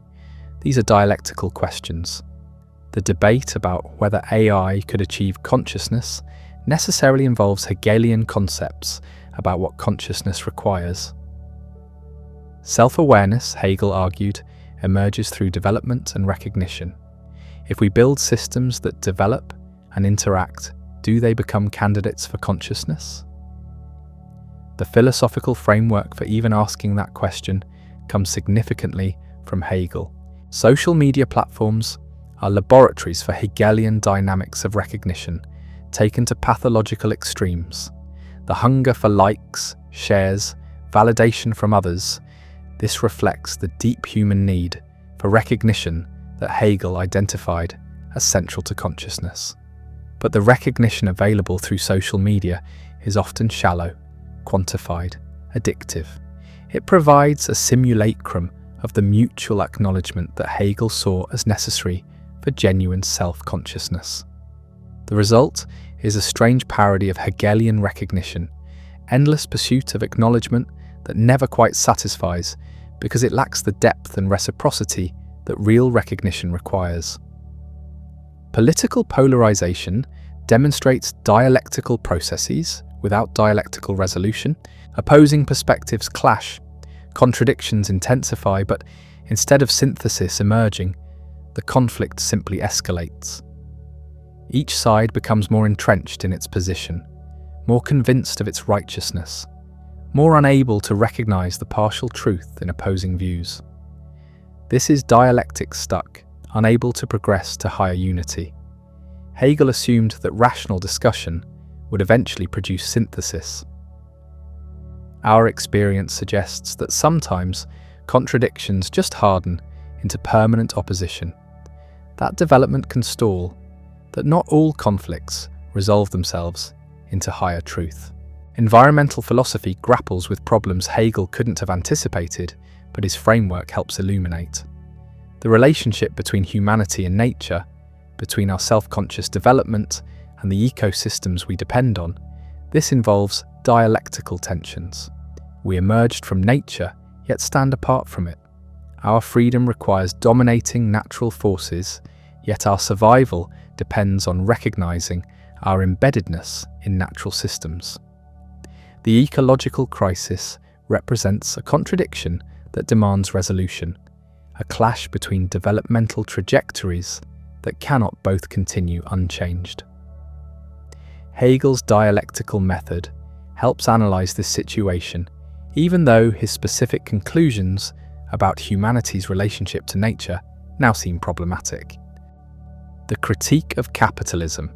A: These are dialectical questions. The debate about whether AI could achieve consciousness necessarily involves Hegelian concepts about what consciousness requires. Self-awareness, Hegel argued, emerges through development and recognition. If we build systems that develop and interact, do they become candidates for consciousness? The philosophical framework for even asking that question comes significantly from Hegel. Social media platforms are laboratories for Hegelian dynamics of recognition, taken to pathological extremes. The hunger for likes, shares, validation from others, this reflects the deep human need for recognition that Hegel identified as central to consciousness. But the recognition available through social media is often shallow, quantified, addictive. It provides a simulacrum of the mutual acknowledgement that Hegel saw as necessary for genuine self-consciousness. The result is a strange parody of Hegelian recognition, endless pursuit of acknowledgement that never quite satisfies because it lacks the depth and reciprocity that real recognition requires. Political polarization demonstrates dialectical processes without dialectical resolution. Opposing perspectives clash, contradictions intensify, but instead of synthesis emerging, the conflict simply escalates. Each side becomes more entrenched in its position, more convinced of its righteousness, more unable to recognize the partial truth in opposing views. This is dialectics stuck, unable to progress to higher unity. Hegel assumed that rational discussion would eventually produce synthesis. Our experience suggests that sometimes contradictions just harden into permanent opposition. That development can stall, that not all conflicts resolve themselves into higher truth. Environmental philosophy grapples with problems Hegel couldn't have anticipated, but his framework helps illuminate. The relationship between humanity and nature, between our self-conscious development and the ecosystems we depend on, this involves dialectical tensions. We emerged from nature, yet stand apart from it. Our freedom requires dominating natural forces, yet our survival depends on recognizing our embeddedness in natural systems. The ecological crisis represents a contradiction that demands resolution, a clash between developmental trajectories that cannot both continue unchanged. Hegel's dialectical method helps analyze this situation, even though his specific conclusions about humanity's relationship to nature now seem problematic. The critique of capitalism,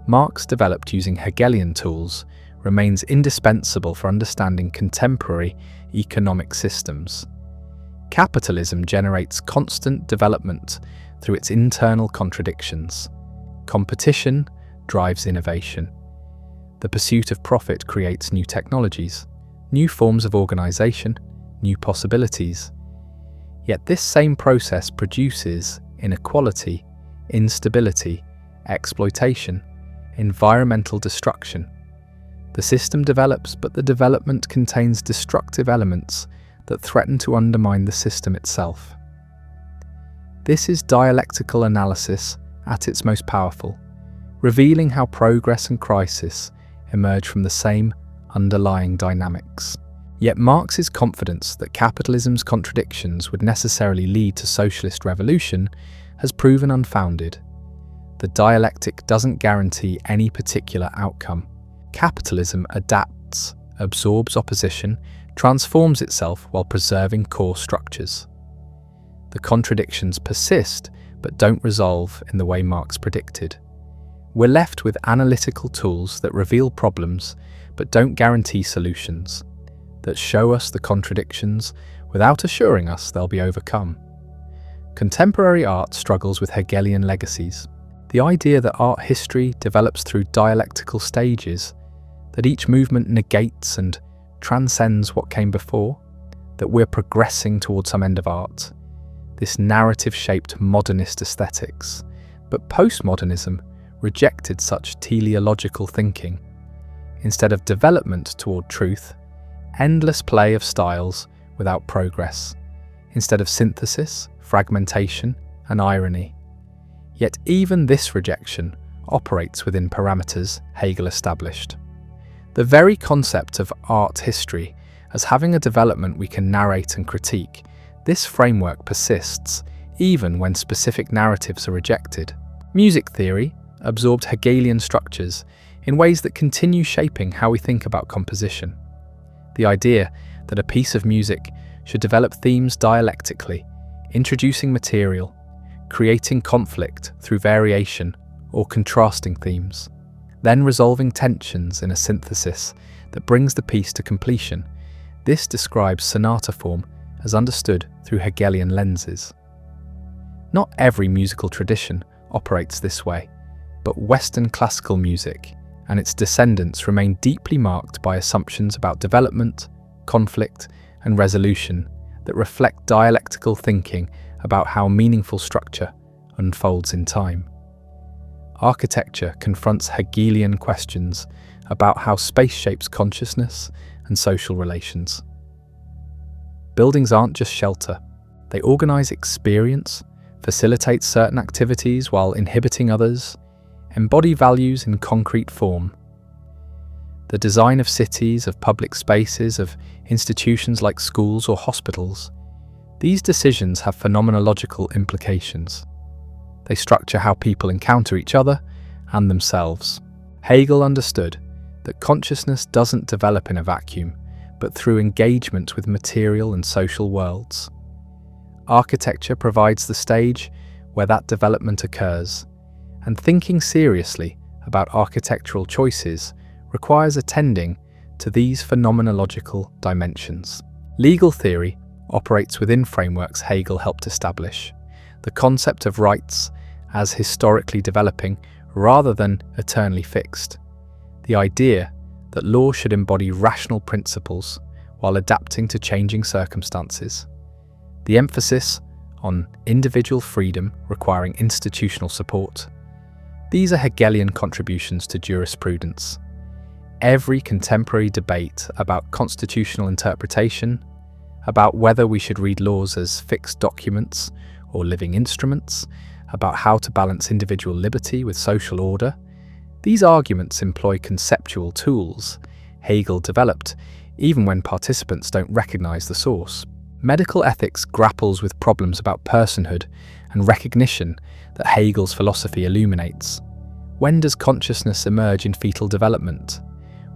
A: Marx developed using Hegelian tools, remains indispensable for understanding contemporary economic systems. Capitalism generates constant development through its internal contradictions. Competition drives innovation. The pursuit of profit creates new technologies, new forms of organization, new possibilities. Yet this same process produces inequality, instability, exploitation, environmental destruction. The system develops, but the development contains destructive elements that threaten to undermine the system itself. This is dialectical analysis at its most powerful, revealing how progress and crisis emerge from the same underlying dynamics. Yet Marx's confidence that capitalism's contradictions would necessarily lead to socialist revolution has proven unfounded. The dialectic doesn't guarantee any particular outcome. Capitalism adapts, absorbs opposition, transforms itself while preserving core structures. The contradictions persist, but don't resolve in the way Marx predicted. We're left with analytical tools that reveal problems, but don't guarantee solutions, that show us the contradictions without assuring us they'll be overcome. Contemporary art struggles with Hegelian legacies. The idea that art history develops through dialectical stages, that each movement negates and transcends what came before, that we're progressing towards some end of art. This narrative shaped modernist aesthetics, but postmodernism rejected such teleological thinking. Instead of development toward truth, endless play of styles without progress. Instead of synthesis, fragmentation, and irony. Yet even this rejection operates within parameters Hegel established. The very concept of art history as having a development we can narrate and critique, this framework persists even when specific narratives are rejected. Music theory absorbed Hegelian structures in ways that continue shaping how we think about composition. The idea that a piece of music should develop themes dialectically, introducing material, creating conflict through variation or contrasting themes, then resolving tensions in a synthesis that brings the piece to completion. This describes sonata form as understood through Hegelian lenses. Not every musical tradition operates this way, but Western classical music and its descendants remain deeply marked by assumptions about development, conflict, and resolution that reflect dialectical thinking about how meaningful structure unfolds in time. Architecture confronts Hegelian questions about how space shapes consciousness and social relations. Buildings aren't just shelter. They organize experience, facilitate certain activities while inhibiting others, embody values in concrete form. The design of cities, of public spaces, of institutions like schools or hospitals, these decisions have phenomenological implications. They structure how people encounter each other and themselves. Hegel understood that consciousness doesn't develop in a vacuum, but through engagement with material and social worlds. Architecture provides the stage where that development occurs, and thinking seriously about architectural choices requires attending to these phenomenological dimensions. Legal theory operates within frameworks Hegel helped establish. The concept of rights as historically developing rather than eternally fixed. The idea that law should embody rational principles while adapting to changing circumstances. The emphasis on individual freedom requiring institutional support. These are Hegelian contributions to jurisprudence. Every contemporary debate about constitutional interpretation, about whether we should read laws as fixed documents or living instruments, about how to balance individual liberty with social order, these arguments employ conceptual tools Hegel developed, even when participants don't recognize the source. Medical ethics grapples with problems about personhood and recognition that Hegel's philosophy illuminates. When does consciousness emerge in fetal development?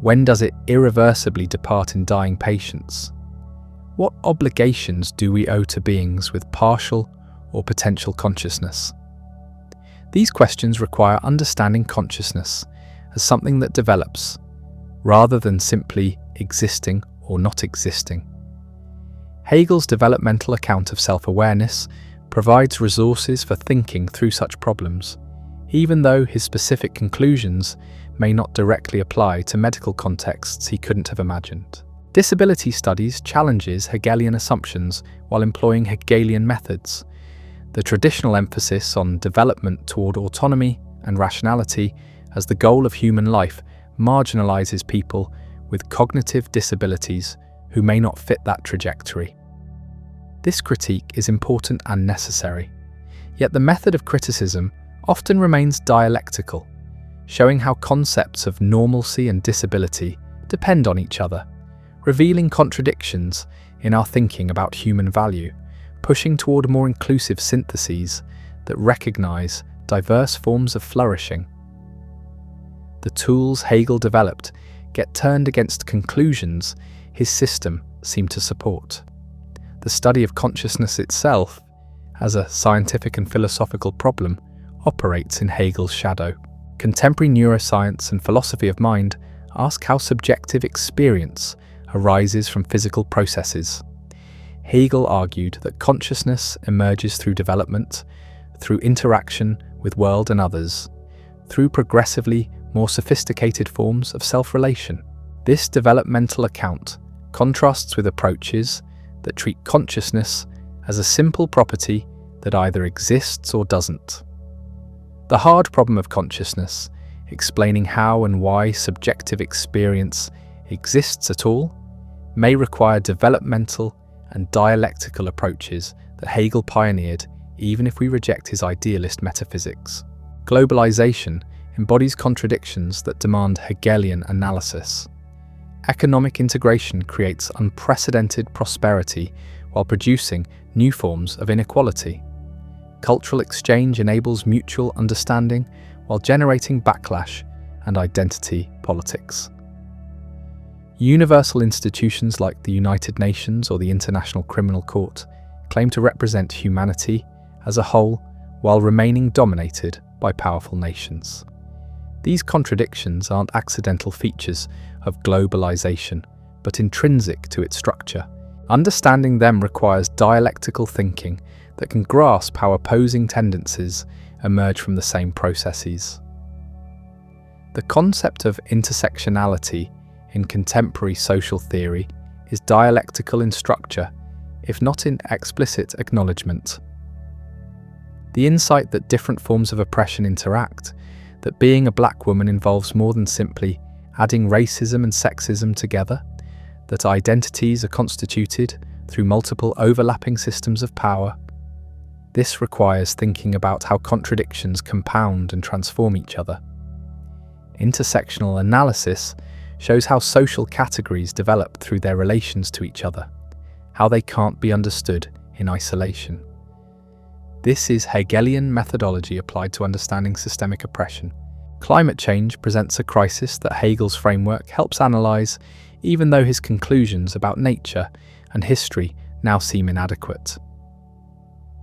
A: When does it irreversibly depart in dying patients? What obligations do we owe to beings with partial or potential consciousness? These questions require understanding consciousness as something that develops, rather than simply existing or not existing. Hegel's developmental account of self-awareness provides resources for thinking through such problems, even though his specific conclusions may not directly apply to medical contexts he couldn't have imagined. Disability studies challenges Hegelian assumptions while employing Hegelian methods. The traditional emphasis on development toward autonomy and rationality as the goal of human life marginalizes people with cognitive disabilities who may not fit that trajectory. This critique is important and necessary, yet the method of criticism often remains dialectical, showing how concepts of normalcy and disability depend on each other, revealing contradictions in our thinking about human value, pushing toward more inclusive syntheses that recognize diverse forms of flourishing. The tools Hegel developed get turned against conclusions his system seemed to support. The study of consciousness itself, as a scientific and philosophical problem, operates in Hegel's shadow. Contemporary neuroscience and philosophy of mind ask how subjective experience arises from physical processes. Hegel argued that consciousness emerges through development, through interaction with world and others, through progressively more sophisticated forms of self-relation. This developmental account contrasts with approaches that treat consciousness as a simple property that either exists or doesn't. The hard problem of consciousness, explaining how and why subjective experience exists at all, may require developmental and dialectical approaches that Hegel pioneered, even if we reject his idealist metaphysics. Globalization embodies contradictions that demand Hegelian analysis. Economic integration creates unprecedented prosperity while producing new forms of inequality. Cultural exchange enables mutual understanding while generating backlash and identity politics. Universal institutions like the United Nations or the International Criminal Court claim to represent humanity as a whole while remaining dominated by powerful nations. These contradictions aren't accidental features of globalization, but intrinsic to its structure. Understanding them requires dialectical thinking that can grasp how opposing tendencies emerge from the same processes. The concept of intersectionality in contemporary social theory is dialectical in structure, if not in explicit acknowledgement. The insight that different forms of oppression interact, that being a black woman involves more than simply adding racism and sexism together, that identities are constituted through multiple overlapping systems of power. This requires thinking about how contradictions compound and transform each other. Intersectional analysis shows how social categories develop through their relations to each other, how they can't be understood in isolation. This is Hegelian methodology applied to understanding systemic oppression. Climate change presents a crisis that Hegel's framework helps analyze, even though his conclusions about nature and history now seem inadequate.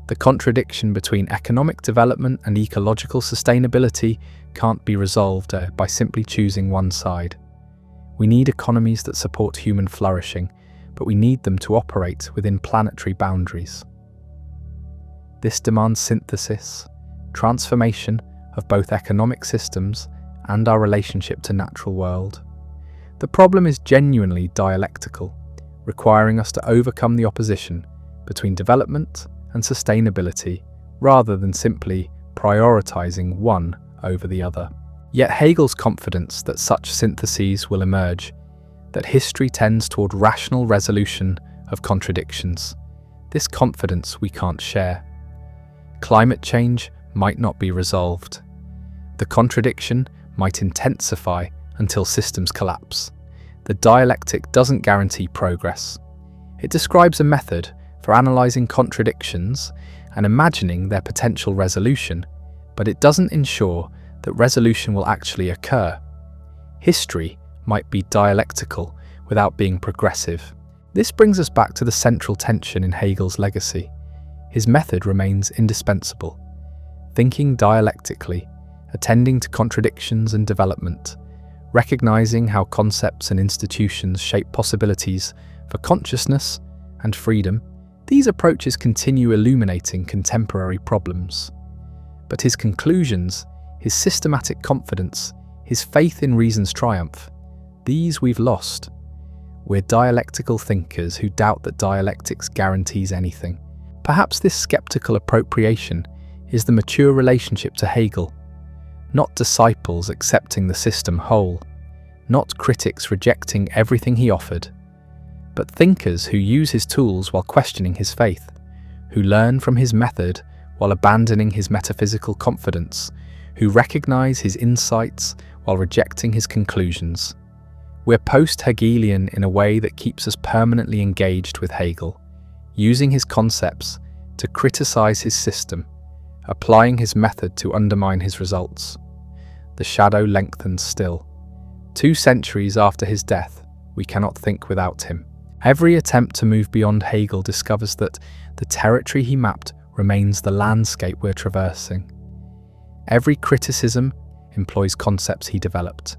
A: The contradiction between economic development and ecological sustainability can't be resolved by simply choosing one side. We need economies that support human flourishing, but we need them to operate within planetary boundaries. This demands synthesis, transformation of both economic systems and our relationship to natural world. The problem is genuinely dialectical, requiring us to overcome the opposition between development and sustainability rather than simply prioritizing one over the other. Yet Hegel's confidence that such syntheses will emerge, that history tends toward rational resolution of contradictions, this confidence we can't share. Climate change might not be resolved. The contradiction might intensify until systems collapse. The dialectic doesn't guarantee progress. It describes a method for analysing contradictions and imagining their potential resolution, but it doesn't ensure that resolution will actually occur. History might be dialectical without being progressive. This brings us back to the central tension in Hegel's legacy. His method remains indispensable. Thinking dialectically, attending to contradictions and development, recognizing how concepts and institutions shape possibilities for consciousness and freedom, these approaches continue illuminating contemporary problems. But his conclusions, his systematic confidence, his faith in reason's triumph, these we've lost. We're dialectical thinkers who doubt that dialectics guarantees anything. Perhaps this skeptical appropriation is the mature relationship to Hegel, not disciples accepting the system whole, not critics rejecting everything he offered, but thinkers who use his tools while questioning his faith, who learn from his method while abandoning his metaphysical confidence, who recognize his insights while rejecting his conclusions. We're post-Hegelian in a way that keeps us permanently engaged with Hegel, using his concepts to criticize his system, applying his method to undermine his results. The shadow lengthens still. 2 centuries after his death, we cannot think without him. Every attempt to move beyond Hegel discovers that the territory he mapped remains the landscape we're traversing. Every criticism employs concepts he developed.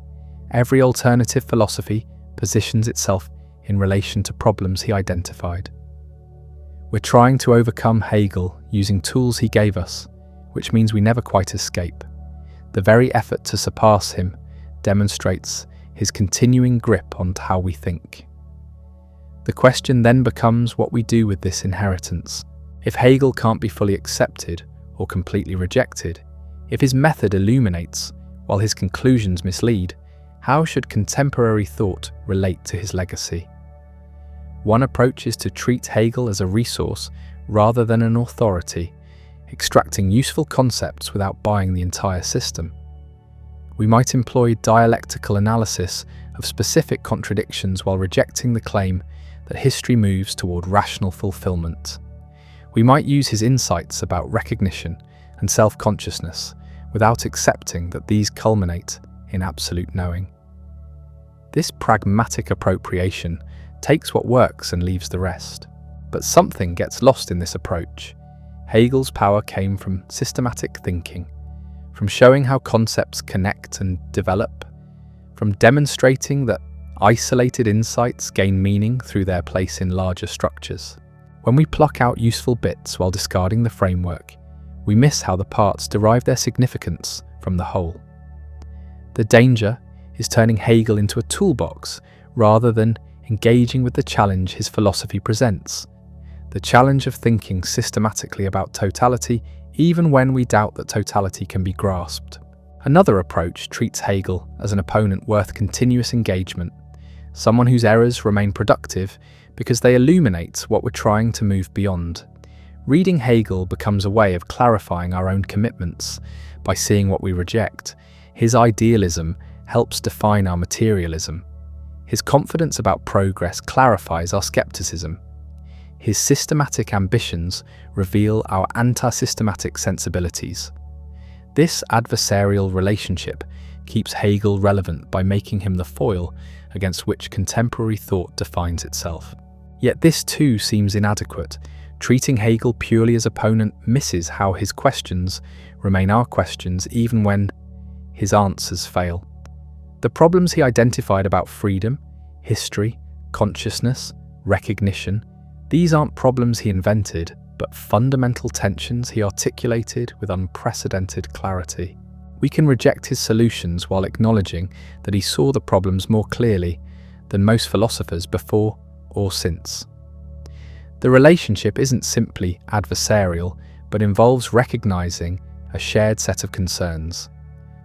A: Every alternative philosophy positions itself in relation to problems he identified. We're trying to overcome Hegel using tools he gave us, which means we never quite escape. The very effort to surpass him demonstrates his continuing grip on how we think. The question then becomes what we do with this inheritance. If Hegel can't be fully accepted or completely rejected, if his method illuminates while his conclusions mislead, how should contemporary thought relate to his legacy? One approach is to treat Hegel as a resource rather than an authority, extracting useful concepts without buying the entire system. We might employ dialectical analysis of specific contradictions while rejecting the claim that history moves toward rational fulfillment. We might use his insights about recognition and self-consciousness without accepting that these culminate in absolute knowing. This pragmatic appropriation takes what works and leaves the rest. But something gets lost in this approach. Hegel's power came from systematic thinking, from showing how concepts connect and develop, from demonstrating that isolated insights gain meaning through their place in larger structures. When we pluck out useful bits while discarding the framework, we miss how the parts derive their significance from the whole. The danger is turning Hegel into a toolbox rather than engaging with the challenge his philosophy presents, the challenge of thinking systematically about totality even when we doubt that totality can be grasped. Another approach treats Hegel as an opponent worth continuous engagement, someone whose errors remain productive because they illuminate what we're trying to move beyond. Reading Hegel becomes a way of clarifying our own commitments by seeing what we reject. His idealism helps define our materialism. His confidence about progress clarifies our skepticism. His systematic ambitions reveal our anti-systematic sensibilities. This adversarial relationship keeps Hegel relevant by making him the foil against which contemporary thought defines itself. Yet this too seems inadequate. Treating Hegel purely as opponent misses how his questions remain our questions even when his answers fail. The problems he identified about freedom, history, consciousness, recognition, these aren't problems he invented, but fundamental tensions he articulated with unprecedented clarity. We can reject his solutions while acknowledging that he saw the problems more clearly than most philosophers before or since. The relationship isn't simply adversarial, but involves recognizing a shared set of concerns.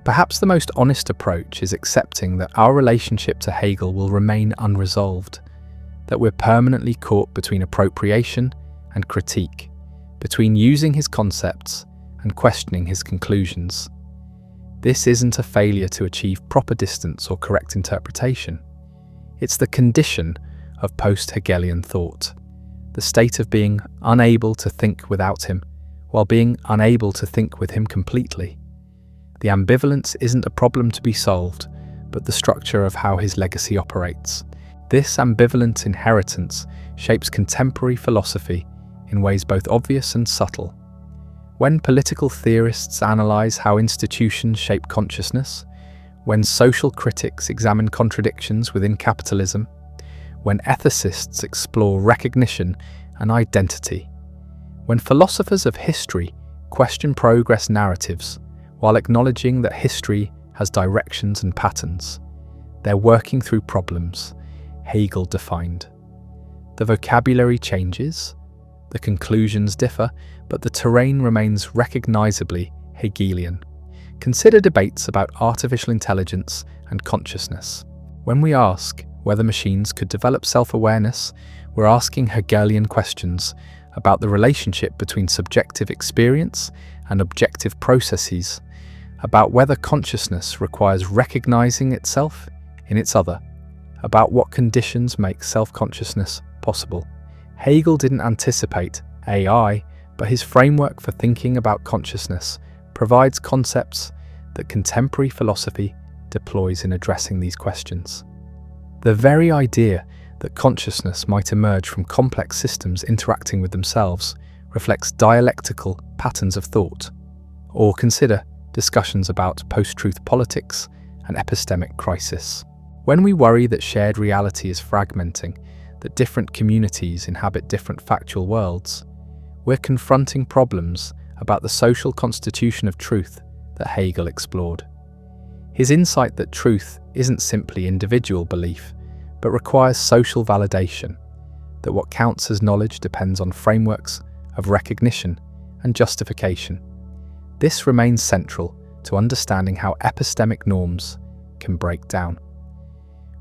A: Perhaps the most honest approach is accepting that our relationship to Hegel will remain unresolved, that we're permanently caught between appropriation and critique, between using his concepts and questioning his conclusions. This isn't a failure to achieve proper distance or correct interpretation. It's the condition of post-Hegelian thought, the state of being unable to think without him, while being unable to think with him completely. The ambivalence isn't a problem to be solved, but the structure of how his legacy operates. This ambivalent inheritance shapes contemporary philosophy in ways both obvious and subtle. When political theorists analyze how institutions shape consciousness, when social critics examine contradictions within capitalism, when ethicists explore recognition and identity, when philosophers of history question progress narratives while acknowledging that history has directions and patterns, they're working through problems Hegel defined. The vocabulary changes, the conclusions differ, but the terrain remains recognizably Hegelian. Consider debates about artificial intelligence and consciousness. When we ask whether machines could develop self-awareness, we're asking Hegelian questions about the relationship between subjective experience and objective processes, about whether consciousness requires recognizing itself in its other, about what conditions make self-consciousness possible. Hegel didn't anticipate AI, but his framework for thinking about consciousness provides concepts that contemporary philosophy deploys in addressing these questions. The very idea that consciousness might emerge from complex systems interacting with themselves reflects dialectical patterns of thought. Or consider discussions about post-truth politics and epistemic crisis. When we worry that shared reality is fragmenting, that different communities inhabit different factual worlds, we're confronting problems about the social constitution of truth that Hegel explored. His insight that truth isn't simply individual belief, but requires social validation, that what counts as knowledge depends on frameworks of recognition and justification. This remains central to understanding how epistemic norms can break down.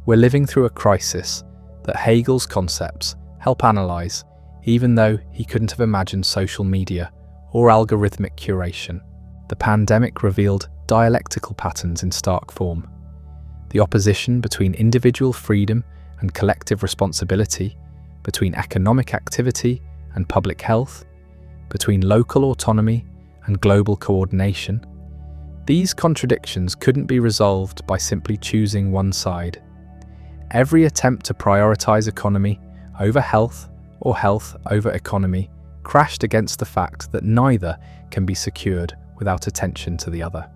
A: We're living through a crisis that Hegel's concepts help analyze, even though he couldn't have imagined social media or algorithmic curation. The pandemic revealed dialectical patterns in stark form. The opposition between individual freedom and collective responsibility, between economic activity and public health, between local autonomy and global coordination. These contradictions couldn't be resolved by simply choosing one side. Every attempt to prioritize economy over health or health over economy crashed against the fact that neither can be secured without attention to the other.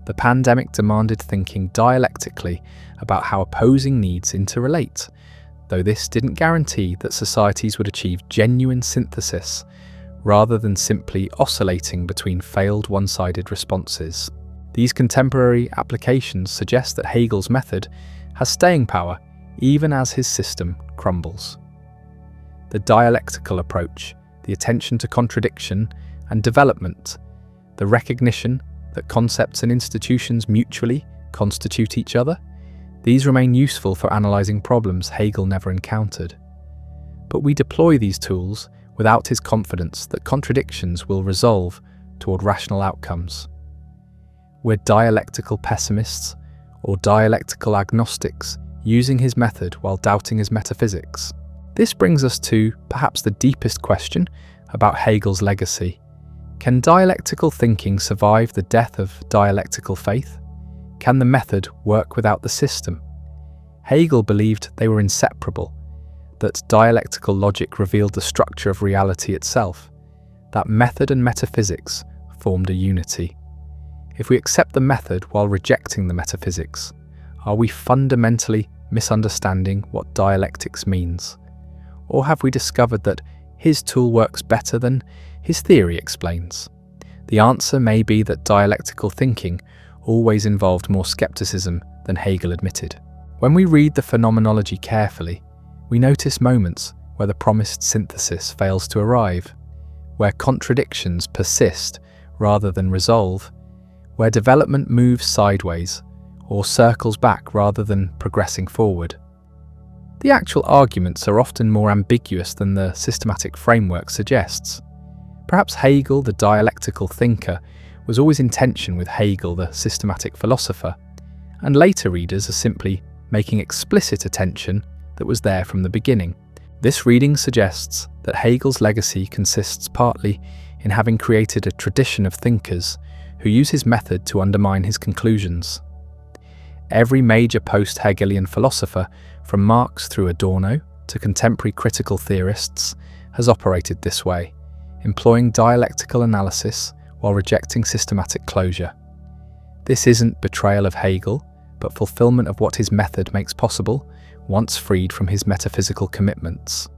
A: The pandemic demanded thinking dialectically about how opposing needs interrelate, though this didn't guarantee that societies would achieve genuine synthesis rather than simply oscillating between failed one-sided responses. These contemporary applications suggest that Hegel's method has staying power even as his system crumbles. The dialectical approach, the attention to contradiction and development, the recognition that concepts and institutions mutually constitute each other, these remain useful for analysing problems Hegel never encountered. But we deploy these tools without his confidence that contradictions will resolve toward rational outcomes. We're dialectical pessimists or dialectical agnostics using his method while doubting his metaphysics. This brings us to perhaps the deepest question about Hegel's legacy. Can dialectical thinking survive the death of dialectical faith? Can the method work without the system? Hegel believed they were inseparable, that dialectical logic revealed the structure of reality itself, that method and metaphysics formed a unity. If we accept the method while rejecting the metaphysics, are we fundamentally misunderstanding what dialectics means? Or have we discovered that his tool works better than his theory explains? The answer may be that dialectical thinking always involved more skepticism than Hegel admitted. When we read the Phenomenology carefully, we notice moments where the promised synthesis fails to arrive, where contradictions persist rather than resolve, where development moves sideways or circles back rather than progressing forward. The actual arguments are often more ambiguous than the systematic framework suggests. Perhaps Hegel, the dialectical thinker, was always in tension with Hegel, the systematic philosopher, and later readers are simply making explicit a tension that was there from the beginning. This reading suggests that Hegel's legacy consists partly in having created a tradition of thinkers who use his method to undermine his conclusions. Every major post-Hegelian philosopher, from Marx through Adorno to contemporary critical theorists, has operated this way, employing dialectical analysis while rejecting systematic closure. This isn't betrayal of Hegel, but fulfillment of what his method makes possible once freed from his metaphysical commitments.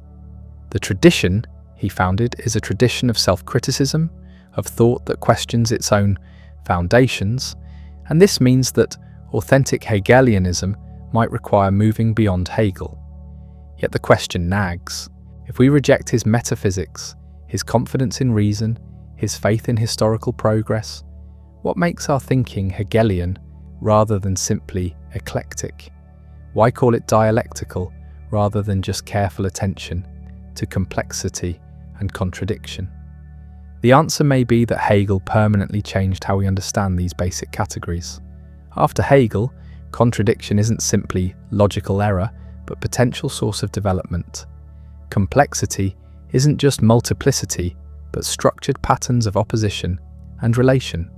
A: The tradition he founded is a tradition of self-criticism, of thought that questions its own foundations, and this means that authentic Hegelianism might require moving beyond Hegel. Yet the question nags. If we reject his metaphysics, his confidence in reason, his faith in historical progress, what makes our thinking Hegelian rather than simply eclectic? Why call it dialectical rather than just careful attention to complexity and contradiction? The answer may be that Hegel permanently changed how we understand these basic categories. After Hegel, contradiction isn't simply logical error, but potential source of development. Complexity isn't just multiplicity, but structured patterns of opposition and relation.